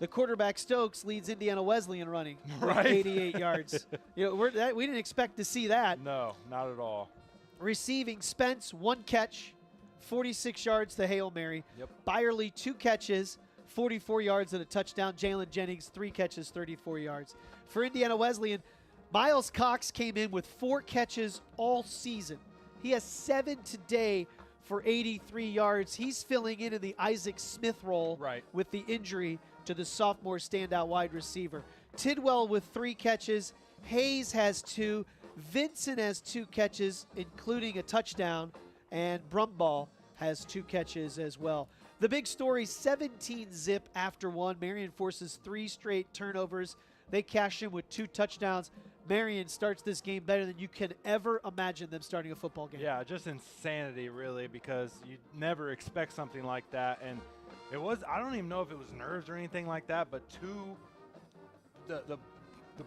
The quarterback Stokes leads Indiana Wesleyan running with 88 yards. You know, we didn't expect to see that. No, not at all. Receiving, Spence, 1 catch, 46 yards to Hail Mary. Yep. Byerly, 2 catches, 44 yards and a touchdown. Jalen Jennings, 3 catches, 34 yards. For Indiana Wesleyan, Miles Cox came in with 4 catches all season. He has 7 today for 83 yards. He's filling in the Isaac Smith role with the injury to the sophomore standout wide receiver. Tidwell with 3 catches. Hayes has 2. Vincent has 2 catches, including a touchdown. And Brumball has 2 catches as well. The big story, 17-zip after 1. Marian forces 3 straight turnovers. They cash in with 2 touchdowns. Marian starts this game better than you can ever imagine them starting a football game. Yeah, just insanity, really, because you never expect something like that. And It was, I don't even know if it was nerves or anything like that, but the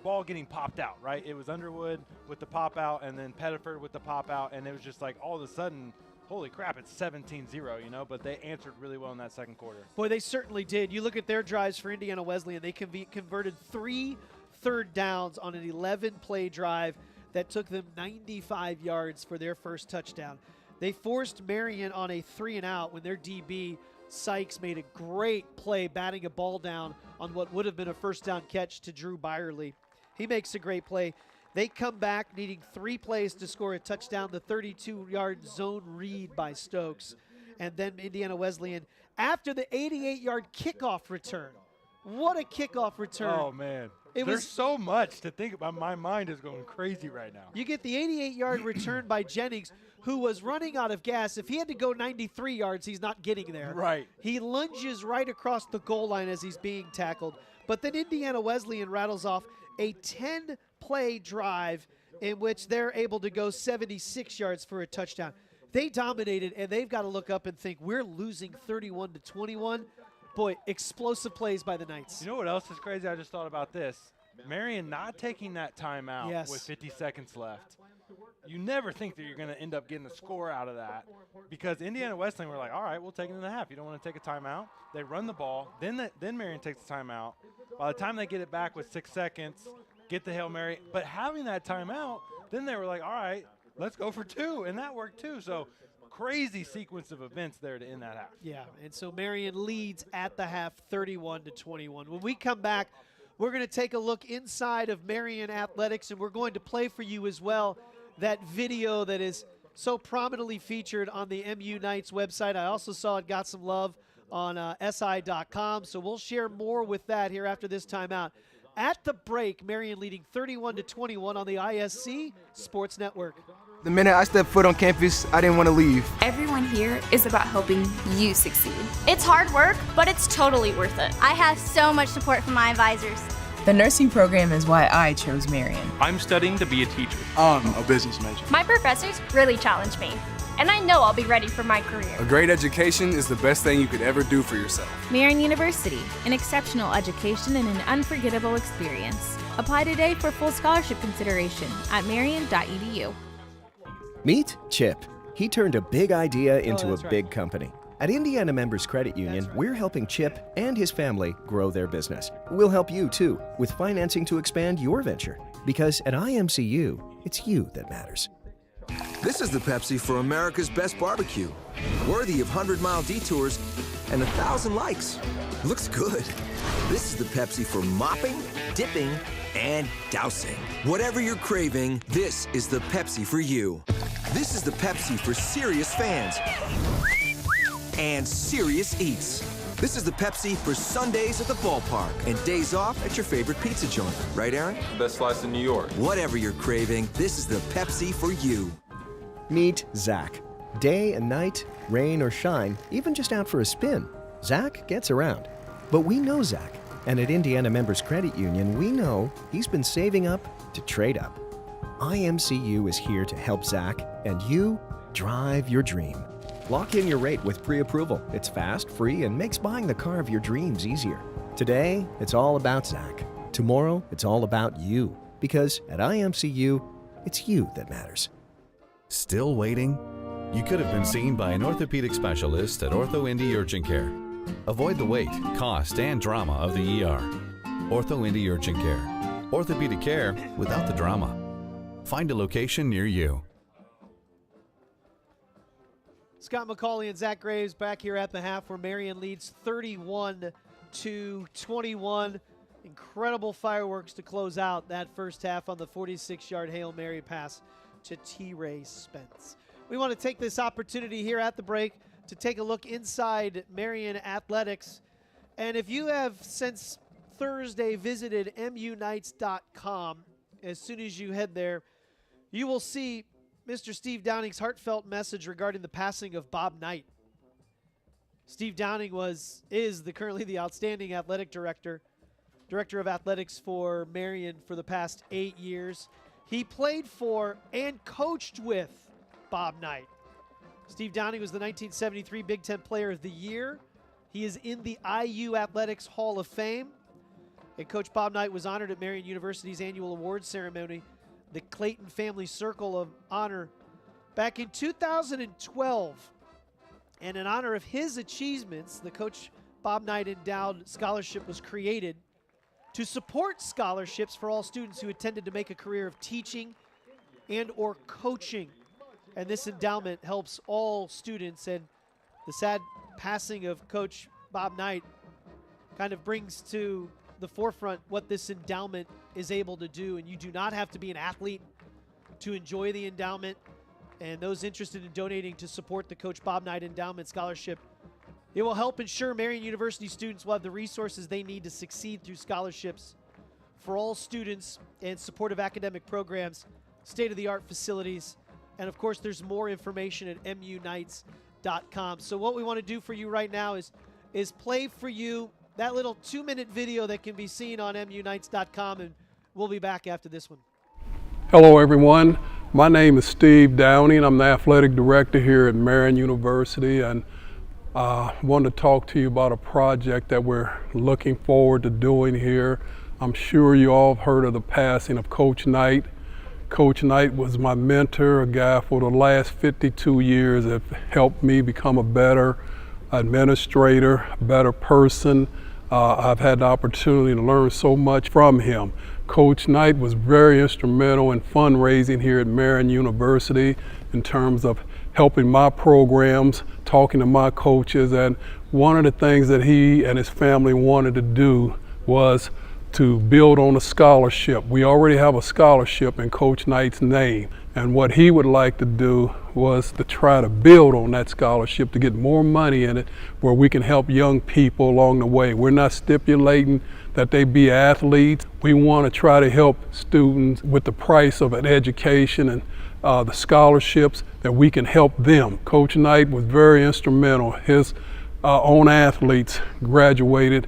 ball getting popped out, right? It was Underwood with the pop out and then Pettiford with the pop out, and it was just like all of a sudden, holy crap, it's 17-0, you know, but they answered really well in that second quarter. Boy, they certainly did. You look at their drives for Indiana Wesleyan, they converted 3 third downs on an 11-play drive that took them 95 yards for their first touchdown. They forced Marian on a 3-and-out when their DB, Sykes, made a great play batting a ball down on what would have been a first down catch to Drew Byerly. He makes a great play. They come back needing 3 plays to score a touchdown, the 32-yard zone read by Stokes. And then Indiana Wesleyan, after the 88-yard kickoff return. What a kickoff return. Oh, man. There's so much to think about. My mind is going crazy right now. You get the 88-yard return by Jennings, who was running out of gas. If he had to go 93 yards, he's not getting there. Right. He lunges right across the goal line as he's being tackled. But then Indiana Wesleyan rattles off a 10-play drive in which they're able to go 76 yards for a touchdown. They dominated, and they've got to look up and think, we're losing 31-21. Boy, explosive plays by the Knights. You know what else is crazy? I just thought about this. Marian not taking that timeout with 50 seconds left. You never think that you're going to end up getting a score out of that, because Indiana Wesleyan were like, all right, we'll take it in the half. You don't want to take a timeout? They run the ball. Then Marian takes the timeout. By the time they get it back with 6 seconds, get the Hail Mary. But having that timeout, then they were like, all right, let's go for 2, and that worked too. So crazy sequence of events there to end that half. Yeah, and so Marian leads at the half 31-21. When we come back, we're going to take a look inside of Marian Athletics, and we're going to play for you as well that video that is so prominently featured on the MU Knights website. I also saw it got some love on SI.com, so we'll share more with that here after this timeout. At the break, Marian leading 31-21 on the ISC Sports Network. The minute I stepped foot on campus, I didn't want to leave. Everyone here is about helping you succeed. It's hard work, but it's totally worth it. I have so much support from my advisors. The nursing program is why I chose Marian. I'm studying to be a teacher. I'm a business major. My professors really challenge me, and I know I'll be ready for my career. A great education is the best thing you could ever do for yourself. Marian University, an exceptional education and an unforgettable experience. Apply today for full scholarship consideration at marian.edu. Meet Chip. He turned a big idea into a big company. At Indiana Members Credit Union, we're helping Chip and his family grow their business. We'll help you, too, with financing to expand your venture. Because at IMCU, it's you that matters. This is the Pepsi for America's best barbecue. Worthy of 100-mile detours and 1,000 likes. Looks good. This is the Pepsi for mopping, dipping, and dousing. Whatever you're craving, this is the Pepsi for you. This is the Pepsi for serious fans and serious eats. This is the Pepsi for Sundays at the ballpark and days off at your favorite pizza joint. Right, Aaron? Best slice in New York. Whatever you're craving, this is the Pepsi for you. Meet Zach. Day and night, rain or shine, even just out for a spin, Zach gets around. But we know Zach, and at Indiana Members Credit Union, we know he's been saving up to trade up. IMCU is here to help Zach and you drive your dream. Lock in your rate with pre-approval. It's fast, free, and makes buying the car of your dreams easier. Today, it's all about Zach. Tomorrow, it's all about you. Because at IMCU, it's you that matters. Still waiting? You could have been seen by an orthopedic specialist at Ortho Indy Urgent Care. Avoid the wait, cost, and drama of the ER. Ortho Indy Urgent Care. Orthopedic care without the drama. Find a location near you. Scott McCauley and Zach Graves back here at the half where Marian leads 31-21. Incredible fireworks to close out that first half on the 46-yard Hail Mary pass to T-Ray Spence. We want to take this opportunity here at the break to take a look inside Marian Athletics. And if you have since Thursday visited MUKnights.com, as soon as you head there, you will see Mr. Steve Downing's heartfelt message regarding the passing of Bob Knight. Steve Downing is currently the outstanding athletic director of athletics for Marian for the past 8 years. He played for and coached with Bob Knight. Steve Downing was the 1973 Big Ten Player of the Year. He is in the IU Athletics Hall of Fame. And Coach Bob Knight was honored at Marian University's annual awards ceremony, the Clayton Family Circle of Honor, back in 2012. And in honor of his achievements, the Coach Bob Knight Endowed Scholarship was created to support scholarships for all students who intended to make a career of teaching and or coaching. And this endowment helps all students, and the sad passing of Coach Bob Knight kind of brings to the forefront what this endowment is able to do. And you do not have to be an athlete to enjoy the endowment. And those interested in donating to support the Coach Bob Knight Endowment Scholarship, it will help ensure Marian University students will have the resources they need to succeed through scholarships for all students and supportive academic programs, state-of-the-art facilities, and of course there's more information at MUKnights.com. So what we want to do for you right now is play for you that little 2-minute video that can be seen on MUKnights.com, and we'll be back after this one. Hello everyone, my name is Steve Downing. I'm the athletic director here at Marian University, and I wanted to talk to you about a project that we're looking forward to doing here. I'm sure you all have heard of the passing of Coach Knight. Coach Knight was my mentor, a guy for the last 52 years that helped me become a better administrator, a better person. I've had the opportunity to learn so much from him. Coach Knight was very instrumental in fundraising here at Marian University in terms of helping my programs, talking to my coaches, and one of the things that he and his family wanted to do was to build on a scholarship. We already have a scholarship in Coach Knight's name, and what he would like to do was to try to build on that scholarship to get more money in it where we can help young people along the way. We're not stipulating that they be athletes. We want to try to help students with the price of an education and the scholarships that we can help them. Coach Knight was very instrumental. His own athletes graduated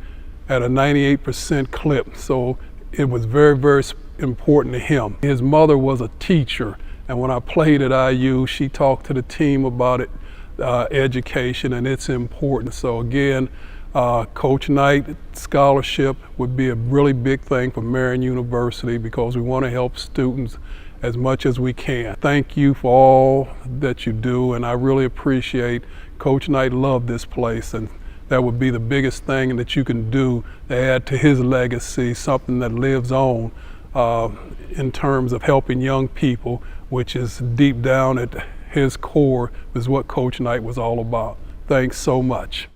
at a 98% clip, so it was very, very important to him. His mother was a teacher, and when I played at IU, she talked to the team about it, education and its importance. So again, Coach Knight scholarship would be a really big thing for Marian University because we want to help students as much as we can. Thank you for all that you do, and I really appreciate Coach Knight loved this place, and that would be the biggest thing that you can do to add to his legacy, something that lives on in terms of helping young people, which is deep down at his core is what Coach Knight was all about. Thanks so much.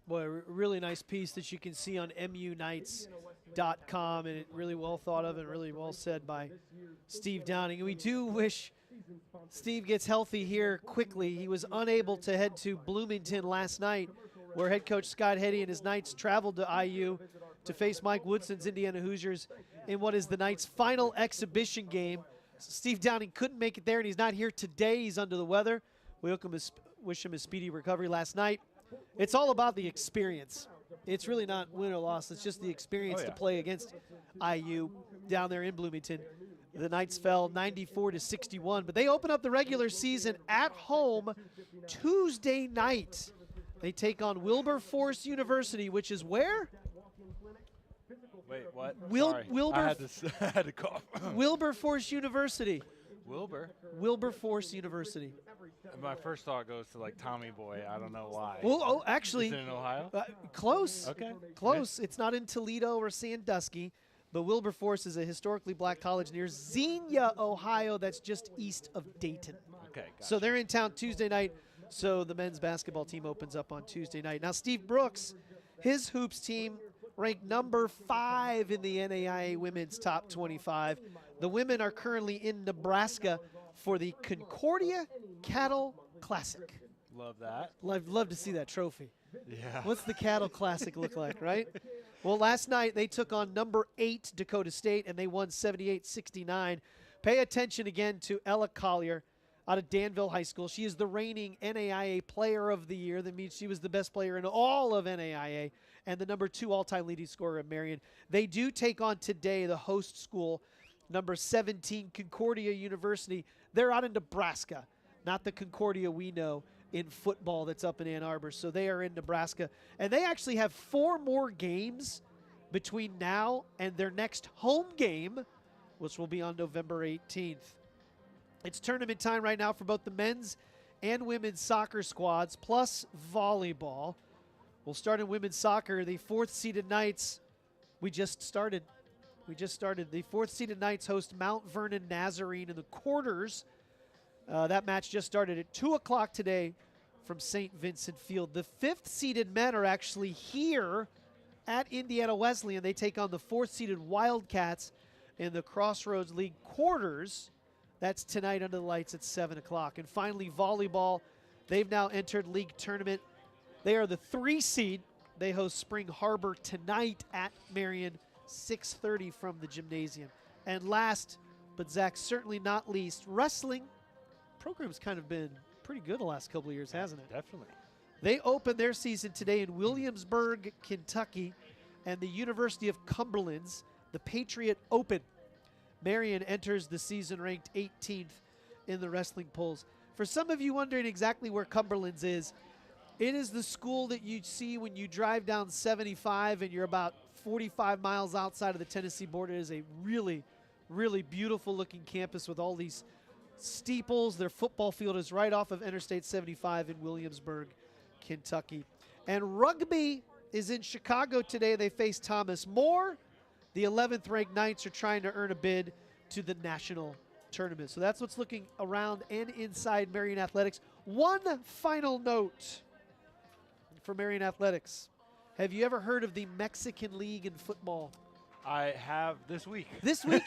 Boy, a really nice piece that you can see on MUKnights.com, and it really well thought of and really well said by Steve Downing. And we do wish Steve gets healthy here quickly. He was unable to head to Bloomington last night, where head coach Scott Heddy and his Knights traveled to IU to face Mike Woodson's Indiana Hoosiers in what is the Knights' final exhibition game. So Steve Downing couldn't make it there, and he's not here today. He's under the weather. We wish him a speedy recovery last night. It's all about the experience. It's really not win or loss. It's just the experience to play against IU down there in Bloomington. The Knights fell 94-61, but they open up the regular season at home Tuesday night. They take on Wilberforce University, which is where? Wait, what? I had to cough. Wilberforce University. Wilberforce University. My first thought goes to like Tommy Boy. I don't know why. Well, actually, is it in Ohio? Close. Okay. Close. It's not in Toledo or Sandusky, but Wilberforce is a historically black college near Xenia, Ohio. That's just east of Dayton. Okay. Gotcha. So they're in town Tuesday night. So the men's basketball team opens up on Tuesday night. Now Steve Brooks, his hoops team ranked number 5 in the NAIA women's top 25. The women are currently in Nebraska for the Concordia Cattle Classic. Love that. Love to see that trophy. Yeah. What's the Cattle Classic look like, right? Well, last night they took on number 8 Dakota State, and they won 78-69. Pay attention again to Ella Collier. out of Danville High School. She is the reigning NAIA Player of the Year. That means she was the best player in all of NAIA and the number 2 all-time leading scorer at Marian. They do take on today the host school, number 17, Concordia University. They're out in Nebraska, not the Concordia we know in football that's up in Ann Arbor. So they are in Nebraska. And they actually have 4 more games between now and their next home game, which will be on November 18th. It's tournament time right now for both the men's and women's soccer squads, plus volleyball. We'll start in women's soccer. The 4th-seeded Knights, we just started. The 4th-seeded Knights host Mount Vernon Nazarene in the quarters. That match just started at 2 o'clock today from St. Vincent Field. The 5th-seeded men are actually here at Indiana Wesleyan. They take on the 4th-seeded Wildcats in the Crossroads League quarters. That's tonight under the lights at 7 o'clock. And finally, volleyball. They've now entered league tournament. They are the 3 seed. They host Spring Harbor tonight at Marian, 6:30 from the gymnasium. And last, but Zach, certainly not least, wrestling. Program's kind of been pretty good the last couple of years, hasn't it? Definitely. They open their season today in Williamsburg, Kentucky, and the University of Cumberland's the Patriot Open. Marian enters the season ranked 18th in the wrestling polls. For some of you wondering exactly where Cumberland's is, it is the school that you see when you drive down 75 and you're about 45 miles outside of the Tennessee border. It is a really, really beautiful looking campus with all these steeples. Their football field is right off of Interstate 75 in Williamsburg, Kentucky. And rugby is in Chicago today. They face Thomas More. The 11th ranked Knights are trying to earn a bid to the national tournament. So that's what's looking around and inside Marian Athletics. One final note for Marian Athletics. Have you ever heard of the Mexican League in football? I have this week. This week?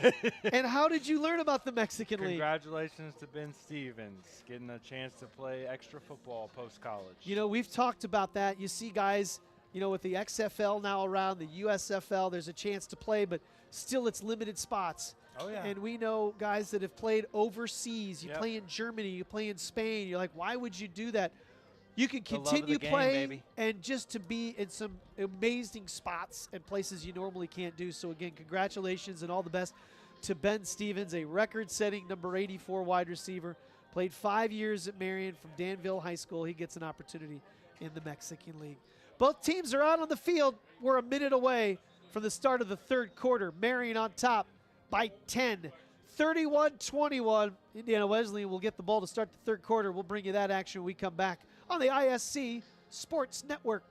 And how did you learn about the Mexican League? Congratulations to Ben Stevens, getting a chance to play extra football post-college. You know, we've talked about that. You see guys, you know, with the XFL now around, the USFL, there's a chance to play, but still it's limited spots. Oh, yeah. And we know guys that have played overseas. You play in Germany, you play in Spain. You're like, why would you do that? You can continue playing and just to be in some amazing spots and places you normally can't do. So, again, congratulations and all the best to Ben Stevens, a record-setting number 84 wide receiver. Played 5 years at Marian from Danville High School. He gets an opportunity in the Mexican League. Both teams are out on the field. We're a minute away from the start of the third quarter. Marian on top by 10. 31-21. Indiana Wesleyan will get the ball to start the third quarter. We'll bring you that action when we come back on the ISC Sports Network.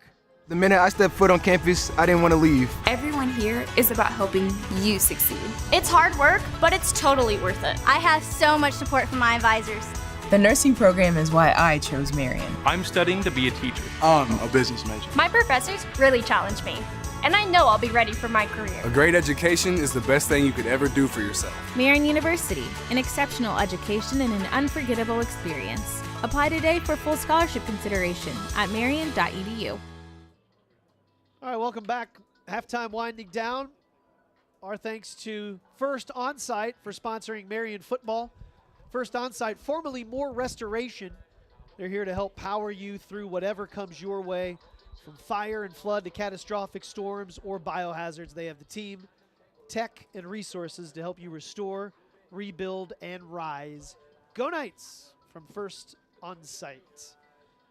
The minute I stepped foot on campus, I didn't want to leave. Everyone here is about helping you succeed. It's hard work, but it's totally worth it. I have so much support from my advisors. The nursing program is why I chose Marian. I'm studying to be a teacher. I'm a business major. My professors really challenge me, and I know I'll be ready for my career. A great education is the best thing you could ever do for yourself. Marian University, an exceptional education and an unforgettable experience. Apply today for full scholarship consideration at marian.edu. All right, welcome back. Halftime winding down. Our thanks to First Onsite for sponsoring Marian football. First Onsite, formerly More Restoration. They're here to help power you through whatever comes your way, from fire and flood to catastrophic storms or biohazards. They have the team, tech, and resources to help you restore, rebuild, and rise. Go Knights from First Onsite.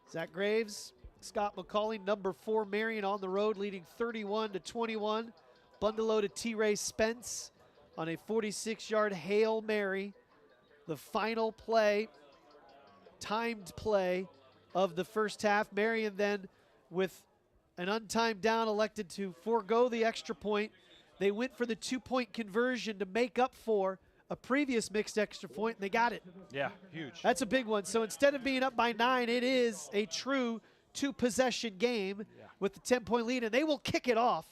Zach Graves, Scott McCauley, number 4 Marian on the road, leading 31-21. Bundalo to T-Ray Spence on a 46-yard Hail Mary. The final play, timed play of the first half. Marian then, with an untimed down, elected to forego the extra point. They went for the 2-point conversion to make up for a previous mixed extra point, and they got it. Yeah, huge. That's a big one. So instead of being up by 9, it is a true 2-possession game with the 10-point lead, and they will kick it off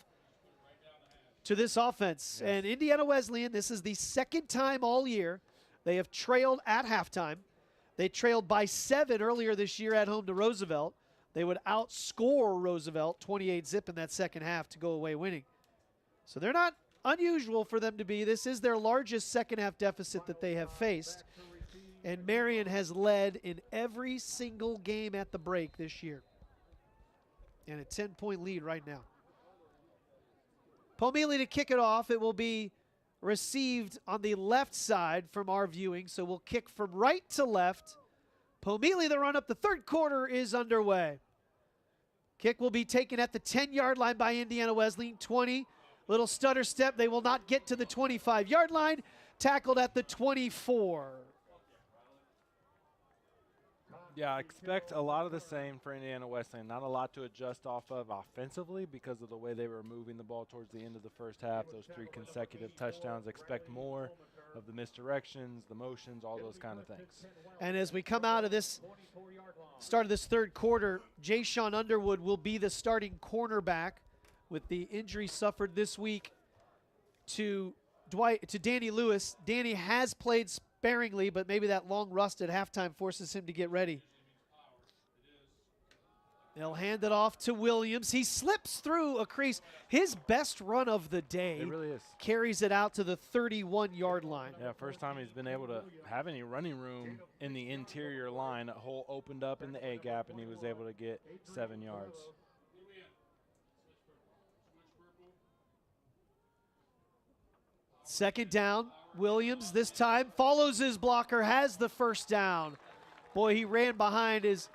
to this offense. And Indiana Wesleyan, this is the second time all year they have trailed at halftime. They trailed by 7 earlier this year at home to Roosevelt. They would outscore Roosevelt 28-0 in that second half to go away winning. So they're not unusual for them to be. This is their largest second half deficit that they have faced. And Marian has led in every single game at the break this year. And a 10-point lead right now. Pomili to kick it off. It will be received on the left side from our viewing, so we'll kick from right to left. Pomili, the run up the third quarter is underway. Kick will be taken at the 10-yard line by Indiana Wesleyan. 20, little stutter step. They will not get to the 25-yard line. Tackled at the 24. Yeah, I expect a lot of the same for Indiana Wesleyan. Not a lot to adjust off of offensively because of the way they were moving the ball towards the end of the first half. Those 3 consecutive touchdowns. Expect more of the misdirections, the motions, all those kind of things. And as we come out of this, start of this third quarter, Jayshon Underwood will be the starting cornerback with the injury suffered this week to Danny Lewis. Danny has played sparingly, but maybe that long rust at halftime forces him to get ready. They'll hand it off to Williams. He slips through a crease. His best run of the day. It really is. Carries it out to the 31-yard line. Yeah, first time he's been able to have any running room in the interior line. A hole opened up in the A-gap, and he was able to get 7 yards. Second down. Williams this time follows his blocker, has the first down. Boy, he ran behind his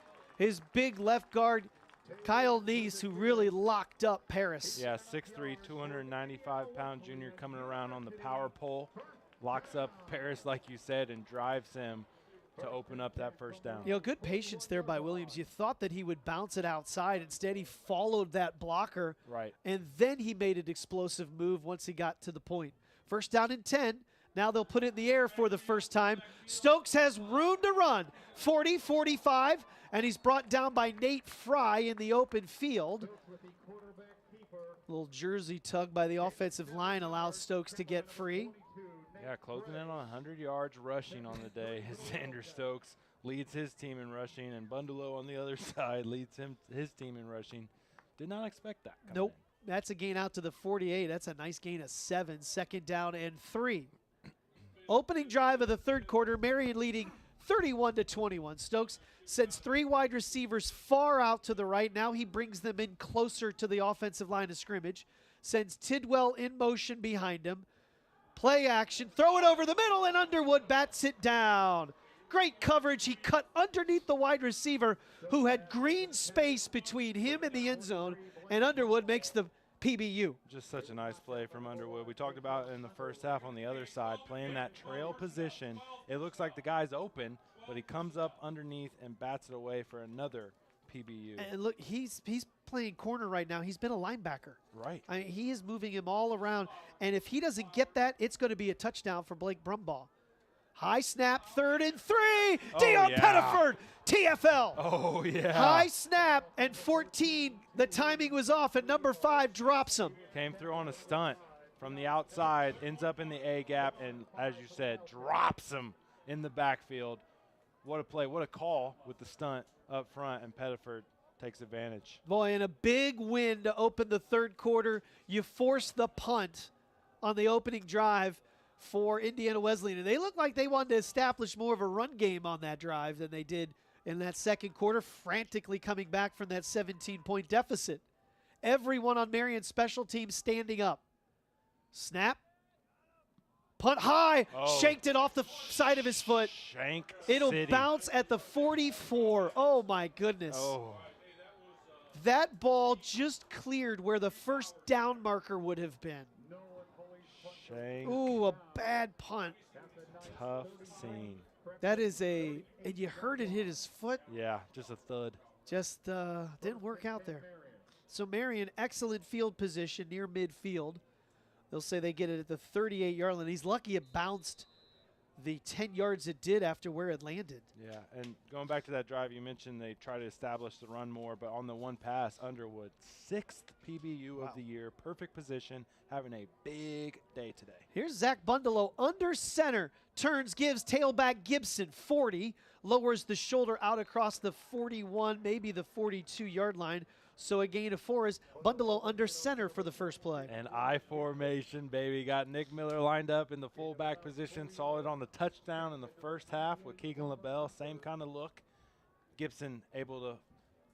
big left guard, Kyle Neese, who really locked up Paris. Yeah, 6'3", 295-pound junior coming around on the power pole. Locks up Paris, like you said, and drives him to open up that first down. You know, good patience there by Williams. You thought that he would bounce it outside. Instead, he followed that blocker. Right. And then he made an explosive move once he got to the point. First down and 10. Now they'll put it in the air for the first time. Stokes has room to run. 40, 45, and he's brought down by Nate Fry in the open field. Little jersey tug by the offensive line allows Stokes to get free. Yeah, closing in on 100 yards rushing on the day. Xander Stokes leads his team in rushing, and Bundelow on the other side leads his team in rushing. Did not expect that. Nope. That's a gain out to the 48. That's a nice gain of 7. Second down and 3. Opening drive of the third quarter, Marian leading 31-21. Stokes sends 3 wide receivers far out to the right. Now he brings them in closer to the offensive line of scrimmage. Sends Tidwell in motion behind him. Play action, throw it over the middle, and Underwood bats it down. Great coverage. He cut underneath the wide receiver who had green space between him and the end zone, and Underwood makes the PBU. Just such a nice play from Underwood. We talked about in the first half on the other side, playing that trail position. It looks like the guy's open, but he comes up underneath and bats it away for another PBU. And look, he's playing corner right now. He's been a linebacker. Right. I mean, he is moving him all around, and if he doesn't get that, it's going to be a touchdown for Blake Brumbaugh. High snap, 3rd and 3. Dion Pettiford, TFL. Oh, yeah. High snap, and 14. The timing was off, and number 5 drops him. Came through on a stunt from the outside, ends up in the A-gap, and as you said, drops him in the backfield. What a play, what a call with the stunt up front, and Pettiford takes advantage. Boy, and a big win to open the third quarter. You force the punt on the opening drive for Indiana Wesleyan, and they look like they wanted to establish more of a run game on that drive than they did in that second quarter, frantically coming back from that 17-point deficit. Everyone on Marian's special teams standing up. Snap. Punt high. Shanked it off the side of his foot. Shank It'll City. bounce at the 44. Oh, my goodness. Oh. That ball just cleared where the first down marker would have been. Shank. Ooh, a bad punt. Tough scene. That is and you heard it hit his foot. Yeah, just a thud. Just didn't work out there. So Marian, excellent field position near midfield. They'll say they get it at the 38-yard line. He's lucky it bounced the 10 yards it did after where it landed. Yeah, and going back to that drive, you mentioned they try to establish the run more, but on the one pass, Underwood, 6th PBU of the year, perfect position, having a big day today. Here's Zach Bundelow under center, turns, gives tailback Gibson 40, lowers the shoulder out across the 41, maybe the 42-yard line. So a gain of 4 is Bundalo under center for the first play. And I formation, baby. Got Nick Miller lined up in the fullback position. Saw it on the touchdown in the first half with Keegan LaBelle. Same kind of look. Gibson able to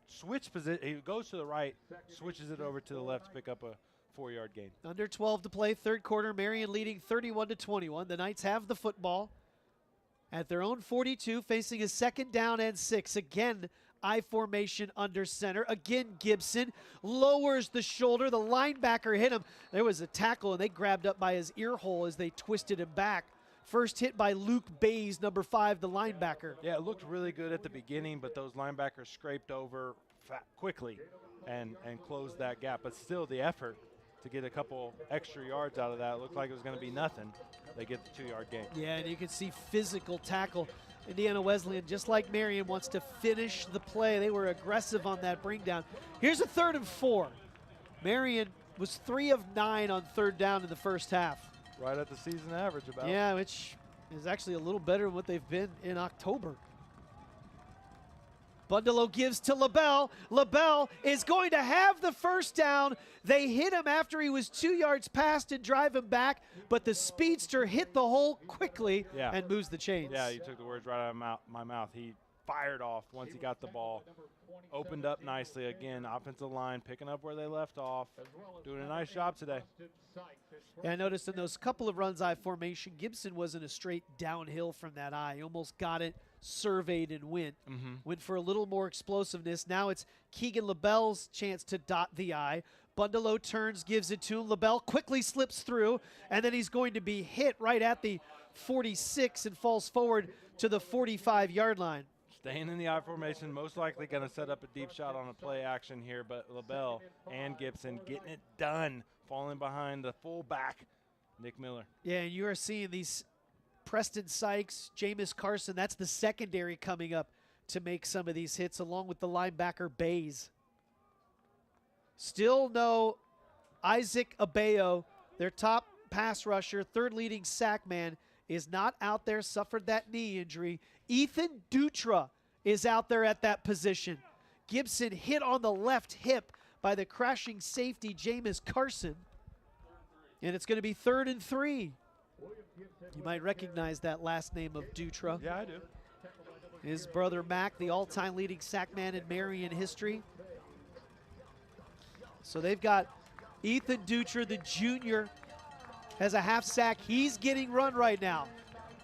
switch position. He goes to the right, switches it over to the left to pick up a 4-yard gain. Under 12 to play, third quarter. Marian leading 31-21. The Knights have the football at their own 42, facing a 2nd down and 6. Again, I formation under center. Again, Gibson lowers the shoulder. The linebacker hit him. There was a tackle, and they grabbed up by his ear hole as they twisted him back. First hit by Luke Bays, number 5, the linebacker. Yeah, it looked really good at the beginning, but those linebackers scraped over quickly and closed that gap. But still, the effort to get a couple extra yards out of that looked like it was going to be nothing. They get the 2-yard gain. Yeah, and you can see physical tackle. Indiana Wesleyan, just like Marian, wants to finish the play. They were aggressive on that bring down. Here's a 3rd and 4. Marian was 3 of 9 on 3rd down in the first half. Right at the season average about. Yeah, which is actually a little better than what they've been in October. Bundalo gives to LaBelle. LaBelle is going to have the first down. They hit him after he was 2 yards past and drive him back, but the speedster hit the hole quickly and moves the chains. Yeah, you took the words right out of my mouth. He fired off once he got the ball. Opened up nicely again. Offensive line picking up where they left off. Doing a nice job today. Yeah, I noticed in those couple of runs I formation, Gibson wasn't a straight downhill from that eye. He almost got it, surveyed, and went. Went for a little more explosiveness. Now it's Keegan LaBelle's chance to dot the eye. Bundalo turns, gives it to him. LaBelle quickly slips through, and then he's going to be hit right at the 46 and falls forward to the 45-yard line. Staying in the I formation, most likely going to set up a deep shot on a play action here, but LaBelle and Gibson getting it done, falling behind the fullback, Nick Miller. Yeah, and you are seeing these Preston Sykes, Jameis Carson, that's the secondary coming up to make some of these hits, along with the linebacker Bays. Still no Isaac Abeyo, their top pass rusher, 3rd leading sack man, is not out there, suffered that knee injury. Ethan Dutra is out there at that position. Gibson hit on the left hip by the crashing safety, Jameis Carson. And it's going to be 3rd and 3. You might recognize that last name of Dutra. Yeah, I do. His brother Mac, the all-time leading sack man in Marian history. So they've got Ethan Dutra, the junior, has a half sack. He's getting run right now.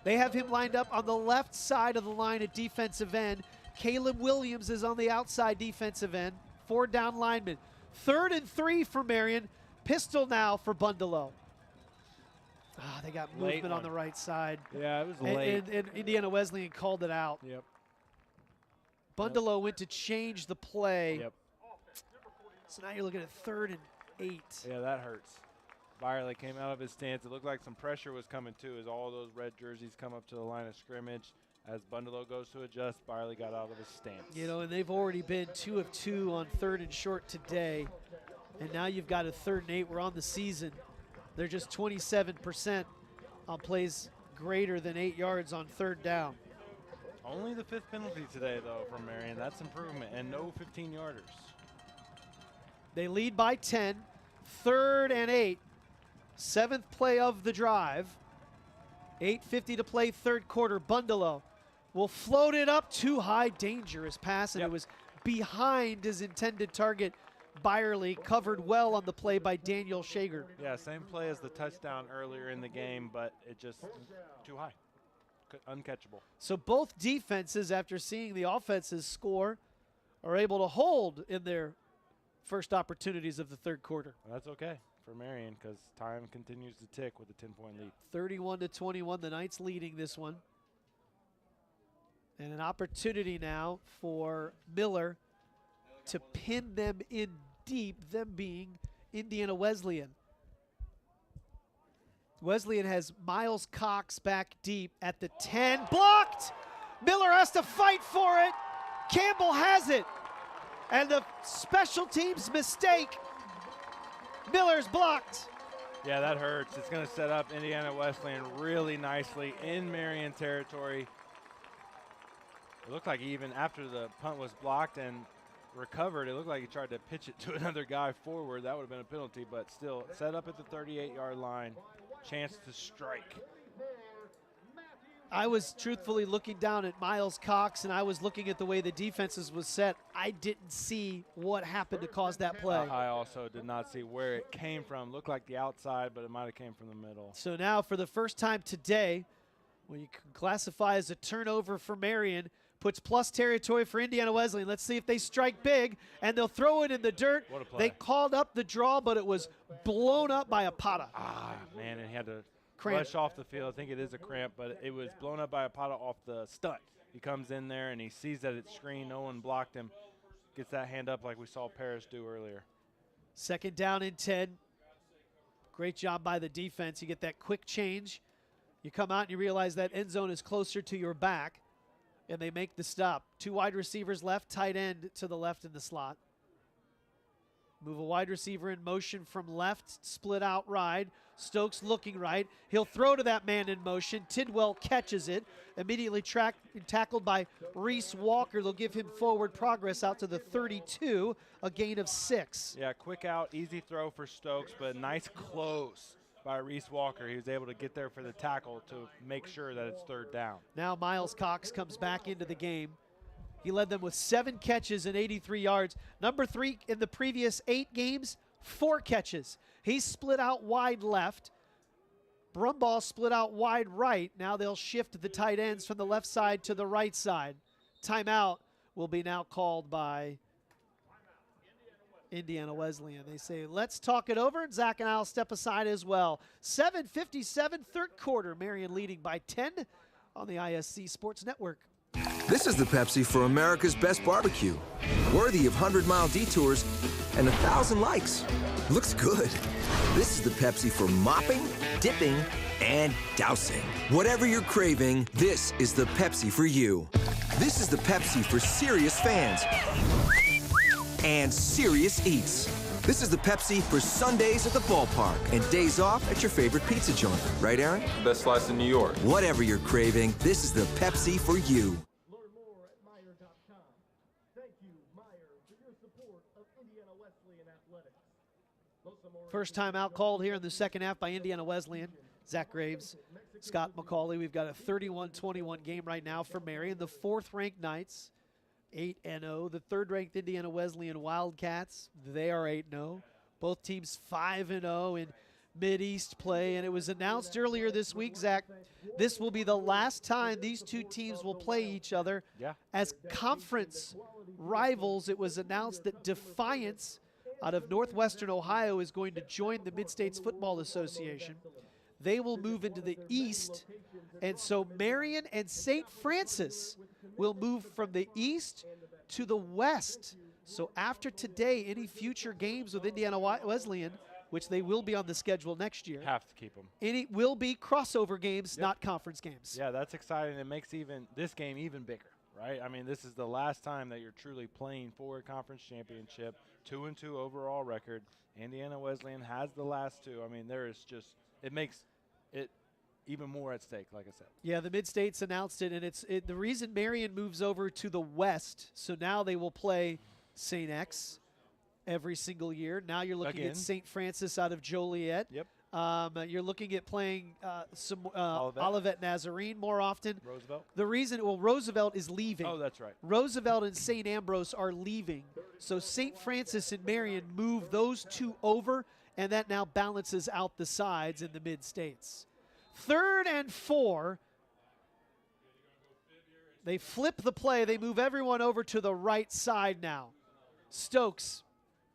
They have him lined up on the left side of the line at defensive end. Caleb Williams is on the outside defensive end. 4 down linemen. 3rd and 3 for Marian. Pistol now for Bundalo. They got movement on the right side. Yeah, it was late. And Indiana Wesleyan called it out. Yep. Bundalo went to change the play. Yep. So now you're looking at 3rd and 8. Yeah, that hurts. Byerly came out of his stance. It looked like some pressure was coming too as all those red jerseys come up to the line of scrimmage. As Bundalo goes to adjust, Byerly got out of his stance. You know, and they've already been 2 of 2 on 3rd and short today. And now you've got a 3rd and 8. We're on the season. They're just 27% on plays greater than 8 yards on 3rd down. Only the 5th penalty today, though, from Marian. That's improvement, and no 15-yarders. They lead by 10, 3rd and 8. 7th play of the drive. 8:50 to play, 3rd quarter. Bundalo will float it up too high. Dangerous pass, and it was behind his intended target. Byerly covered well on the play by Daniel Shager. Yeah, same play as the touchdown earlier in the game, but it just too high. Uncatchable. So both defenses, after seeing the offenses score, are able to hold in their first opportunities of the 3rd quarter. Well, that's okay for Marian because time continues to tick with a 10-point lead. 31-21, the Knights leading this one. And an opportunity now for Miller to pin them in deep, them being Indiana Wesleyan. Wesleyan has Miles Cox back deep at the 10. Blocked! Miller has to fight for it. Campbell has it. And the special teams mistake. Miller's blocked. Yeah, that hurts. It's going to set up Indiana Wesleyan really nicely in Marian territory. It looked like even after the punt was blocked and recovered. It looked like he tried to pitch it to another guy forward. That would have been a penalty, but still set up at the 38-yard line. Chance to strike. I was truthfully looking down at Miles Cox, and I was looking at the way the defenses was set. I didn't see what happened to cause that play. I also did not see where it came from. Looked like the outside, but it might have came from the middle. So now for the first time today, what you can classify as a turnover for Marian, puts plus territory for Indiana Wesleyan. Let's see if they strike big, and they'll throw it in the dirt. What a play. They called up the draw, but it was blown up by Apata. Man, and he had to Cramp. rush off the field. I think it is a cramp, but it was blown up by Apata off the stunt. He comes in there, and he sees that it's screened. No one blocked him. Gets that hand up like we saw Paris do earlier. 2nd down and 10. Great job by the defense. You get that quick change. You come out and you realize that end zone is closer to your back, and they make the stop. 2 wide receivers left, tight end to the left in the slot. Move a wide receiver in motion from left, split out ride. Stokes looking right. He'll throw to that man in motion. Tidwell catches it. Immediately tackled by Reese Walker. They'll give him forward progress out to the 32, a gain of 6. Yeah, quick out, easy throw for Stokes, but nice close by Reese Walker. He was able to get there for the tackle to make sure that it's 3rd down. Now Miles Cox comes back into the game. He led them with 7 catches and 83 yards. Number 3 in the previous 8 games, 4 catches. He split out wide left. Brumball split out wide right. Now they'll shift the tight ends from the left side to the right side. Timeout will be now called by Indiana Wesleyan. They say, let's talk it over, and Zach and I will step aside as well. 7:57, 3rd quarter. Marian leading by 10 on the ISC Sports Network. This is the Pepsi for America's best barbecue. Worthy of 100-mile detours and 1,000 likes. Looks good. This is the Pepsi for mopping, dipping, and dousing. Whatever you're craving, this is the Pepsi for you. This is the Pepsi for serious fans and serious eats. This is the Pepsi for Sundays at the ballpark and days off at your favorite pizza joint. Right, Aaron? Best slice in New York. Whatever you're craving, this is the Pepsi for you. Learn more at Meyer.com. Thank you, Meyer, for your support of Indiana Wesleyan athletics. First time out called here in the second half by Indiana Wesleyan. Zach Graves, Scott McCauley. We've got a 31-21 game right now for Marian. The 4th-ranked Knights, 8-0. The 3rd-ranked Indiana Wesleyan Wildcats, they are 8-0. Both teams 5-0 in Mid-East play. And it was announced earlier this week, Zach, this will be the last time these 2 teams will play each other as conference rivals. It was announced that Defiance out of Northwestern Ohio is going to join the Mid-States Football Association. They will move into the East, and so Marian and St. Francis will move from the East to the West. So after today, any future games with Indiana Wesleyan, which they will be on the schedule next year, have to keep them. Any will be crossover games, not conference games. Yeah, that's exciting. It makes this game even bigger, right? I mean, this is the last time that you're truly playing for a conference championship. 2-2 overall record. Indiana Wesleyan has the last 2. I mean, there is just, it makes it even more at stake, like I said. Yeah, the Mid-States announced it, and the reason Marian moves over to the West, so now they will play St. X every single year. Now you're looking at St. Francis out of Joliet. Yep. You're looking at playing Olivet Nazarene more often. Roosevelt. The reason, Roosevelt is leaving. Oh, that's right. Roosevelt and St. Ambrose are leaving. So St. Francis and Marian move those 2 over, and that now balances out the sides in the Mid-States. 3rd and 4. They flip the play. They move everyone over to the right side now. Stokes,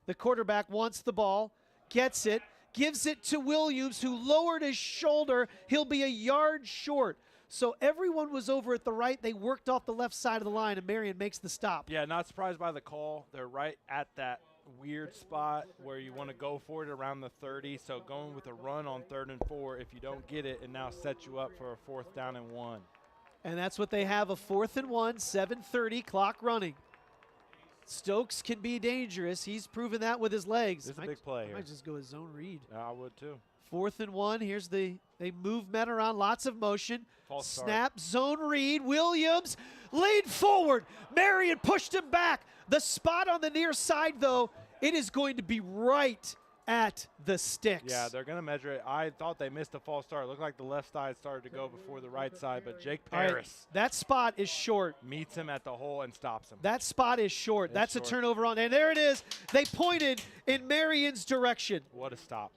the quarterback, wants the ball, gets it, gives it to Williams, who lowered his shoulder. He'll be a yard short. So everyone was over at the right. They worked off the left side of the line, and Marian makes the stop. Yeah, not surprised by the call. They're right at that weird spot where you want to go for it around the 30. So going with a run on 3rd and 4, if you don't get it, it now sets you up for a 4th down and 1. And that's what they have, a 4th and 1, 7:30, clock running. Stokes can be dangerous. He's proven that with his legs. This is a big play I here. might just go with zone read. Yeah, I would too. 4th and 1. Here's they move men around, lots of motion. False start. Snap, zone read. Williams lead forward. Marian pushed him back. The spot on the near side, though, it is going to be right at the sticks. Yeah, they're going to measure it. I thought they missed a false start. It looked like the left side started to go before the right side, but Jake Paris. Right, that spot is short. Meets him at the hole and stops him. That spot is short. That's short. A turnover on. And there it is. They pointed in Marian's direction. What a stop.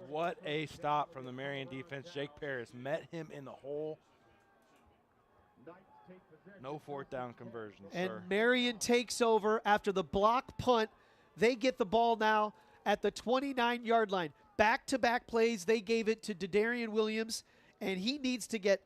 What a stop from the Marian defense. Jake Paris met him in the hole. No 4th down conversion, And sir. Marian takes over after the block punt. They get the ball now at the 29-yard line. Back-to-back plays, they gave it to Darian Williams, and he needs to get,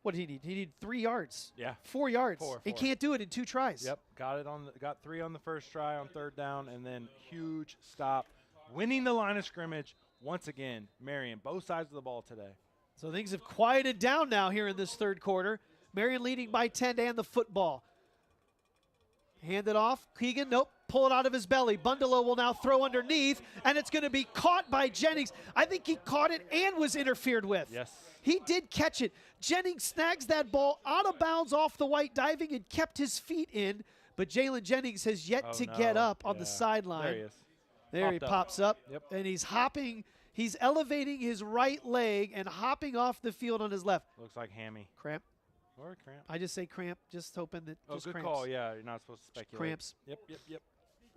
what did he need? He needed 3 yards. Yeah. 4 yards. Four. He can't do it in 2 tries. Yep, got 3 on the first try on 3rd down, and then huge stop. Winning the line of scrimmage once again. Marian, both sides of the ball today. So things have quieted down now here in this 3rd quarter. Marian leading by 10 and the football. Hand it off. Keegan, nope. Pull it out of his belly. Bundalo will now throw underneath, and it's going to be caught by Jennings. I think he caught it and was interfered with. Yes. He did catch it. Jennings snags that ball out of bounds off the white diving and kept his feet in, but Jalen Jennings has yet to get up on the sideline. There he is. There he pops up, Yep. and he's hopping. He's elevating his right leg and hopping off the field on his left. Looks like hammy. Cramp. Or a cramp. I just say cramp, just hoping that just good cramps. call. Yeah, you're not supposed to speculate. Cramps. Yep.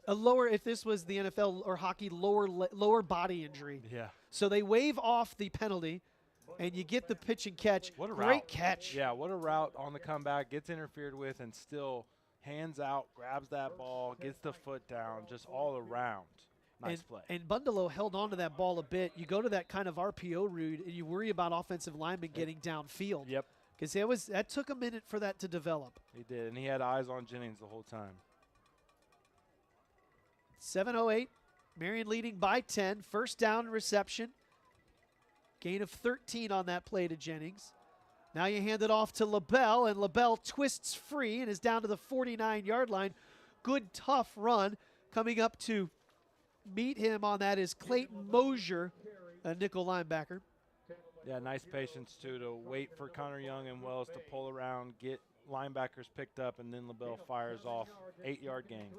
A lower, if this was the NFL or hockey, lower body injury. Yeah. So they waive off the penalty, and you get the pitch and catch. What a Great route. catch. Yeah, what a route on the comeback. Gets interfered with and still hands out, grabs that ball, gets the foot down, just all around. Nice play. And Bundalo held on to that ball a bit. You go to that kind of RPO route, and you worry about offensive linemen getting downfield. Yep. Because that took a minute for that to develop. He did, and he had eyes on Jennings the whole time. 7:08. Marian leading by 10. 1st down reception. Gain of 13 on that play to Jennings. Now you hand it off to LaBelle, and LaBelle twists free and is down to the 49-yard line. Good, tough run. Coming up to meet him on that is Clayton Mosier, a nickel linebacker. Yeah, nice patience, too, to wait for Connor Young and Wells to pull around, get linebackers picked up, and then LaBelle fires off. 8-yard gain.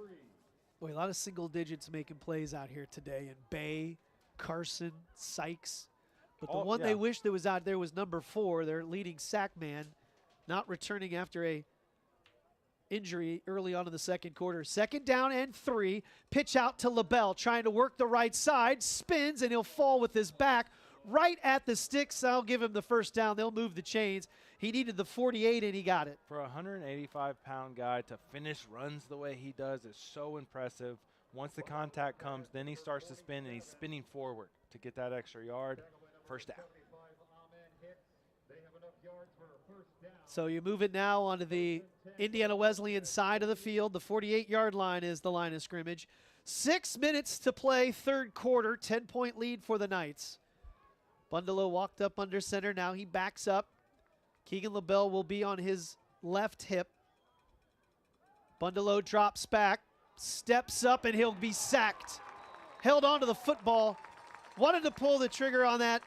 Boy, a lot of single digits making plays out here today. And Bay, Carson, Sykes. But the one they wish that was out there was number 4, their leading sack man, not returning after a injury early on in the 2nd quarter. 2nd down and 3. Pitch out to LaBelle, trying to work the right side. Spins, and he'll fall with his back right at the sticks. I'll give him the 1st down. They'll move the chains. He needed the 48, and he got it. For a 185-pound guy to finish runs the way he does is so impressive. Once the contact comes, then he starts to spin, and he's spinning forward to get that extra yard. 1st down. So you move it now onto the Indiana Wesleyan side of the field. The 48-yard line is the line of scrimmage. 6 minutes to play, 3rd quarter, 10-point lead for the Knights. Bundalo walked up under center. Now he backs up. Keegan LaBelle will be on his left hip. Bundalo drops back, steps up, and he'll be sacked. Held on to the football. Wanted to pull the trigger on that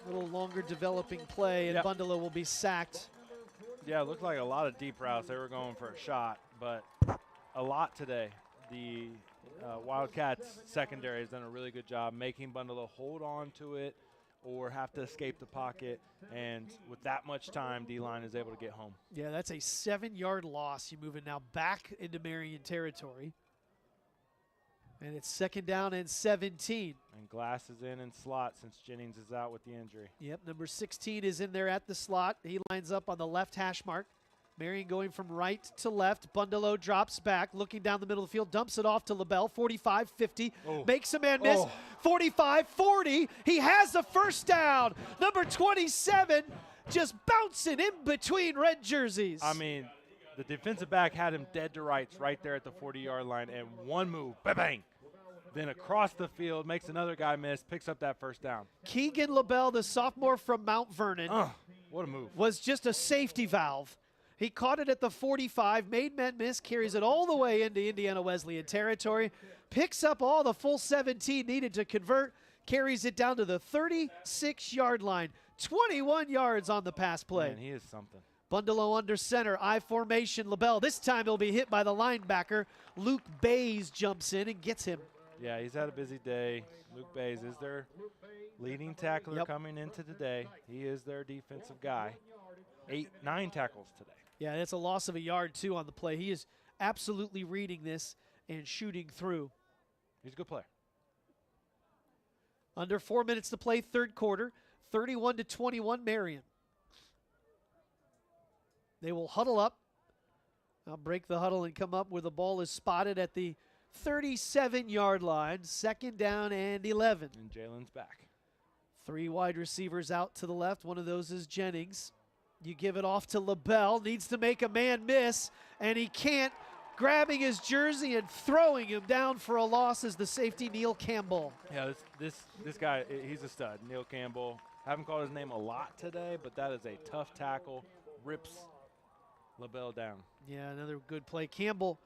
little longer developing play, and Bundalo will be sacked. Yeah, it looked like a lot of deep routes. They were going for a shot, but a lot today. The Wildcats secondary has done a really good job making Bundalo hold on to it or have to escape the pocket, and with that much time, D-line is able to get home. Yeah, that's a 7-yard loss. You're moving now back into Marian territory. And it's 2nd down and 17. And Glass is in slot since Jennings is out with the injury. Yep, number 16 is in there at the slot. He lines up on the left hash mark. Marian going from right to left. Bundalo drops back, looking down the middle of the field, dumps it off to LaBelle, 45-50, makes a man miss, 45-40. He has the 1st down. Number 27 just bouncing in between red jerseys. I mean, the defensive back had him dead to rights right there at the 40-yard line, and one move, bang, then across the field, makes another guy miss, picks up that 1st down. Keegan LaBelle, the sophomore from Mount Vernon, what a move, was just a safety valve. He caught it at the 45, made men miss, carries it all the way into Indiana Wesleyan territory, picks up all the full 17 needed to convert, carries it down to the 36-yard line. 21 yards on the pass play. Man, he is something. Bundalo under center, I formation, LaBelle. This time he'll be hit by the linebacker. Luke Bays jumps in and gets him. Yeah, he's had a busy day. Luke Bays is their leading tackler coming into today. He is their defensive guy. 9 tackles today. Yeah, that's a loss of a yard, too, on the play. He is absolutely reading this and shooting through. He's a good player. Under 4 minutes to play, third quarter. 31-21, Marian. They will huddle up. I'll break the huddle and come up where the ball is spotted at the 37-yard line. Second down and 11. And Jalen's back. 3 wide receivers out to the left. One of those is Jennings. You give it off to LaBelle. Needs to make a man miss, and he can't. Grabbing his jersey and throwing him down for a loss is the safety, Neil Campbell. Yeah, this guy, he's a stud, Neil Campbell. Haven't called his name a lot today, but that is a tough tackle. Rips LaBelle down. Yeah, another good play. Campbell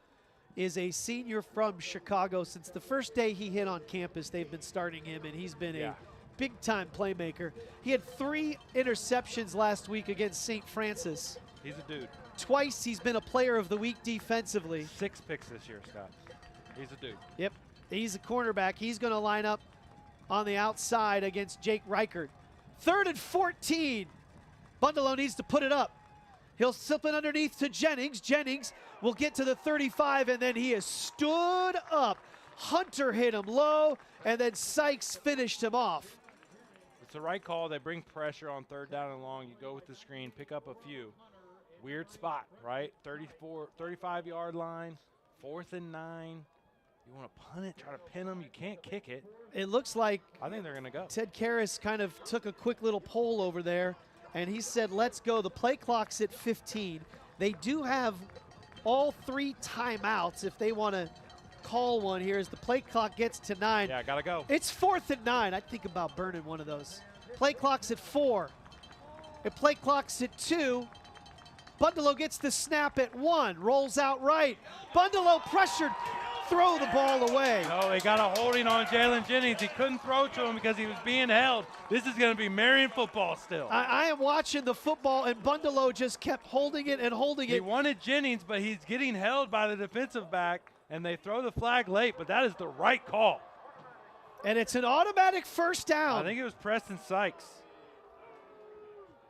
is a senior from Chicago. Since the first day he hit on campus, they've been starting him, and he's been a big-time playmaker. He had 3 interceptions last week against St. Francis. He's a dude. Twice he's been a player of the week defensively. 6 picks this year, Scott. He's a dude. Yep, he's a cornerback. He's going to line up on the outside against Jake Reichert. 3rd and 14. Bundalo needs to put it up. He'll slip it underneath to Jennings. Jennings will get to the 35, and then he is stood up. Hunter hit him low, and then Sykes finished him off. It's the right call. They bring pressure on 3rd down and long. You go with the screen, pick up a few. Weird spot, right? 35-yard line, 4th and 9. You want to punt it, try to pin them. You can't kick it. It looks like I think they're going to go. Ted Karras kind of took a quick little poll over there, and he said, let's go. The play clock's at 15. They do have all 3 timeouts if they want to call one here as the play clock gets to 9. Yeah, got to go. It's 4th and 9. I'd think about burning one of those. Play clock's at 4. If play clock's at 2, Bundalo gets the snap at 1, rolls out right. Bundalo pressured, throw the ball away. No, they got a holding on Jalen Jennings. He couldn't throw to him because he was being held. This is going to be Marian football still. I am watching the football, and Bundalo just kept holding it and holding it. He wanted Jennings, but he's getting held by the defensive back, and they throw the flag late, but that is the right call. And it's an automatic first down. I think it was Preston Sykes.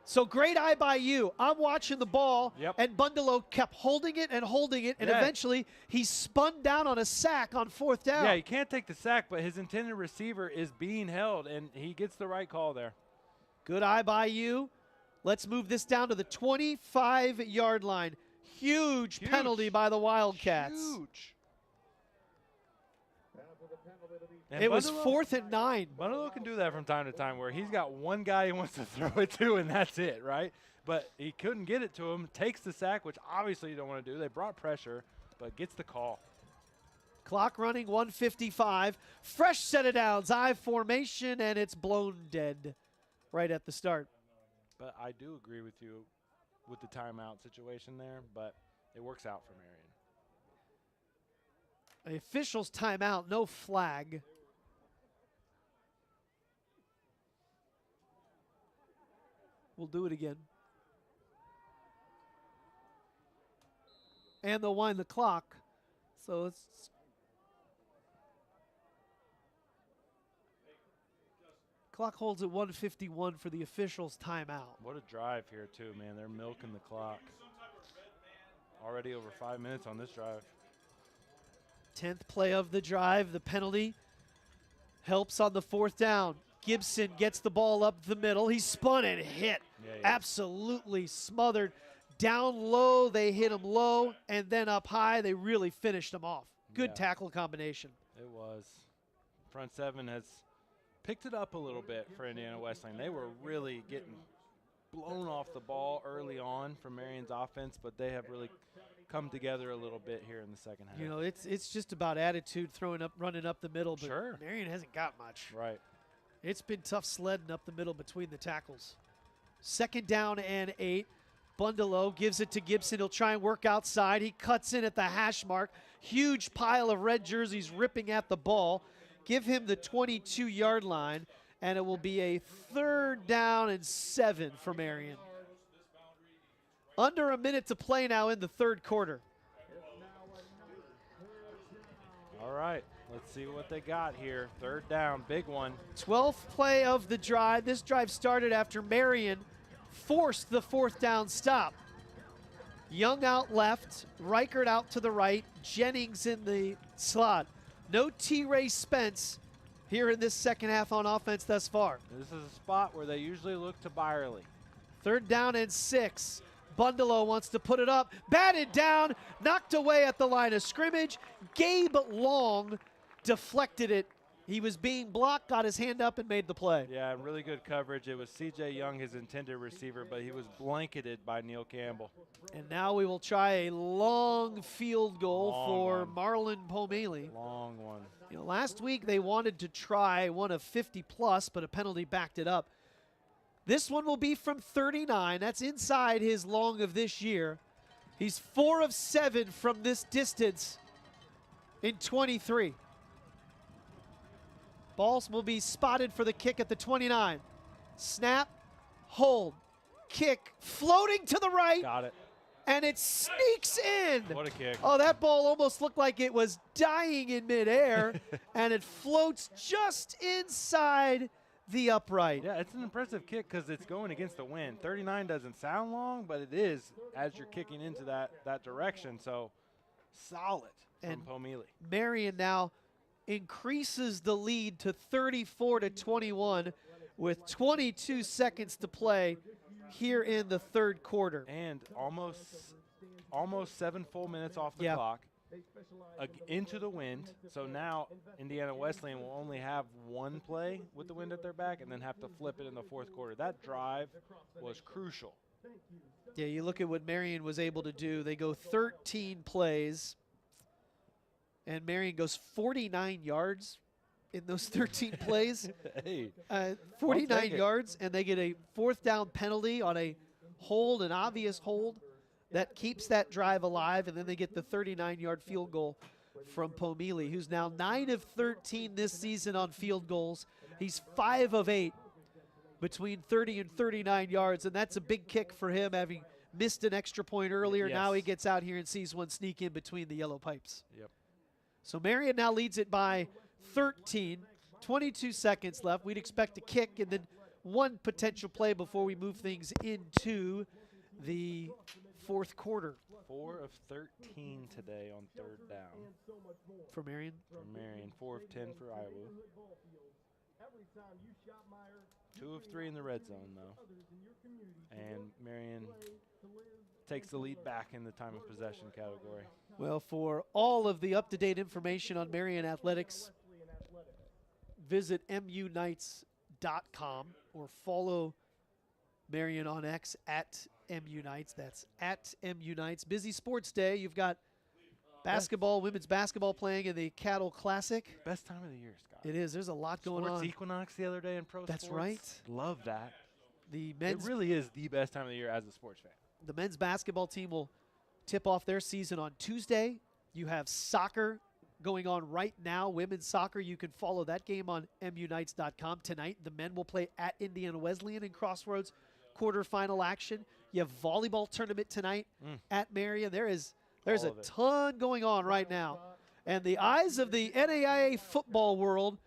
So great eye by you. I'm watching the ball, and Bundalo kept holding it, and eventually he spun down on a sack on 4th down. Yeah, he can't take the sack, but his intended receiver is being held, and he gets the right call there. Good eye by you. Let's move this down to the 25-yard line. Huge penalty by the Wildcats. Huge. And it was 4th and 9. Bundalo can do that from time to time where he's got one guy he wants to throw it to, and that's it, right? But he couldn't get it to him, takes the sack, which obviously you don't want to do. They brought pressure, but gets the call. Clock running, 1:55. Fresh set of downs, I formation, and it's blown dead right at the start. But I do agree with you with the timeout situation there, but it works out for Marian. The officials timeout, no flag. We'll do it again. And they'll wind the clock. So it's clock holds at 1:51 for the officials timeout. What a drive here too, man. They're milking the clock. Already over 5 minutes on this drive. 10th play of the drive. The penalty helps on the 4th down. Gibson gets the ball up the middle. He spun and hit. Absolutely smothered. Down low, they hit him low, and then up high, they really finished him off. Good tackle combination. It was. Front 7 has picked it up a little bit for Indiana Wesleyan. They were really getting blown off the ball early on from Marian's offense, but they have really come together a little bit here in the second half. You know, it's just about attitude, running up the middle, but Marian hasn't got much. Right. It's been tough sledding up the middle between the tackles. 2nd down and 8. Bundalo gives it to Gibson. He'll try and work outside. He cuts in at the hash mark. Huge pile of red jerseys ripping at the ball. Give him the 22-yard line, and it will be a 3rd down and 7 for Marian. Under a minute to play now in the 3rd quarter. All right, let's see what they got here. 3rd down, big one. 12th play of the drive. This drive started after Marian forced the 4th down stop. Young out left, Reichert out to the right, Jennings in the slot. No T-Ray Spence here in this second half on offense thus far. This is a spot where they usually look to Byerly. 3rd down and 6. Bundalo wants to put it up, batted down, knocked away at the line of scrimmage. Gabe Long deflected it. He was being blocked, got his hand up, and made the play. Yeah, really good coverage. It was C.J. Young, his intended receiver, but he was blanketed by Neil Campbell. And now we will try a long field goal for Marlon Pomeli. Long one. You know, last week they wanted to try one of 50-plus, but a penalty backed it up. This one will be from 39. That's inside his long of this year. He's 4 of 7 from this distance in 23. Balls will be spotted for the kick at the 29. Snap, hold, kick, floating to the right. Got it. And it sneaks in. What a kick. Oh, that ball almost looked like it was dying in midair, and it floats just inside the upright. Yeah, it's an impressive kick because it's going against the wind. 39 doesn't sound long, but it is as you're kicking into that direction. So solid from Pomeli. Marian now increases the lead to 34-21 with 22 seconds to play here in the 3rd quarter. And almost 7 full minutes off the clock. Into the wind. So now Indiana Wesleyan will only have 1 play with the wind at their back and then have to flip it in the 4th quarter. That drive was crucial. Yeah, you look at what Marian was able to do. They go 13 plays, and Marian goes 49 yards in those 13 plays. Hey, 49 yards, and they get a 4th down penalty on a hold, an obvious hold. That keeps that drive alive, and then they get the 39-yard field goal from Pomeli, who's now 9 of 13 this season on field goals. He's 5 of 8 between 30 and 39 yards, and that's a big kick for him, having missed an extra point earlier. Yes. Now he gets out here and sees one sneak in between the yellow pipes. Yep. So Marian now leads it by 13, 22 seconds left. We'd expect a kick and then 1 potential play before we move things into the 4th quarter. 4 of 13 today on 3rd down. For Marian? For Marian. 4 of 10 for Iowa. 2 of 3 in the red zone, though. And Marian takes the lead back in the time of possession category. Well, for all of the up-to-date information on Marian Athletics, visit MUKnights.com or follow Marian on X at MU Knights. That's at MU Knights. Busy sports day. You've got basketball, women's basketball playing in the Cattle Classic. Best time of the year, Scott. It is. There's a lot going Sports on. Equinox the other day in pro That's sports. right. Love that. The men's, it really is the best time of the year as a sports fan. The men's basketball team will tip off their season on Tuesday. You have soccer going on right now, women's soccer. You can follow that game on MUKnights.com. Tonight, the men will play at Indiana Wesleyan in Crossroads quarterfinal action. You have volleyball tournament tonight at Marian. There's a ton going on right now. And the eyes of the NAIA football world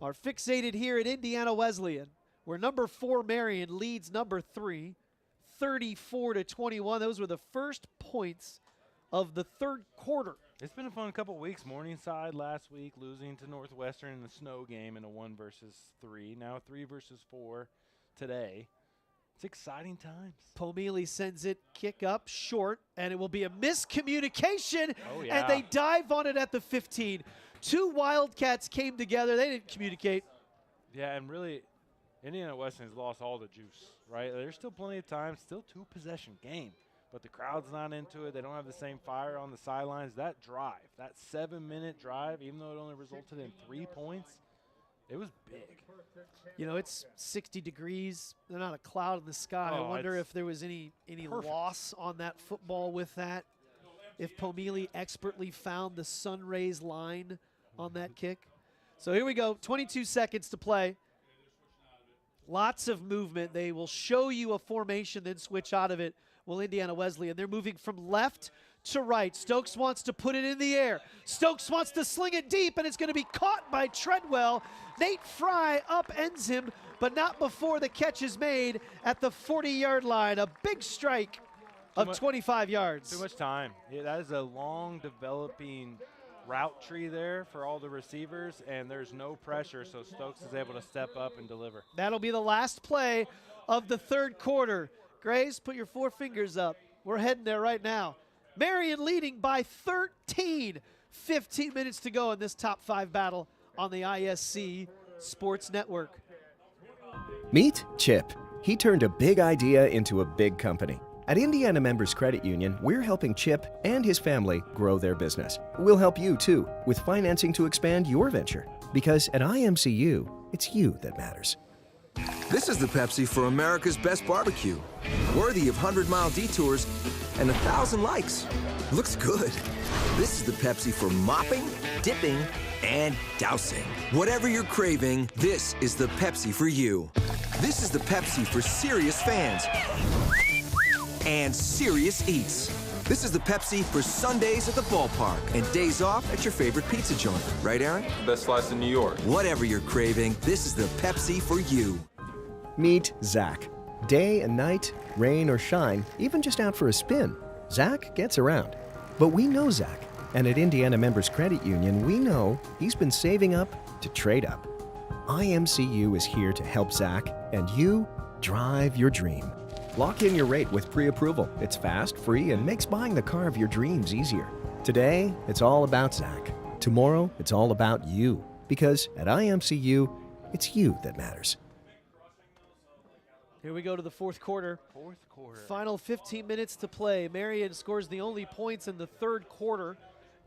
are fixated here at Indiana Wesleyan, where number 4 Marian leads number 3, 34-21. Those were the first points of the 3rd quarter. It's been a fun couple weeks. Morningside last week losing to Northwestern in the snow game in a 1 versus 3. Now 3 versus 4 today. It's exciting times. Pomeli sends it, kick up, short, and it will be a miscommunication. Oh, yeah. And they dive on it at the 15. 2 Wildcats came together. They didn't communicate. Yeah, and really, Indiana Wesleyan has lost all the juice, right? There's still plenty of time, still 2-possession game, but the crowd's not into it. They don't have the same fire on the sidelines. That drive, that 7-minute drive, even though it only resulted in 3 points, it was big. You know, it's 60 degrees. There's not a cloud in the sky. I wonder if there was any loss on that football with that. If Pomili expertly found the sun rays line on that kick. So here we go, 22 seconds to play. Lots of movement. They will show you a formation, then switch out of it. Will Indiana Wesleyan. They're moving from left to right. Stokes wants to put it in the air. Stokes wants to sling it deep, and it's going to be caught by Treadwell. Nate Fry upends him, but not before the catch is made at the 40-yard line. A big strike of 25 yards. Too much time. Yeah, that is a long developing route tree there for all the receivers, and there's no pressure, so Stokes is able to step up and deliver. That'll be the last play of the third quarter. Grace, put your 4 fingers up. We're heading there right now. Marian leading by 13. 15 minutes to go in this top 5 battle on the ISC Sports Network. Meet Chip. He turned a big idea into a big company. At Indiana Members Credit Union, we're helping Chip and his family grow their business. We'll help you, too, with financing to expand your venture. Because at IMCU, it's you that matters. This is the Pepsi for America's best barbecue. Worthy of 100-mile detours and 1,000 likes. Looks good. This is the Pepsi for mopping, dipping, and dousing. Whatever you're craving, this is the Pepsi for you. This is the Pepsi for serious fans and serious eats. This is the Pepsi for Sundays at the ballpark and days off at your favorite pizza joint. Right, Aaron? Best slice in New York. Whatever you're craving, this is the Pepsi for you. Meet Zach. Day and night, rain or shine, even just out for a spin, Zach gets around. But we know Zach, and at Indiana Members Credit Union, we know he's been saving up to trade up. IMCU is here to help Zach and you drive your dream. Lock in your rate with pre-approval. It's fast, free, and makes buying the car of your dreams easier. Today, it's all about Zach. Tomorrow, it's all about you. Because at IMCU, it's you that matters. Here we go to the fourth quarter. Fourth quarter. Final 15 minutes to play. Marian scores the only points in the third quarter.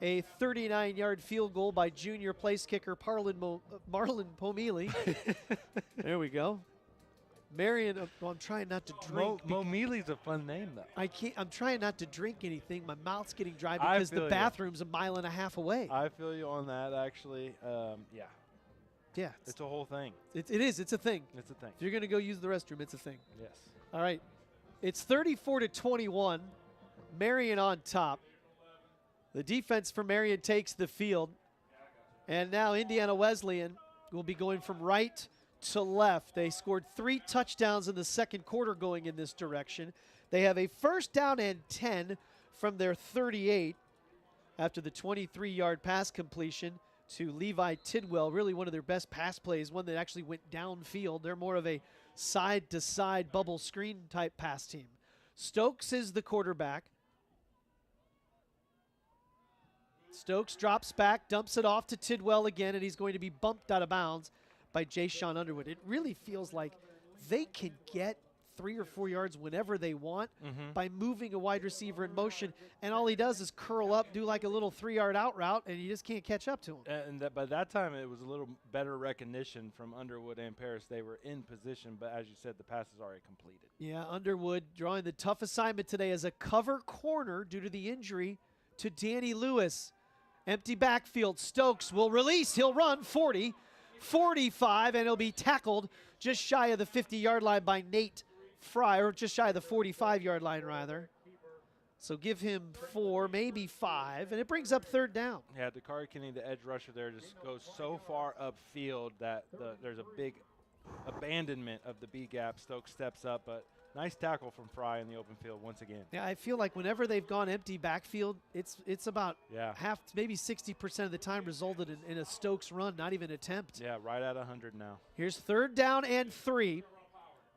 A 39-yard field goal by junior place kicker Marlon Pomili. There we go. Marian, I'm trying not to drink. Momili's a fun name, though. I'm trying not to drink anything. My mouth's getting dry because the bathroom's a mile and a half away. I feel you on that, actually. Yeah. Yeah. It's a whole thing. It is. It's a thing. It's a thing. If you're going to go use the restroom, it's a thing. Yes. All right. It's 34-21. Marian on top. The defense for Marian takes the field. And now Indiana Wesleyan will be going from right to left. They scored 3 touchdowns in the second quarter going in this direction. They have a first down and 10 from their 38 after the 23-yard pass completion to Levi Tidwell, really one of their best pass plays, one that actually went downfield. They're more of a side-to-side bubble screen type pass team. Stokes is the quarterback. Stokes drops back, dumps it off to Tidwell again, and he's going to be bumped out of bounds by Jay-Sean Underwood. It really feels like they can get 3 or 4 yards whenever they want by moving a wide receiver in motion, and all he does is curl up, do like a little 3-yard out route, and you just can't catch up to him. And by that time, it was a little better recognition from Underwood and Paris. They were in position, but as you said, the pass is already completed. Yeah, Underwood drawing the tough assignment today as a cover corner due to the injury to Danny Lewis. Empty backfield. Stokes will release. He'll run 40, 45, and he'll be tackled just shy of the 50-yard line by Nate Fry, or just shy of the 45-yard line, rather. So give him 4, maybe 5, and it brings up third down. Yeah, Dakari Kinney, the edge rusher there, just goes so far upfield that there's a big abandonment of the B-gap. Stokes steps up, but nice tackle from Fry in the open field once again. Yeah, I feel like whenever they've gone empty backfield, it's about half, maybe 60% of the time resulted in a Stokes run, not even attempt. Yeah, right at 100 now. Here's third down and 3.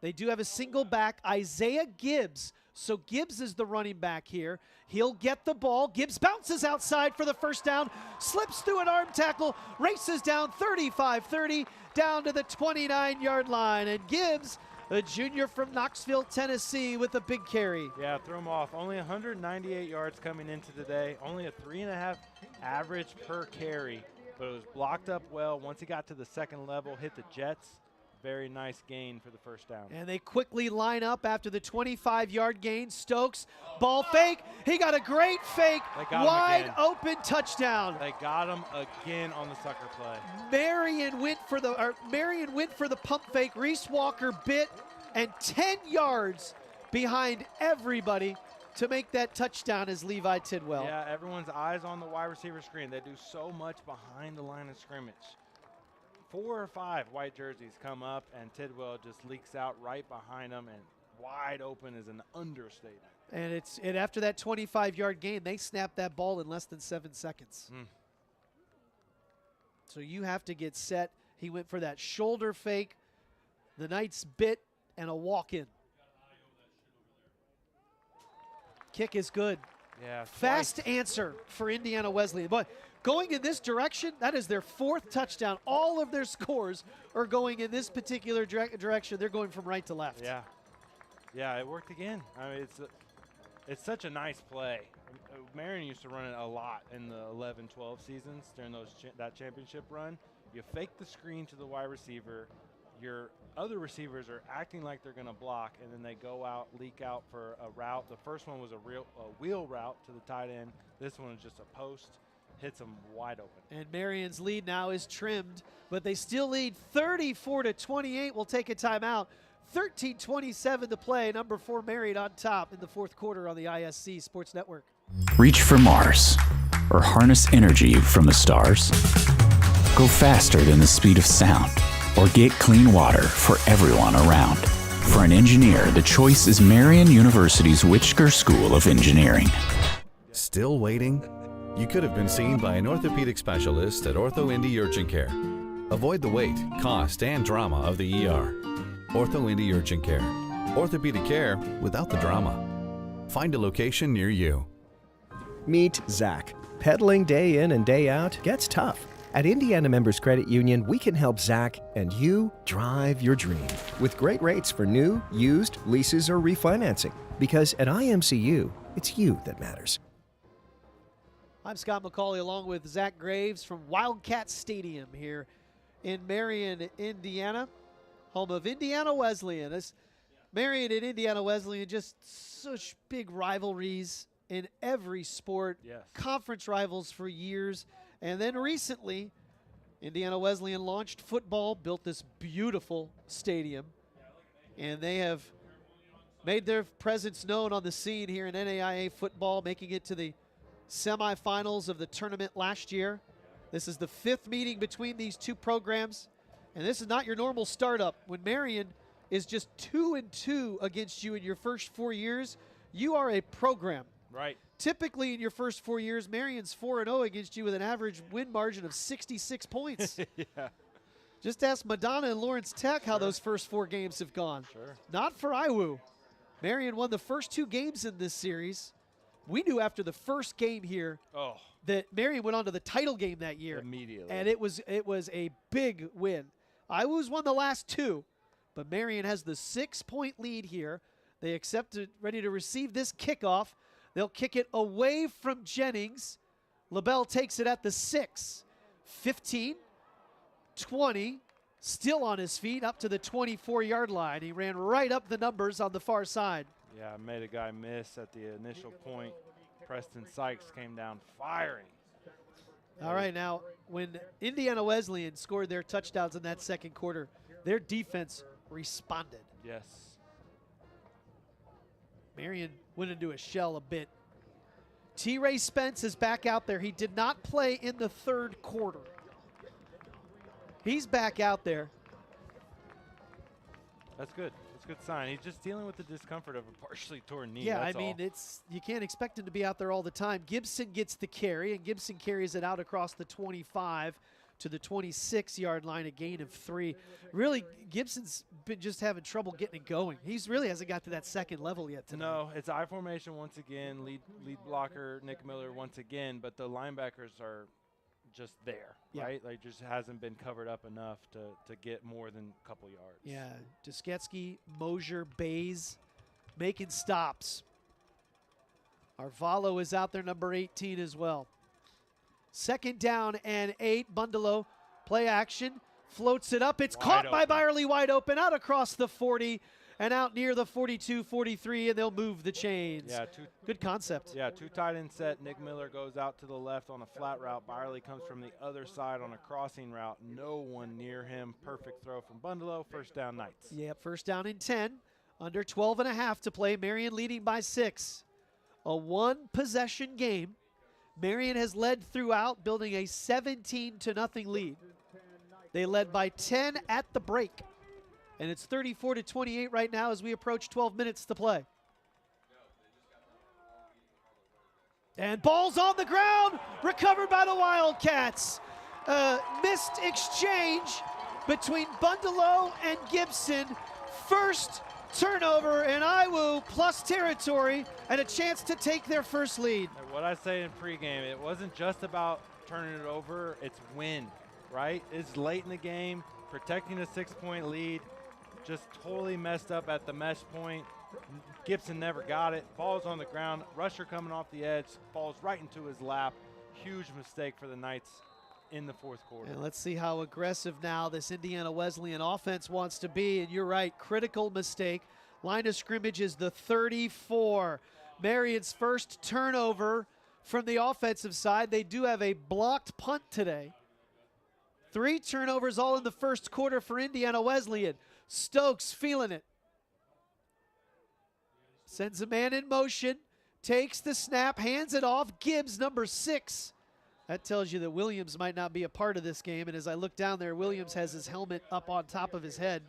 They do have a single back, Isaiah Gibbs. So Gibbs is the running back here. He'll get the ball. Gibbs bounces outside for the first down, slips through an arm tackle, races down 35-30, down to the 29-yard line. And Gibbs, a junior from Knoxville, Tennessee, with a big carry. Yeah, throw him off. Only 198 yards coming into today. Only a 3.5 average per carry, but it was blocked up well. Once he got to the second level, hit the jets, very nice gain for the first down. And they quickly line up after the 25-yard gain. Stokes, ball fake. He got a great fake. Wide open touchdown. They got him again on the sucker play. Marian went for the pump fake. Reese Walker bit, and 10 yards behind everybody to make that touchdown is Levi Tidwell. Yeah, everyone's eyes on the wide receiver screen. They do so much behind the line of scrimmage. 4 or 5 white jerseys come up, and Tidwell just leaks out right behind them, and wide open is an understatement. And after that 25-yard gain, they snapped that ball in less than 7 seconds. So you have to get set. He went for that shoulder fake, the Knights bit, and a walk-in. Kick is good. Yeah. Fast answer for Indiana Wesleyan. But going in this direction, that is their 4th touchdown. All of their scores are going in this particular direction. They're going from right to left. Yeah. Yeah, it worked again. I mean, it's such a nice play. Marian used to run it a lot in the 11-12 seasons during that championship run. You fake the screen to the wide receiver. Your other receivers are acting like they're going to block, and then they go out, leak out for a route. The first one was a wheel route to the tight end. This one is just a post, hits them wide open. And Marian's lead now is trimmed, but they still lead 34-28. We'll take a timeout. 13:27 to play. Number 4 Marian on top in the 4th quarter on the ISC Sports Network. Reach for Mars or harness energy from the stars. Go faster than the speed of sound or get clean water for everyone around. For an engineer, the choice is Marian University's Whitsker School of Engineering. Still waiting? You could have been seen by an orthopedic specialist at Ortho Indy Urgent Care. Avoid the wait, cost, and drama of the ER. Ortho Indy Urgent Care. Orthopedic care without the drama. Find a location near you. Meet Zach. Pedaling day in and day out gets tough. At Indiana Members Credit Union, we can help Zach and you drive your dream with great rates for new, used, leases, or refinancing. Because at IMCU, it's you that matters. I'm Scott McCauley along with Zach Graves from Wildcat Stadium here in Marian, Indiana, home of Indiana Wesleyan. This Marian and Indiana Wesleyan, just such big rivalries in every sport. Yes. Conference rivals for years. And then recently, Indiana Wesleyan launched football, built this beautiful stadium, and they have made their presence known on the scene here in NAIA football, making it to the semifinals of the tournament last year. This is the 5th meeting between these two programs, and this is not your normal startup. When Marian is just 2-2 against you in your first 4 years, you are a program. Right. Typically in your first 4 years, Marian's 4-0 against you with an average win margin of 66 points. Yeah. Just ask Madonna and Lawrence Tech how those first 4 games have gone. Sure. Not for IWU. Marian won the first 2 games in this series. We knew after the first game here that Marian went on to the title game that year. Immediately. And it was a big win. IWU's won the last 2, but Marian has the 6-point lead here. They accepted, ready to receive this kickoff. They'll kick it away from Jennings. LaBelle takes it at the 6. 15, 20, still on his feet up to the 24-yard line. He ran right up the numbers on the far side. Yeah, made a guy miss at the initial point. Preston Sykes came down firing. All right, now, when Indiana Wesleyan scored their touchdowns in that second quarter, their defense responded. Yes. Marian went into a shell a bit. T-Ray Spence is back out there. He did not play in the 3rd quarter. He's back out there. That's good. That's a good sign. He's just dealing with the discomfort of a partially torn knee. Yeah, that's I mean, you can't expect him to be out there all the time. Gibson gets the carry, and Gibson carries it out across the 25 to the 26-yard line, a gain of 3. Really, Gibson's been just having trouble getting it going. He's really hasn't got to that second level yet tonight. No, it's I formation once again. Lead blocker Nick Miller once again, but the linebackers are just there, right? Like just hasn't been covered up enough to get more than a couple yards. Yeah, Dusketsky, Mosier, Bays making stops. Arvalo is out there, number 18 as well. 2nd down and 8. Bundalo, play action, floats it up. It's caught by Byerly, wide open, out across the 40 and out near the 42, 43, and they'll move the chains. Yeah, good concept. Yeah, two tight end set. Nick Miller goes out to the left on a flat route. Byerly comes from the other side on a crossing route. No one near him. Perfect throw from Bundalo. First down, Knights. Yep, first down and 10. Under 12 and a half to play. Marian leading by 6. A one-possession game. Marian has led throughout, building a 17-0 lead. They led by 10 at the break. And it's 34-28 right now as we approach 12 minutes to play. And ball's on the ground, recovered by the Wildcats. Missed exchange between Bundalo and Gibson. First turnover, and Iwu plus territory and a chance to take their first lead. What I say in pregame, it wasn't just about turning it over, it's win, right? It's late in the game, protecting a 6-point lead. Just totally messed up at the mesh point. Gibson never got it. Ball's on the ground. Rusher coming off the edge. Falls right into his lap. Huge mistake for the Knights in the fourth quarter. And let's see how aggressive now this Indiana Wesleyan offense wants to be. And you're right, critical mistake. Line of scrimmage is the 34. Marian's first turnover from the offensive side. They do have a blocked punt today. 3 turnovers all in the first quarter for Indiana Wesleyan. Stokes feeling it. Sends a man in motion, takes the snap, hands it off. Gibbs, number 6. That tells you that Williams might not be a part of this game. And as I look down there, Williams has his helmet up on top of his head,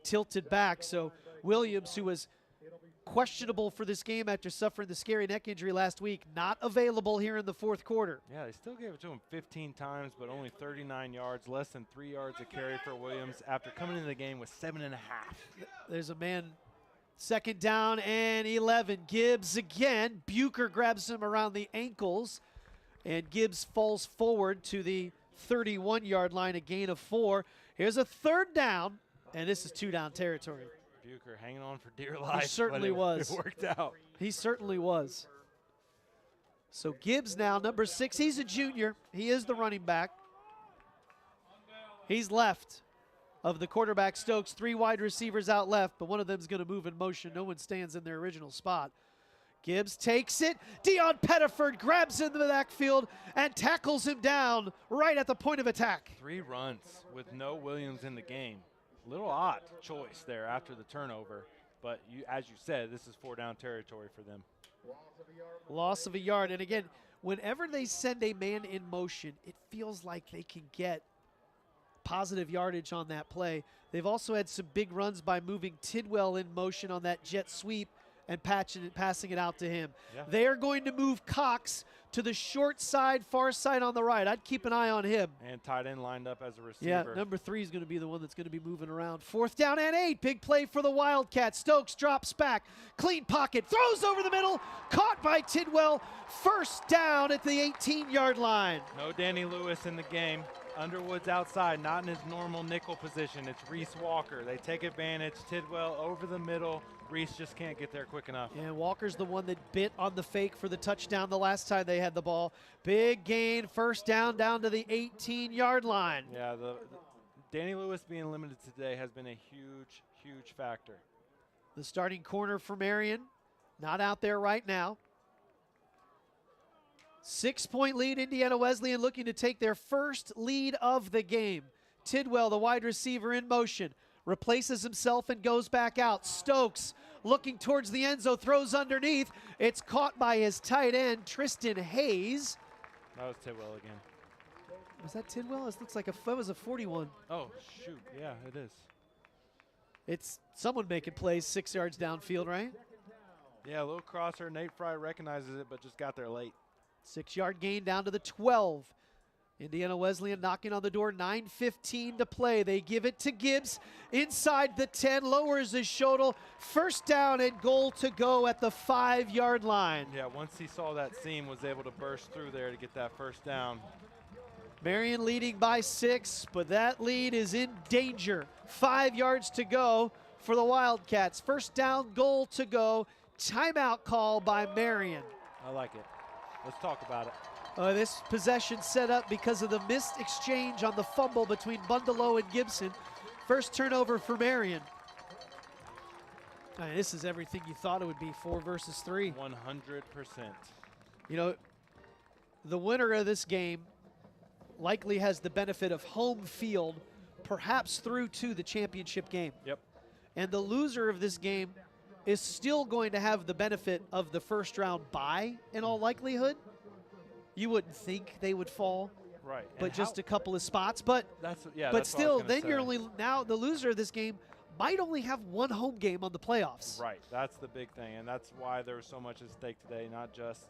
tilted back. So Williams, who was questionable for this game after suffering the scary neck injury last week, not available here in the fourth quarter. Yeah, they still gave it to him 15 times, but only 39 yards, less than 3 yards a carry for Williams after coming into the game with 7.5. There's a man, second down and 11. Gibbs again. Bucher grabs him around the ankles, and Gibbs falls forward to the 31-yard line, a gain of 4. Here's a third down, and this is 2-down territory. Bucher hanging on for dear life. He certainly was. It worked out. He certainly was. So Gibbs now, number 6. He's a junior. He is the running back. He's left of the quarterback Stokes. 3 wide receivers out left, but one of them is going to move in motion. No one stands in their original spot. Gibbs takes it. Dion Pettiford grabs him in the backfield and tackles him down right at the point of attack. 3 runs with no Williams in the game. Little odd choice there after the turnover, but as you said, this is 4-down territory for them. Loss of a yard, and again, whenever they send a man in motion, it feels like they can get positive yardage on that play. They've also had some big runs by moving Tidwell in motion on that jet sweep and passing it out to him. Yeah. They are going to move Cox to the short side, far side on the right. I'd keep an eye on him. And tight end lined up as a receiver. Yeah, number 3 is going to be the one that's going to be moving around. 4th down and 8. Big play for the Wildcats. Stokes drops back. Clean pocket. Throws over the middle. Caught by Tidwell. First down at the 18-yard line. No Danny Lewis in the game. Underwood's outside, not in his normal nickel position. It's Reese Walker. They take advantage. Tidwell over the middle. Reese just can't get there quick enough. And Walker's the one that bit on the fake for the touchdown the last time they had the ball. Big gain, first down to the 18-yard line. Yeah, the Danny Lewis being limited today has been a huge, huge factor. The starting corner for Marian, not out there right now. 6-point lead, Indiana Wesleyan looking to take their first lead of the game. Tidwell, the wide receiver, in motion. Replaces himself and goes back out. Stokes looking towards the end zone, throws underneath. It's caught by his tight end, Tristan Hayes. That was Tidwell again. Was that Tidwell? It looks like that was a 41. Oh, shoot. Yeah, it is. It's someone making plays 6 yards downfield, right? Yeah, a little crosser. Nate Fry recognizes it, but just got there late. 6-yard gain down to the 12. Indiana Wesleyan knocking on the door, 9:15 to play. They give it to Gibbs inside the 10, lowers his shoulder. First down and goal to go at the 5-yard line. Yeah, once he saw that seam, was able to burst through there to get that first down. Marian leading by 6, but that lead is in danger. 5 yards to go for the Wildcats. First down, goal to go. Timeout call by Marian. I like it. Let's talk about it. This possession set up because of the missed exchange on the fumble between Bundalo and Gibson. First turnover for Marian. This is everything you thought it would be, 4 versus 3. 100%. You know, the winner of this game likely has the benefit of home field, perhaps through to the championship game. Yep. And the loser of this game is still going to have the benefit of the first round bye in all likelihood. You wouldn't think they would fall. Right. But just a couple of spots. But that's still, then you're only, now the loser of this game might only have one home game on the playoffs. Right. That's the big thing. And that's why there was so much at stake today, not just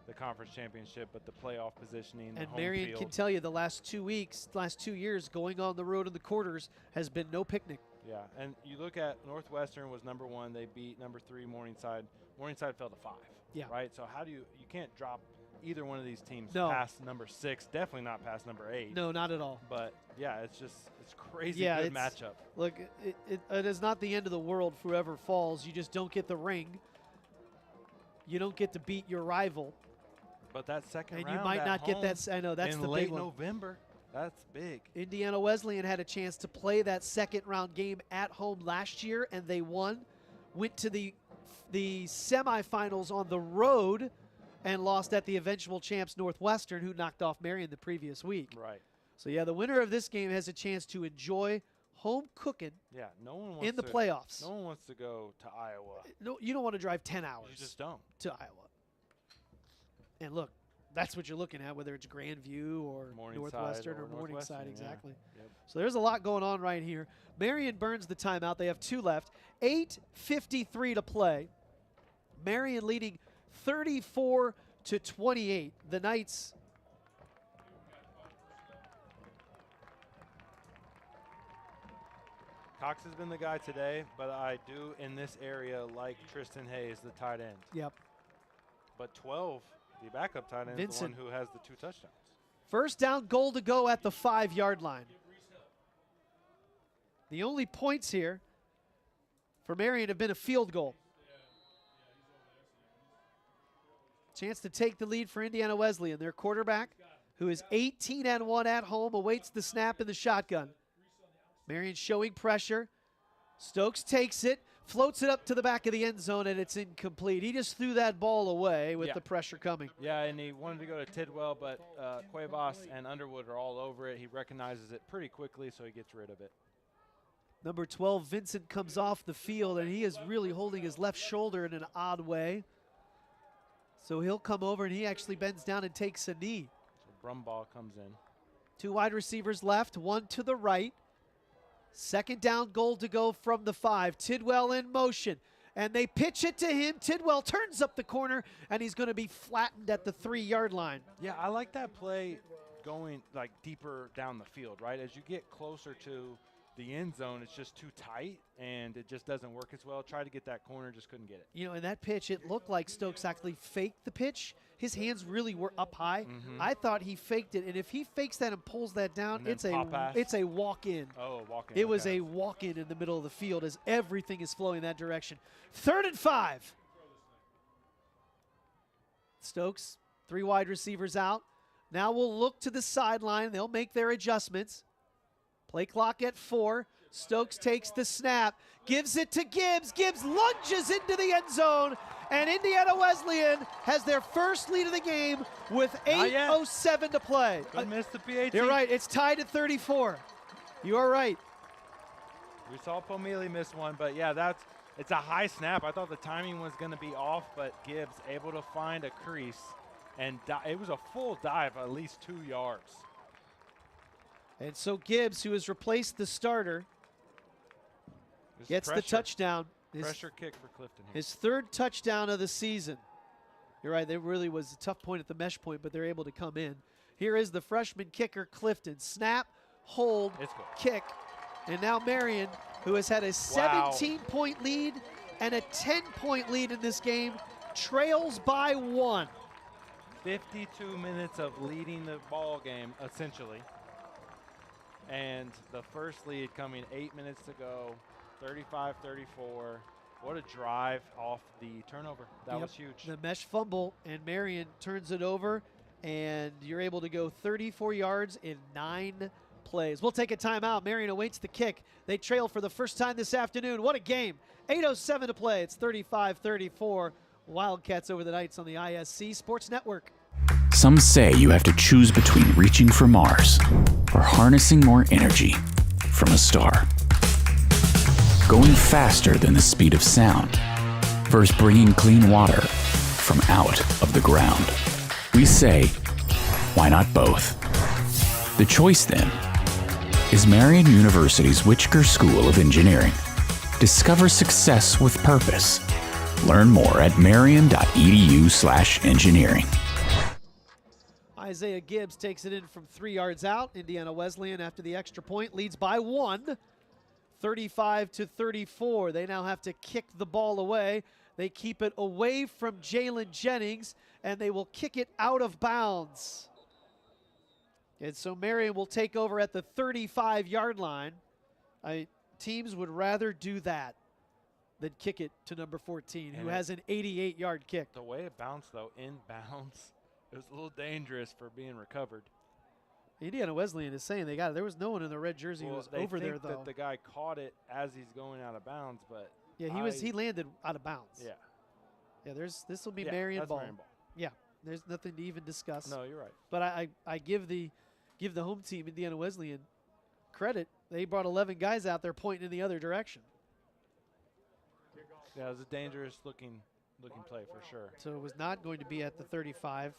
the conference championship, but the playoff positioning. And Marian can tell you the last 2 weeks, last 2 years, going on the road in the quarters has been no picnic. Yeah, and you look at Northwestern was number 1. They beat number 3 Morningside. Morningside fell to 5. Yeah. Right. So how do you can't drop either one of these teams No. past number 6. Definitely not past number 8. No, not at all. But yeah, it's crazy Yeah, good matchup. Look, it is not the end of the world for whoever falls. You just don't get the ring. You don't get to beat your rival. But that second and round you might at not get home that. I know that's in the late big one. November. That's big. Indiana Wesleyan had a chance to play that second round game at home last year, and they won. Went to the semifinals on the road and lost at the eventual champs Northwestern, who knocked off Marian the previous week. Right. So yeah, the winner of this game has a chance to enjoy home cooking. Yeah, no one wants in the playoffs. No one wants to go to Iowa. No, you don't want to drive 10 hours. You just don't. To Iowa. And look, that's what you're looking at, whether it's Grandview or Northwestern or Morningside, exactly. Yeah. Yep. So there's a lot going on right here. Marian burns the timeout. They have 2 left. 8:53 to play. Marian leading 34-28. The Knights. Cox has been the guy today, but I do in this area like Tristan Hayes, the tight end. Yep. But 12, the backup tight end, is the one who has the 2 touchdowns. First down, goal to go at the 5-yard line. The only points here for Marian have been a field goal. Chance to take the lead for Indiana Wesleyan. Their quarterback, who is 18-1 at home, awaits the snap in the shotgun. Marian showing pressure. Stokes takes it, floats it up to the back of the end zone, and it's incomplete. He just threw that ball away with the pressure coming. Yeah, and he wanted to go to Tidwell, but Cuevas and Underwood are all over it. He recognizes it pretty quickly, so he gets rid of it. Number 12, Vincent, comes off the field, and he is really holding his left shoulder in an odd way. So he'll come over, and he actually bends down and takes a knee. So Brumbaugh comes in. 2 wide receivers left, 1 to the right. Second down, goal to go from the 5. Tidwell in motion, and they pitch it to him. Tidwell turns up the corner, and he's going to be flattened at the 3-yard line. Yeah, I like that play going like deeper down the field, right? As you get closer to the end zone, it's just too tight, and it just doesn't work as well. Tried to get that corner, just couldn't get it. You know, in that pitch, it looked like Stokes actually faked the pitch. His hands really were up high. I thought he faked it, and if he fakes that and pulls that down, it's a walk-in. Oh, walk-in. It was a walk-in in the middle of the field as everything is flowing that direction. 3rd and 5. Stokes, 3 wide receivers out. Now we'll look to the sideline. They'll make their adjustments. Play clock at 4. Stokes takes the snap, gives it to Gibbs. Gibbs lunges into the end zone, and Indiana Wesleyan has their first lead of the game with 8:07 to play. Missed the PAT. You're right. It's tied at 34. You are right. We saw Pomeli miss one, but yeah, it's a high snap. I thought the timing was going to be off, but Gibbs able to find a crease, and it was a full dive, at least 2 yards. And so Gibbs, who has replaced the starter, gets the touchdown. Pressure kick for Clifton here. His 3rd touchdown of the season. You're right, there really was a tough point at the mesh point, but they're able to come in. Here is the freshman kicker, Clifton. Snap, hold, kick. And now Marian, who has had a 17-point lead and a 10-point lead in this game, trails by 1. 52 minutes of leading the ball game, essentially. And the first lead coming 8 minutes to go, 35-34. What a drive off the turnover. That was huge. The mesh fumble, and Marian turns it over and you're able to go 34 yards in 9 plays. We'll take a timeout. Marian awaits the kick. They trail for the first time this afternoon. What a game. 8:07 to play. It's 35-34. Wildcats over the Knights on the ISC Sports Network. Some say you have to choose between reaching for Mars or harnessing more energy from a star. Going faster than the speed of sound versus bringing clean water from out of the ground. We say, why not both? The choice then is Marian University's Whitaker School of Engineering. Discover success with purpose. Learn more at marian.edu/engineering. Isaiah Gibbs takes it in from 3 yards out. Indiana Wesleyan, after the extra point, leads by 1, 35-34. They now have to kick the ball away. They keep it away from Jalen Jennings, and they will kick it out of bounds. And so Marian will take over at the 35-yard line. Teams would rather do that than kick it to number 14, who has an 88-yard kick. The way it bounced, though, inbounds, it was a little dangerous for being recovered. Indiana Wesleyan is saying they got it. There was no one in the red jersey who was over there, though. That the guy caught it as he's going out of bounds, but yeah, he landed out of bounds. Yeah. Yeah, this will be Marian ball. Marian ball. Yeah, there's nothing to even discuss. No, you're right. But I give the home team, Indiana Wesleyan, credit. They brought 11 guys out there pointing in the other direction. Yeah, it was a dangerous looking play for sure. So it was not going to be at the 35.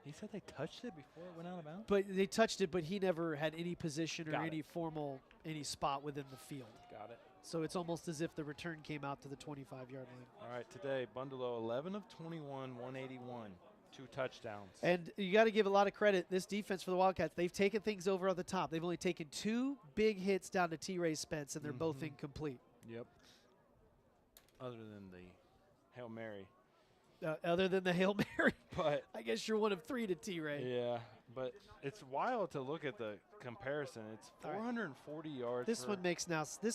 He said they touched it before it went out of bounds? But they touched it, but he never had any position or Got any it. any spot within the field. Got it. So it's almost as if the return came out to the 25-yard line. All right, today, Bundalo 11 of 21, 181, 2 touchdowns. And you got to give a lot of credit. This defense for the Wildcats, they've taken things over on the top. They've only taken 2 big hits down to T-Ray Spence, and they're both incomplete. Yep. Other than the Hail Mary. Other than the Hail Mary. But I guess you're one of 3 to T-Ray. Yeah, but it's wild to look at the comparison. It's 440 yards. This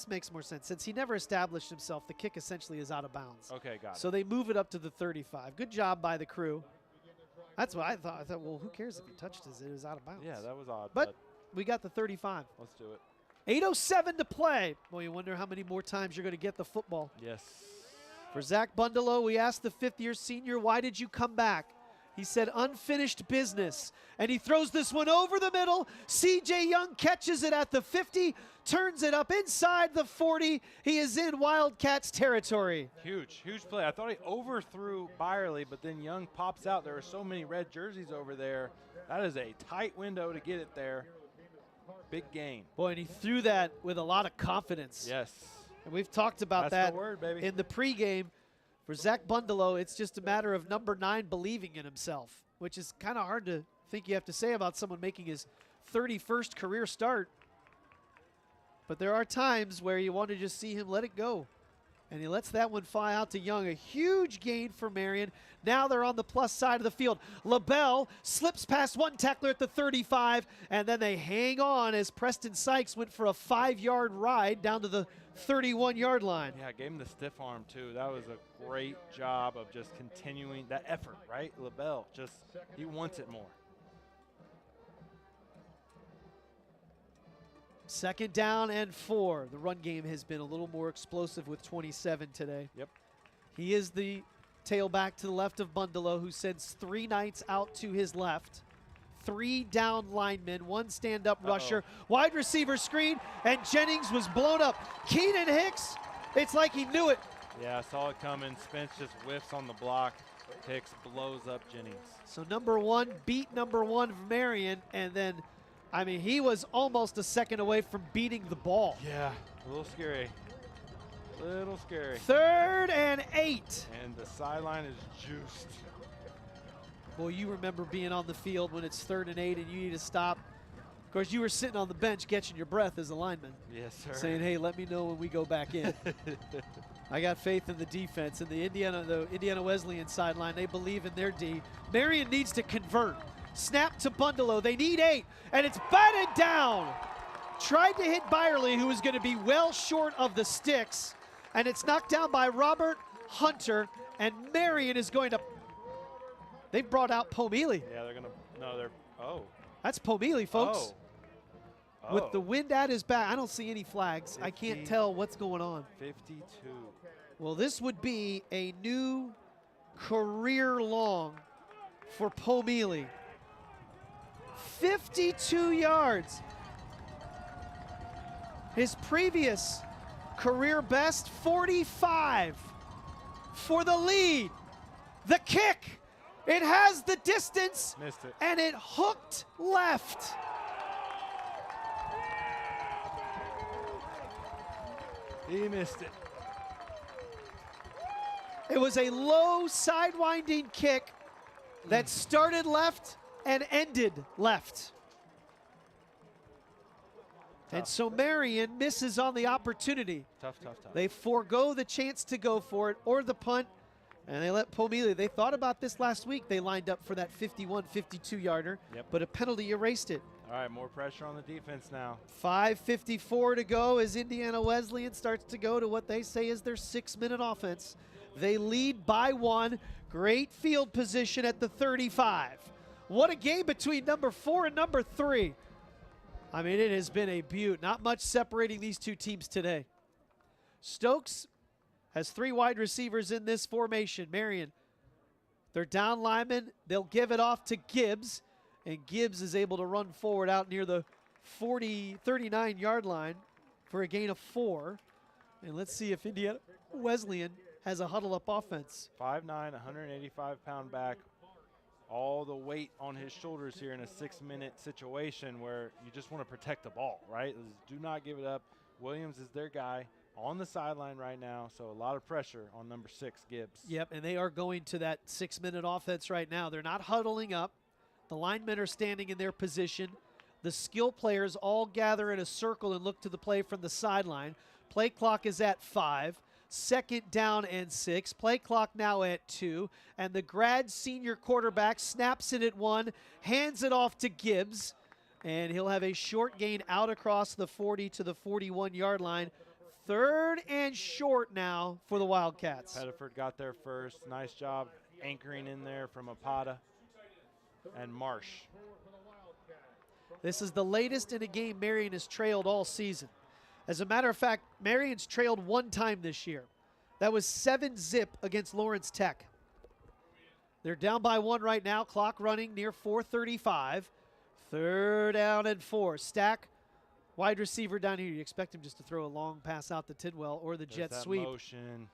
makes more sense. Since he never established himself, the kick essentially is out of bounds. Okay, got it. So they move it up to the 35. Good job by the crew. That's what I thought. I thought, well, who cares if he touched it? It was out of bounds. Yeah, that was odd. But we got the 35. Let's do it. 8:07 to play. Boy, you wonder how many more times you're going to get the football. Yes. For Zach Bundalo, we asked the 5th-year senior, why did you come back? He said, unfinished business. And he throws this one over the middle. C.J. Young catches it at the 50, turns it up inside the 40. He is in Wildcats territory. Huge play. I thought he overthrew Byerly, but then Young pops out. There are so many red jerseys over there. That is a tight window to get it there. Big gain. Boy, and he threw that with a lot of confidence. Yes. And we've talked about That's that the word, baby. in the pregame. For Zach Bundalo, it's just a matter of number 9 believing in himself, which is kind of hard to think you have to say about someone making his 31st career start. But there are times where you want to just see him let it go. And he lets that one fly out to Young. A huge gain for Marian. Now they're on the plus side of the field. LaBelle slips past one tackler at the 35, and then they hang on as Preston Sykes went for a 5-yard ride down to the 31-yard line. Yeah, gave him the stiff arm, too. That was a great job of just continuing that effort, right? LaBelle, he wants it more. 2nd down and 4. The run game has been a little more explosive with 27 today. Yep. He is the tailback to the left of Bundalo, who sends 3 Knights out to his left. 3 down linemen, 1 stand-up rusher, wide receiver screen, and Jennings was blown up. Keenan Hicks, it's like he knew it. Yeah, I saw it coming. Spence just whiffs on the block. Hicks blows up Jennings. So number 1 beat number 1 of Marian, and then, I mean, he was almost a second away from beating the ball. Yeah, a little scary. Little scary. 3rd and 8. And the sideline is juiced. Well, you remember being on the field when it's 3rd and 8 and you need to stop. Of course, you were sitting on the bench catching your breath as a lineman. Yes, sir. Saying, hey, let me know when we go back in. I got faith in the defense. And the Indiana Wesleyan sideline, they believe in their D. Marian needs to convert. Snap to Bundalo. They need 8, and it's batted down. tried to hit Byerly, who was going to be well short of the sticks, and it's knocked down by Robert Hunter, and Marian is going to, they've brought out Pomeli. Yeah, they're going to, no, they're, oh. That's Pomeli, folks. Oh. With the wind at his back. I don't see any flags. 50, I can't tell what's going on. 52. Well, this would be a new career long for Pomeli. 52 yards. His previous career best, 45 for the lead. The kick, it has the distance. Missed it. And it hooked left. He missed it. It was a low sidewinding kick that started left and ended left. And so Marian misses on the opportunity. Tough. They forego the chance to go for it or the punt, and they let Pomeli. They thought about this last week. They lined up for that 51, 52-yarder, but a penalty erased it. All right, more pressure on the defense now. 5:54 to go as Indiana Wesleyan starts to go to what they say is their 6-minute offense. They lead by 1. Great field position at the 35. What a game between number 4 and number 3. I mean, it has been a beaut. Not much separating these two teams today. Stokes has 3 wide receivers in this formation. Marian, their down lineman, they'll give it off to Gibbs, and Gibbs is able to run forward out near the 39-yard line for a gain of 4. And let's see if Indiana Wesleyan has a huddle-up offense. 5'9", 185-pound back. All the weight on his shoulders here in a 6-minute situation where you just want to protect the ball, right? Do not give it up. Williams is their guy on the sideline right now, so a lot of pressure on number 6, Gibbs. Yep, and they are going to that 6-minute offense right now. They're not huddling up. The linemen are standing in their position. The skill players all gather in a circle and look to the play from the sideline. Play clock is at 5. 2nd down and 6. Play clock now at 2. And the grad senior quarterback snaps it at 1, hands it off to Gibbs, and he'll have a short gain out across the 40 to the 41-yard line. 3rd and short now for the Wildcats. Pettiford got there first. Nice job anchoring in there from Apata and Marsh. This is the latest in a game Marian has trailed all season. As a matter of fact, Marian's trailed 1 time this year. That was 7-zip against Lawrence Tech. They're down by 1 right now. Clock running near 4:35. 3rd down and 4. Stack, wide receiver down here. You expect him just to throw a long pass out to Tidwell or the jet sweep. Motion.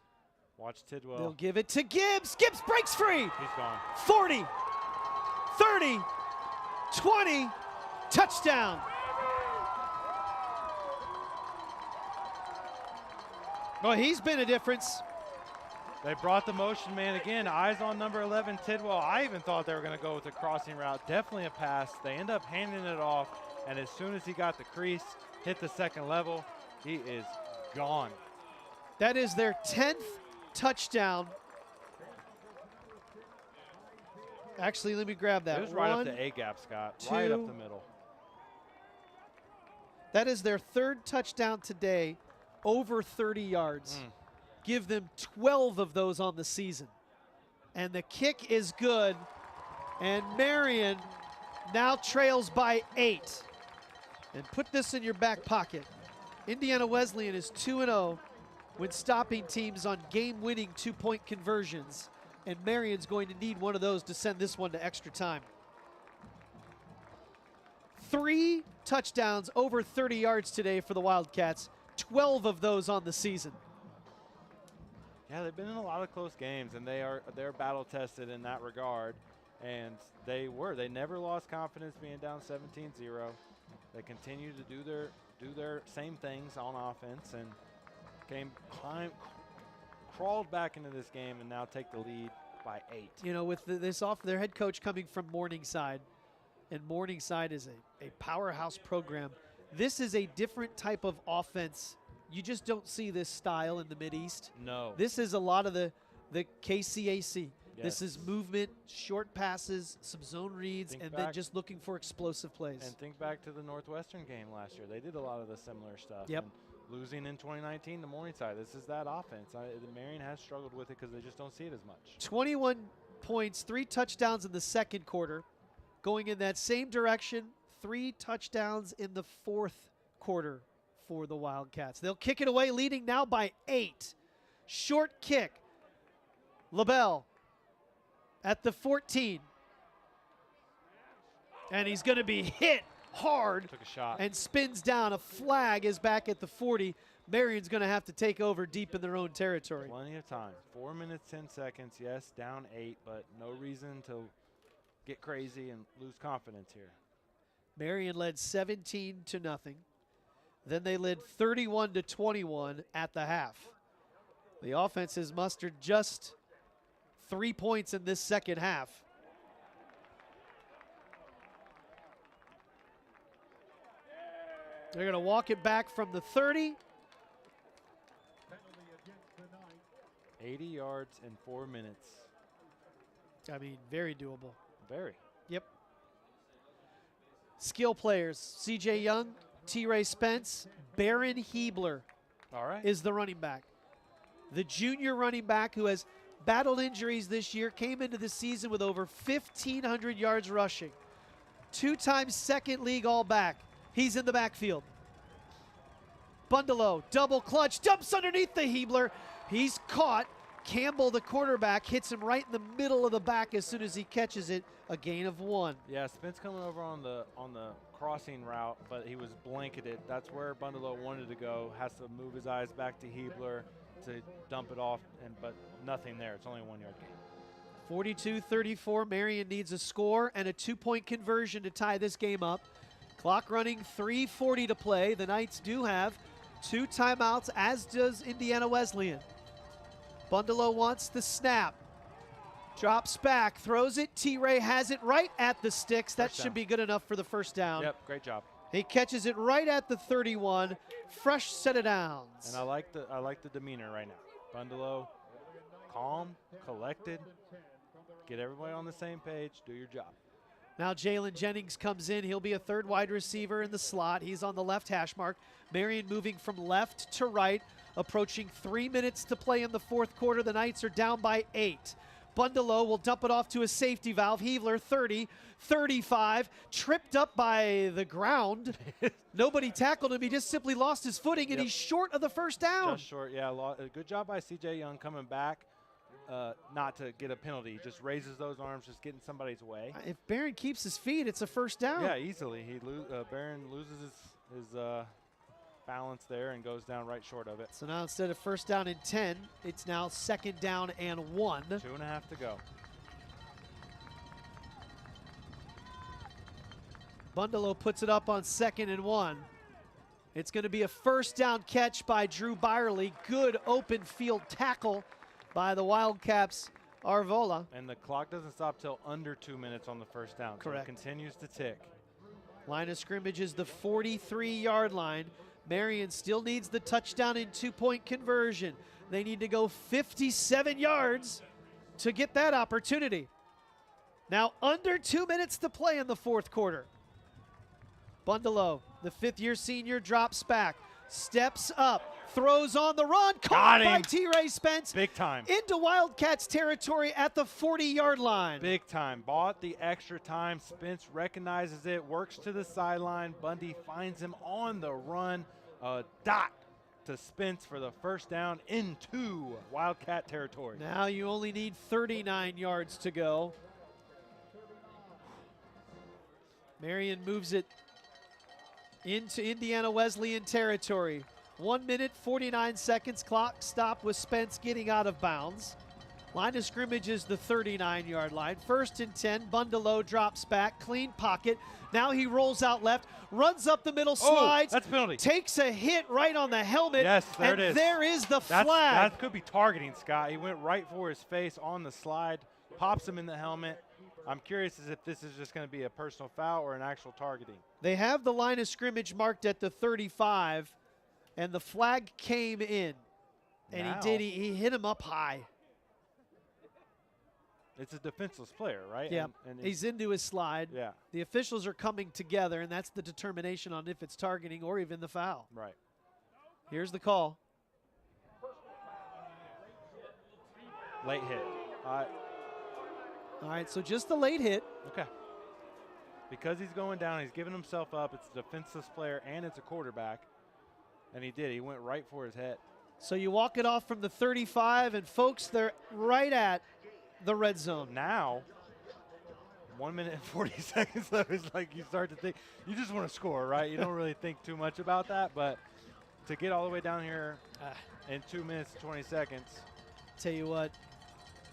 Watch Tidwell. They'll give it to Gibbs. Gibbs breaks free. He's gone. 40, 30, 20, touchdown. Well, he's been a difference. They brought the motion man again. Eyes on number 11, Tidwell. I even thought they were going to go with a crossing route. Definitely a pass. They end up handing it off, and as soon as he got the crease, hit the 2nd level, he is gone. That is their 10th touchdown. Actually, let me grab that. It was right up the A-gap, Scott. 2. Right up the middle. That is their 3rd touchdown today, over 30 yards. Give them 12 of those on the season. And the kick is good. And Marian now trails by 8. And put this in your back pocket. Indiana Wesleyan is 2-0 when stopping teams on game-winning 2-point conversions. And Marian's going to need one of those to send this one to extra time. 3 touchdowns over 30 yards today for the Wildcats. 12 of those on the season. Yeah, they've been in a lot of close games, and they're battle tested in that regard. And they never lost confidence being down 17-0. They continue to do their same things on offense, and crawled back into this game and now take the lead by 8. You know, with their head coach coming from Morningside, and Morningside is a powerhouse program. This is a different type of offense. You just don't see this style in the Mideast. No. This is a lot of the KCAC, This is movement, short passes, some zone reads, and then just looking for explosive plays. And think back to the Northwestern game last year. They did a lot of the similar stuff. Yep. And losing in 2019 to Morningside, this is that offense. The Marian has struggled with it because they just don't see it as much. 21 points, 3 touchdowns in the second quarter. Going in that same direction, 3 touchdowns in the fourth quarter for the Wildcats. They'll kick it away, leading now by 8. Short kick. LaBelle at the 14. And he's going to be hit hard. Took a shot. And spins down. A flag is back at the 40. Marian's going to have to take over deep in their own territory. Plenty of time. 4 minutes, 10 seconds. Yes, down 8, but no reason to get crazy and lose confidence here. Marian led 17-0. Then they led 31-21 at the half. The offense has mustered just 3 points in this second half. They're going to walk it back from the 30. 80 yards in 4 minutes. I mean, very doable. Very. Yep. Skill players, C.J. Young, T-Ray Spence, Baron Hebler is the running back. The junior running back who has battled injuries this year, came into the season with over 1,500 yards rushing. 2-time second league All-Back. He's in the backfield. Bundalo, double clutch, dumps underneath the Hebler. He's caught. Campbell, the quarterback, hits him right in the middle of the back as soon as he catches it. A gain of 1. Yeah, Spence coming over on the crossing route, but he was blanketed. That's where Bundalo wanted to go. Has to move his eyes back to Hebler to dump it off, but nothing there. It's only a 1 yard gain. 42-34. Marian needs a score and a 2-point conversion to tie this game up. Clock running, 3:40 to play. The Knights do have 2 timeouts, as does Indiana Wesleyan. Bundalo wants the snap. Drops back, throws it. T-Ray has it right at the sticks. That should be good enough for the first down. Yep, great job. He catches it right at the 31. Fresh set of downs. And I like the demeanor right now. Bundalo, calm, collected. Get everybody on the same page. Do your job. Now Jalen Jennings comes in. He'll be a third wide receiver in the slot. He's on the left hash mark. Marian moving from left to right. Approaching 3 minutes to play in the fourth quarter. The Knights are down by 8. Bundalo will dump it off to a safety valve. Hebler, 30, 35, tripped up by the ground. Nobody tackled him. He just simply lost his footing, and he's short of the first down. Just short, yeah. Good job by C.J. Young coming back, not to get a penalty. Just raises those arms, just getting somebody's way. If Barron keeps his feet, it's a first down. Yeah, easily. Barron loses his balance there and goes down right short of it. So now instead of first down and 10, it's now second down and 1. 2.5 to go. Bundalo puts it up on 2nd and 1. It's going to be a first down catch by Drew Byerly. Good open field tackle by the Wildcats' Arvola. And the clock doesn't stop till under 2 minutes on the first down. Correct. So it continues to tick. Line of scrimmage is the 43-yard line. Marian still needs the touchdown and 2-point conversion. They need to go 57 yards to get that opportunity. Now under 2 minutes to play in the fourth quarter. Bundalo, the 5th-year senior, drops back, steps up, throws on the run, caught by T-Ray Spence. Big time. Into Wildcats territory at the 40-yard line. Big time. Bought the extra time. Spence recognizes it, works to the sideline. Bundy finds him on the run. A dot to Spence for the first down into Wildcat territory. Now you only need 39 yards to go. Marian moves it into Indiana Wesleyan territory. 1 minute, 49 seconds. Clock stop with Spence getting out of bounds. Line of scrimmage is the 39-yard line. 1st and 10. Bundalo drops back. Clean pocket. Now he rolls out left. Runs up the middle, slides. That's penalty. Takes a hit right on the helmet. Yes, there it is. There is the flag. That could be targeting, Scott. He went right for his face on the slide. Pops him in the helmet. I'm curious as if this is just going to be a personal foul or an actual targeting. They have the line of scrimmage marked at the 35, and the flag came in. And he hit him up high. It's a defenseless player, right? Yeah, and he's into his slide. Yeah. The officials are coming together, and that's the determination on if it's targeting or even the foul. Right. Here's the call. Late hit. All right, so just the late hit. Okay. Because he's going down, he's giving himself up. It's a defenseless player, and it's a quarterback. And he did. He went right for his head. So you walk it off from the 35, and folks, they're right at the red zone. Now, 1 minute and 40 seconds left. It's like you start to think, you just want to score, right? You don't really think too much about that, but to get all the way down here in 2 minutes and 20 seconds. Tell you what,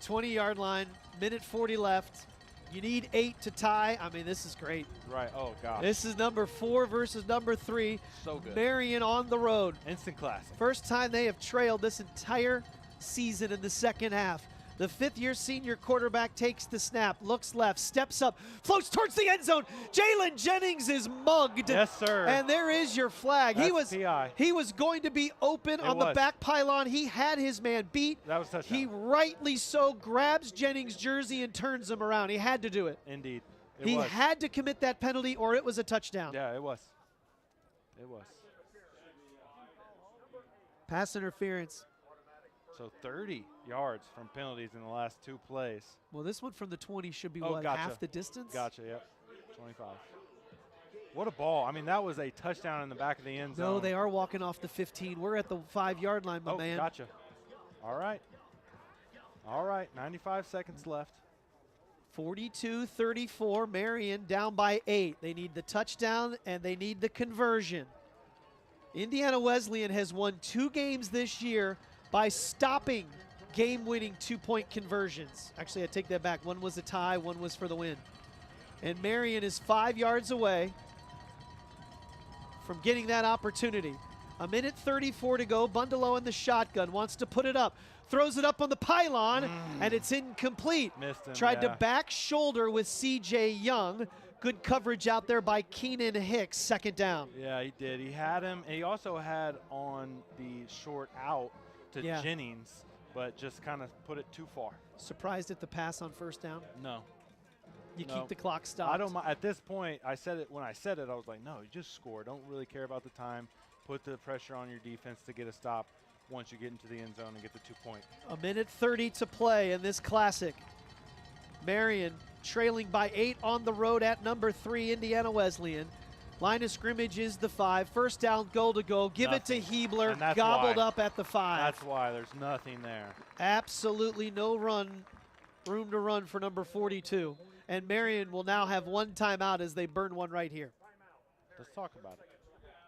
20-yard line, minute 40 left. You need 8 to tie. I mean, this is great. Right, oh, gosh. This is number 4 versus number 3. So good. Marian on the road. Instant classic. First time they have trailed this entire season in the second half. The fifth-year senior quarterback takes the snap, looks left, steps up, floats towards the end zone. Jalen Jennings is mugged. Yes, sir. And there is your flag. That's He was going to be open on the back pylon. He had his man beat. That was touchdown. He rightly so grabs Jennings' jersey and turns him around. He had to do it. Indeed. He had to commit that penalty or it was a touchdown. Yeah, it was. It was. Pass interference. So 30 yards from penalties in the last 2 plays. Well, this one from the 20 should be, gotcha. half the distance? Gotcha, yep. 25. What a ball. I mean, that was a touchdown in the back of the end zone. No, they are walking off the 15. We're at the 5-yard line, my man. Gotcha. All right. All right, 95 seconds left. 42-34, Marian down by 8. They need the touchdown and they need the conversion. Indiana Wesleyan has won 2 games this year by stopping game-winning 2-point conversions. Actually, I take that back. One was a tie, one was for the win. And Marian is 5 yards away from getting that opportunity. 1:34 to go. Bundelow in the shotgun, wants to put it up. Throws it up on the pylon, and it's incomplete. Missed him, Tried to back shoulder with C.J. Young. Good coverage out there by Keenan Hicks, second down. Yeah, he did. He had him, and he also had on the short out to Jennings, but just kind of put it too far. Surprised at the pass on first down? No. You keep the clock stopped? I don't mind. At this point, I said it when I said it, I was like, no, you just score. Don't really care about the time. Put the pressure on your defense to get a stop once you get into the end zone and get the 2-point. 1:30 to play in this classic. Marian trailing by 8 on the road at number 3, Indiana Wesleyan. Line of scrimmage is the 5. First down, goal to go. Give it to Hebler, gobbled up at the 5. That's why there's nothing there. Absolutely no room to run for number 42. And Marian will now have 1 timeout as they burn one right here. Let's talk about it.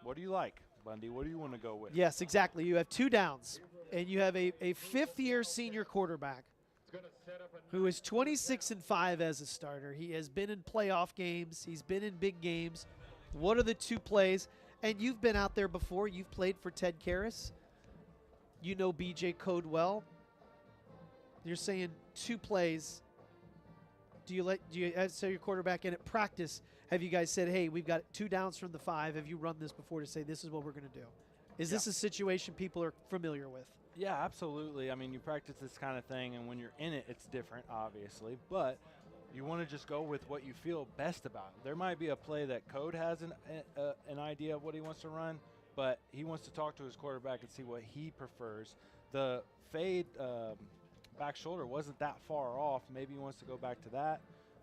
What do you like, Bundy? What do you want to go with? Yes, exactly. You have 2 downs, and you have a fifth-year senior quarterback who is 26-5 as a starter. He has been in playoff games. He's been in big games. What are the 2 plays? And you've been out there before. You've played for Ted Karras. You know BJ Code well. You're saying 2 plays. Do you say your quarterback in at practice? Have you guys said, hey, we've got 2 downs from the 5. Have you run this before to say this is what we're going to do? Is this a situation people are familiar with? Yeah, absolutely. I mean, you practice this kind of thing, and when you're in it, it's different, obviously. But you want to just go with what you feel best about. There might be a play that Code has an idea of what he wants to run, but he wants to talk to his quarterback and see what he prefers. The fade back shoulder wasn't that far off. Maybe he wants to go back to that,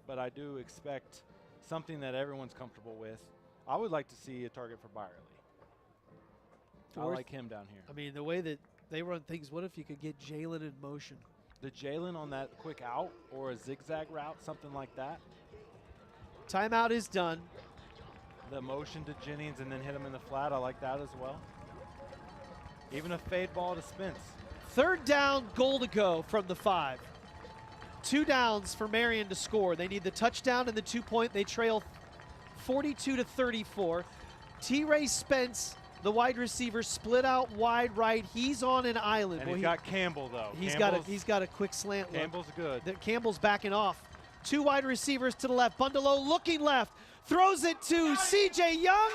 but I do expect something that everyone's comfortable with. I would like to see a target for Byerly. I like him down here. I mean, the way that they run things, what if you could get Jalen in motion? The Jalen on that quick out or a zigzag route, something like that. Timeout is done. The motion to Jennings and then hit him in the flat, I like that as well. Even a fade ball to Spence. 3rd down, goal to go from the 5. 2 downs for Marian to score. They need the touchdown and the 2-point. They trail 42-34. T-Ray Spence, the wide receiver, split out wide right. He's on an island. And he's got Campbell, though. He's got a quick slant look. Campbell's good. Campbell's backing off. 2 wide receivers to the left. Bundelow looking left. Throws it to C.J. Young.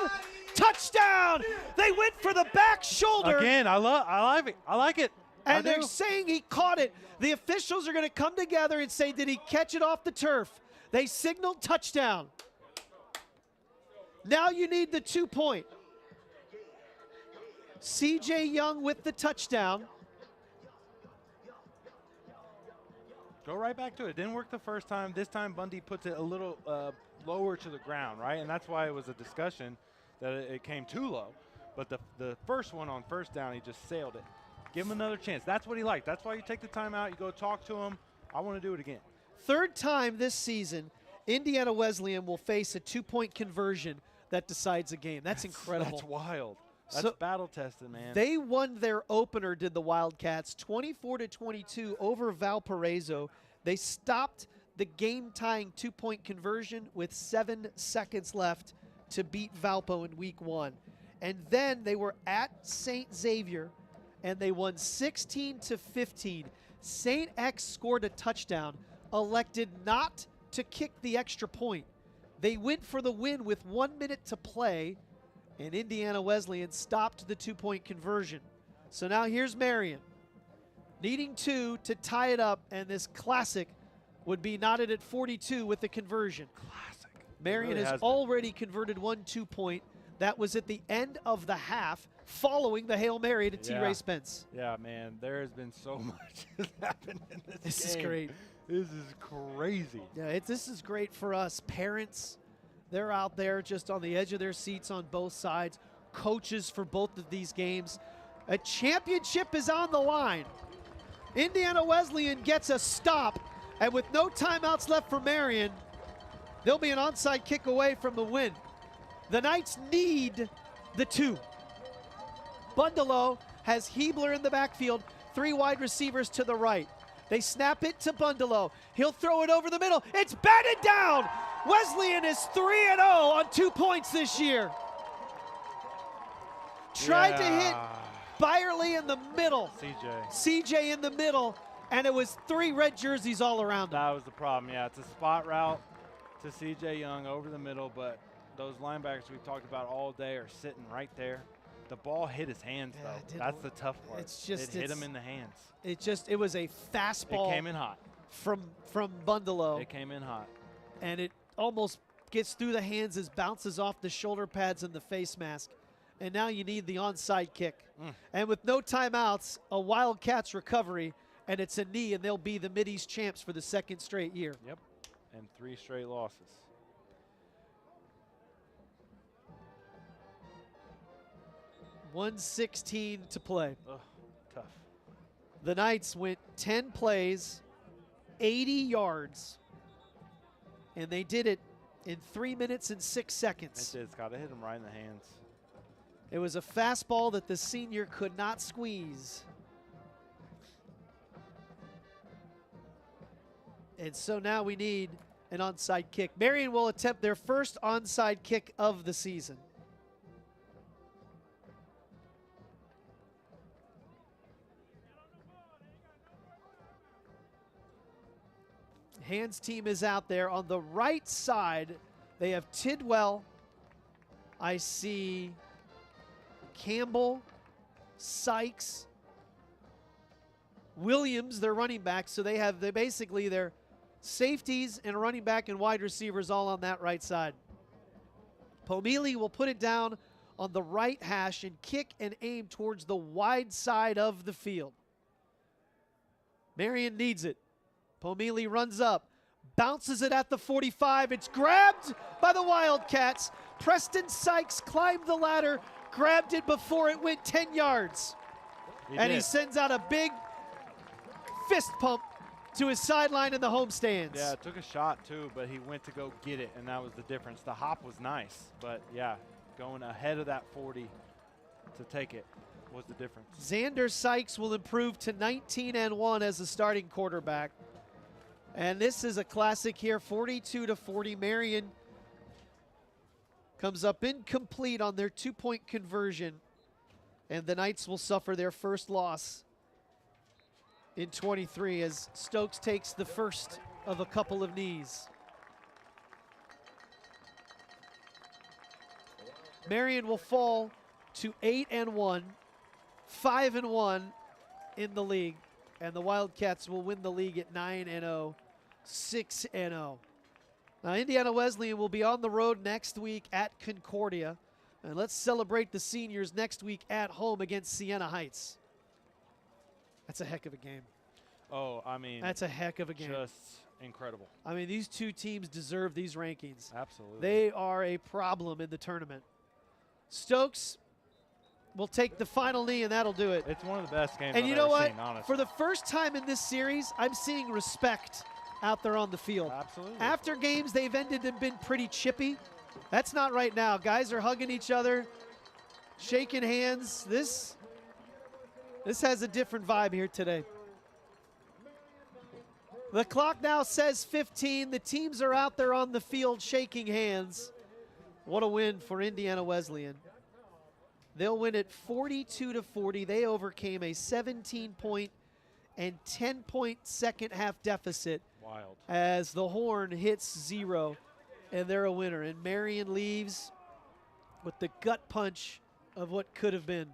Touchdown! They went for the back shoulder. Again, I like it. And they're saying he caught it. The officials are going to come together and say, did he catch it off the turf? They signaled touchdown. Now you need the 2-point. C.J. Young with the touchdown. Go right back to it. Didn't work the first time. This time Bundy puts it a little lower to the ground, right? And that's why it was a discussion that it came too low. But the first one on first down, he just sailed it. Give him another chance. That's what he liked. That's why you take the timeout. You go talk to him. I want to do it again. Third time this season, Indiana Wesleyan will face a 2-point conversion that decides a game. That's incredible. That's wild. That's battle tested, man. They won their opener, did the Wildcats, 24-22 over Valparaiso. They stopped the game-tying 2-point conversion with 7 seconds left to beat Valpo in week 1. And then they were at St. Xavier, and they won 16-15. St. X scored a touchdown, elected not to kick the extra point. They went for the win with 1 minute to play, and Indiana Wesleyan stopped the 2-point conversion. So now here's Marian, needing 2 to tie it up, and this classic would be knotted at 42 with the conversion. Classic. Marian has already converted 1 2-point. That was at the end of the half, following the Hail Mary to T. Ray Spence. Yeah, man, there has been so much that's happened in this game. This is great. This is crazy. Yeah, this is great for us. Parents, they're out there just on the edge of their seats on both sides. Coaches for both of these games. A championship is on the line. Indiana Wesleyan gets a stop, and with no timeouts left for Marian, they'll be an onside kick away from the win. The Knights need the 2. Bundalo has Hebler in the backfield, 3 wide receivers to the right. They snap it to Bundalo. He'll throw it over the middle. It's batted down. Wesleyan is 3-0 on 2 points this year. Tried to hit Byerly in the middle. CJ in the middle, and it was 3 red jerseys all around him. That was the problem, yeah. It's a spot route to CJ Young over the middle, but those linebackers we talked about all day are sitting right there. The ball hit his hands, though. That's the tough part. It hit him in the hands. It was a fastball. It came in hot. From Bundalo. It came in hot. And it almost gets through the hands as bounces off the shoulder pads and the face mask. And now you need the onside kick. And with no timeouts, a Wildcats recovery, and it's a knee, and they'll be the Mid-East champs for the 2nd straight year. Yep, and 3 straight losses. $1:16 to play. Ugh, tough. The Knights went 10 plays, 80 yards, and they did it in 3 minutes and 6 seconds. It did. It's got to hit him right in the hands. It was a fastball that the senior could not squeeze. And so now we need an onside kick. Marian will attempt their first onside kick of the season. Hands team is out there. On the right side, they have Tidwell. I see Campbell, Sykes, Williams, their running back. So they basically their safeties and running back and wide receivers all on that right side. Pomili will put it down on the right hash and kick and aim towards the wide side of the field. Marian needs it. Pomili runs up, bounces it at the 45. It's grabbed by the Wildcats. Preston Sykes climbed the ladder, grabbed it before it went 10 yards. He sends out a big fist pump to his sideline in the home stands. Yeah, it took a shot too, but he went to go get it, and that was the difference. The hop was nice, but yeah, going ahead of that 40 to take it was the difference. Xander Sykes will improve to 19-1 as the starting quarterback. And this is a classic here, 42-40. Marian comes up incomplete on their 2-point conversion, and the Knights will suffer their first loss in 23 as Stokes takes the first of a couple of knees. Marian will fall to 8-1, 5-1 in the league, and the Wildcats will win the league at 9-0, 6-0. Now, Indiana Wesleyan will be on the road next week at Concordia, and let's celebrate the seniors next week at home against Siena Heights. That's a heck of a game. Oh, I mean, that's a heck of a game. Just incredible. I mean, these two teams deserve these rankings. Absolutely. They are a problem in the tournament. Stokes will take the final knee, and that'll do it. It's one of the best games and I've you know ever what? seen, honestly. For the first time in this series, I'm seeing respect out there on the field. Absolutely. After games they've ended and been pretty chippy. That's not right now. Guys are hugging each other, shaking hands. This has a different vibe here today. The clock now says 15. The teams are out there on the field shaking hands. What a win for Indiana Wesleyan. They'll win it 42-40. They overcame a 17-point and 10-point second half deficit. Wild. As the horn hits 0, and they're a winner. And Marian leaves with the gut punch of what could have been.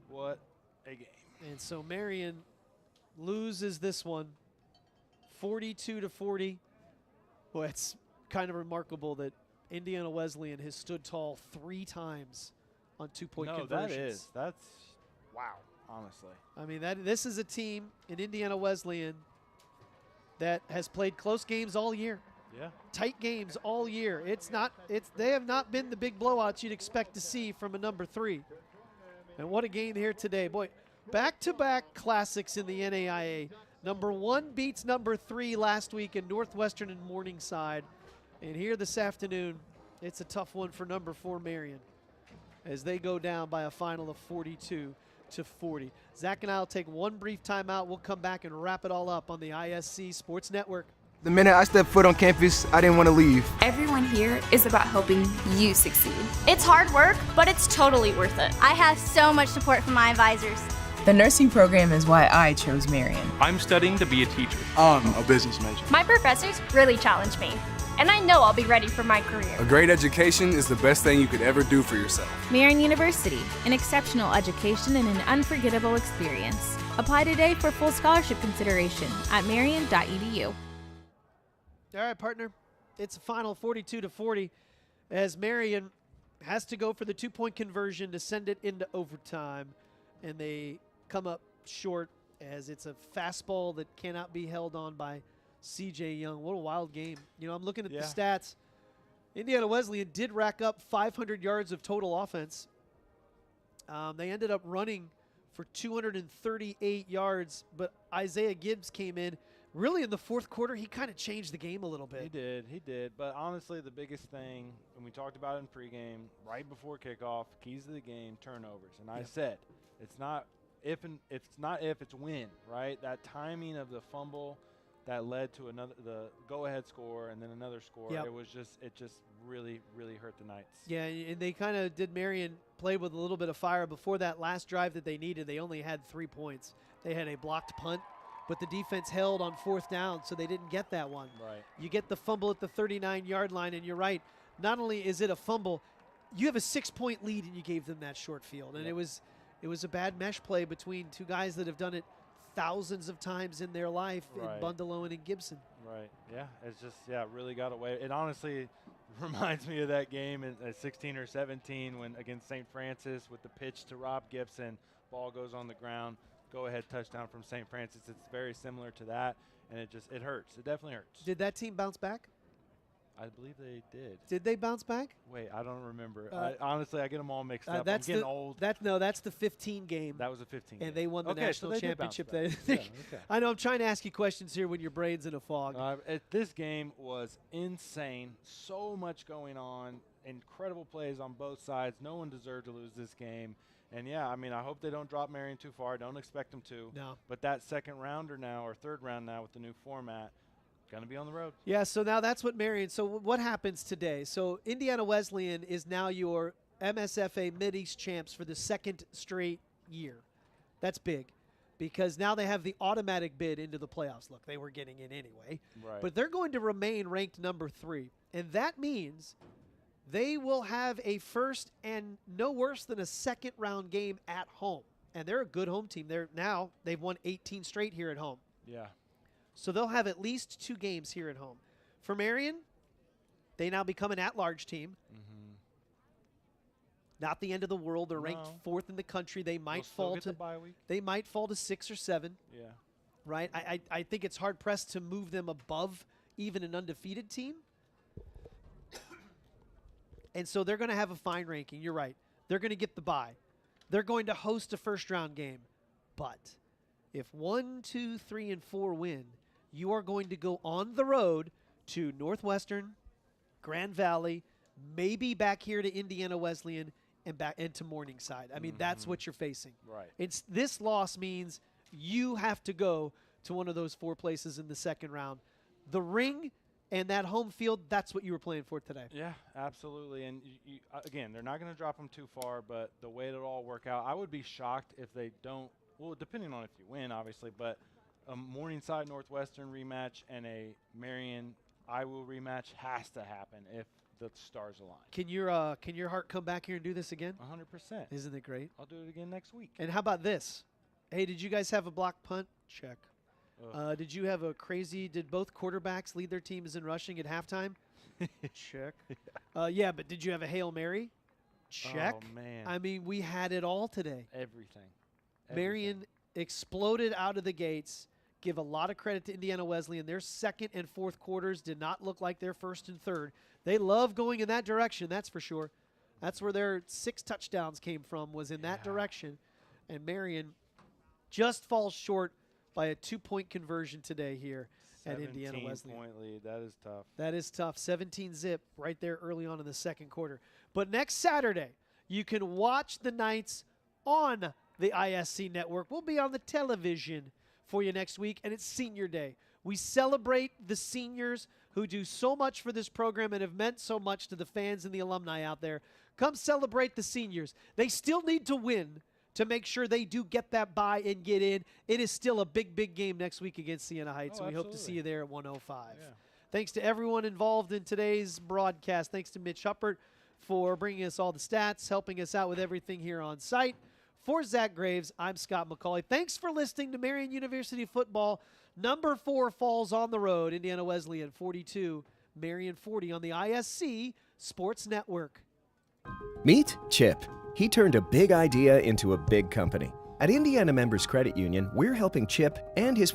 What a game. And so Marian loses this one 42-40. Boy, it's kind of remarkable that Indiana Wesleyan has stood tall 3 times on 2-point conversions. That's wow, honestly. I mean, this is a team in Indiana Wesleyan that has played close games all year. Yeah. Tight games all year. They have not been the big blowouts you'd expect to see from a number 3. And what a game here today. Boy, back-to-back classics in the NAIA. Number 1 beats number 3 last week in Northwestern and Morningside. And here this afternoon, it's a tough one for number 4 Marian as they go down by a final of 42-40. Zach and I will take one brief timeout. We'll come back and wrap it all up on the ISC Sports Network. The minute I stepped foot on campus, I didn't want to leave. Everyone here is about helping you succeed. It's hard work, but it's totally worth it. I have so much support from my advisors. The nursing program is why I chose Marian. I'm studying to be a teacher. I'm a business major. My professors really challenge me, and I know I'll be ready for my career. A great education is the best thing you could ever do for yourself. Marian University, an exceptional education and an unforgettable experience. Apply today for full scholarship consideration at marian.edu. All right, partner. It's a final 42-40 as Marian has to go for the 2-point conversion to send it into overtime. And they come up short as it's a fastball that cannot be held on by C.J. Young. What a wild game. You know, I'm looking at the stats. Indiana Wesleyan did rack up 500 yards of total offense. They ended up running for 238 yards, but Isaiah Gibbs came in. Really, in the fourth quarter, he kind of changed the game a little bit. He did. But honestly, the biggest thing, and we talked about it in pregame, right before kickoff, keys to the game, turnovers. And I said, it's not if, it's when, right? That timing of the fumble that led to the go-ahead score and then another score. Yep. It just really, really hurt the Knights. Yeah, and they kind of did. Marian play with a little bit of fire before that last drive that they needed. They only had 3 points. They had a blocked punt, but the defense held on 4th down, so they didn't get that one. Right. You get the fumble at the 39-yard line, and you're right. Not only is it a fumble, you have a 6-point lead, and you gave them that short field. And it was a bad mesh play between 2 guys that have done it thousands of times in their life in Bundelowen and Gibson. Right. Yeah. It's just really got away. It honestly reminds me of that game at 16 or 17 when against St. Francis with the pitch to Rob Gibson, ball goes on the ground. Go-ahead touchdown from St. Francis. It's very similar to that, and it hurts. It definitely hurts. Did that team bounce back? I believe they did. Did they bounce back? Wait, I don't remember. Honestly, I get them all mixed up. That's I'm getting old. That's the 15 game. That was a 15 game. And they won the national championship. Yeah, I know I'm trying to ask you questions here when your brain's in a fog. This game was insane. So much going on. Incredible plays on both sides. No one deserved to lose this game. And, I mean, I hope they don't drop Marian too far. I don't expect them to. No. But that second rounder now, or third round now with the new format, going to be on the road. Yeah, so now that's what Marian – so what happens today? So Indiana Wesleyan is now your MSFA Mideast champs for the 2nd straight year. That's big because now they have the automatic bid into the playoffs. Look, they were getting in anyway. Right. But they're going to remain ranked number 3. And that means They will have a first and no worse than a second round game at home. And they're a good home team. They've won 18 straight here at home. Yeah. So they'll have at least 2 games here at home. For Marian, they now become an at-large team. Not the end of the world. They're ranked 4th in the country. They might fall to bye week. They might fall to 6 or 7. Yeah. Right? I think it's hard pressed to move them above even an undefeated team. And so they're going to have a fine ranking. You're right. They're going to get the bye. They're going to host a first-round game. But if 1, 2, 3, and 4 win, you are going to go on the road to Northwestern, Grand Valley, maybe back here to Indiana Wesleyan, and back into Morningside. I mean, that's what you're facing. Right. This loss means you have to go to one of those 4 places in the second round. The ring and that home field, that's what you were playing for today. Yeah, absolutely. And again, they're not going to drop them too far, but the way it'll all work out, I would be shocked if they don't. Well, depending on if you win, obviously, but a Morningside Northwestern rematch and a Marian Iowa rematch has to happen if the stars align. Can your heart come back here and do this again? 100%. Isn't it great? I'll do it again next week. And how about this? Hey, did you guys have a block punt? Check. Did you have did both quarterbacks lead their teams in rushing at halftime? Check. Yeah, but did you have a Hail Mary? Check. Oh, man. I mean, we had it all today. Everything. Marian exploded out of the gates. Give a lot of credit to Indiana Wesleyan. Their second and fourth quarters did not look like their first and third. They love going in that direction, that's for sure. That's where their 6 touchdowns came from, was in that direction. And Marian just falls short by a 2-point conversion today here at Indiana Wesleyan. 17-point lead. That is tough. That is tough. 17-zip right there early on in the second quarter. But next Saturday, you can watch the Knights on the ISC network. We'll be on the television for you next week, and it's Senior Day. We celebrate the seniors who do so much for this program and have meant so much to the fans and the alumni out there. Come celebrate the seniors. They still need to win to make sure they do get that bye and get in. It is still a big, big game next week against Siena Heights, and we hope to see you there at 105. Yeah. Thanks to everyone involved in today's broadcast. Thanks to Mitch Huppert for bringing us all the stats, helping us out with everything here on site. For Zach Graves, I'm Scott McCauley. Thanks for listening to Marian University Football. Number 4 falls on the road. Indiana Wesleyan 42, Marian 40 on the ISC Sports Network. Meet Chip. He turned a big idea into a big company. At Indiana Members Credit Union, we're helping Chip and his family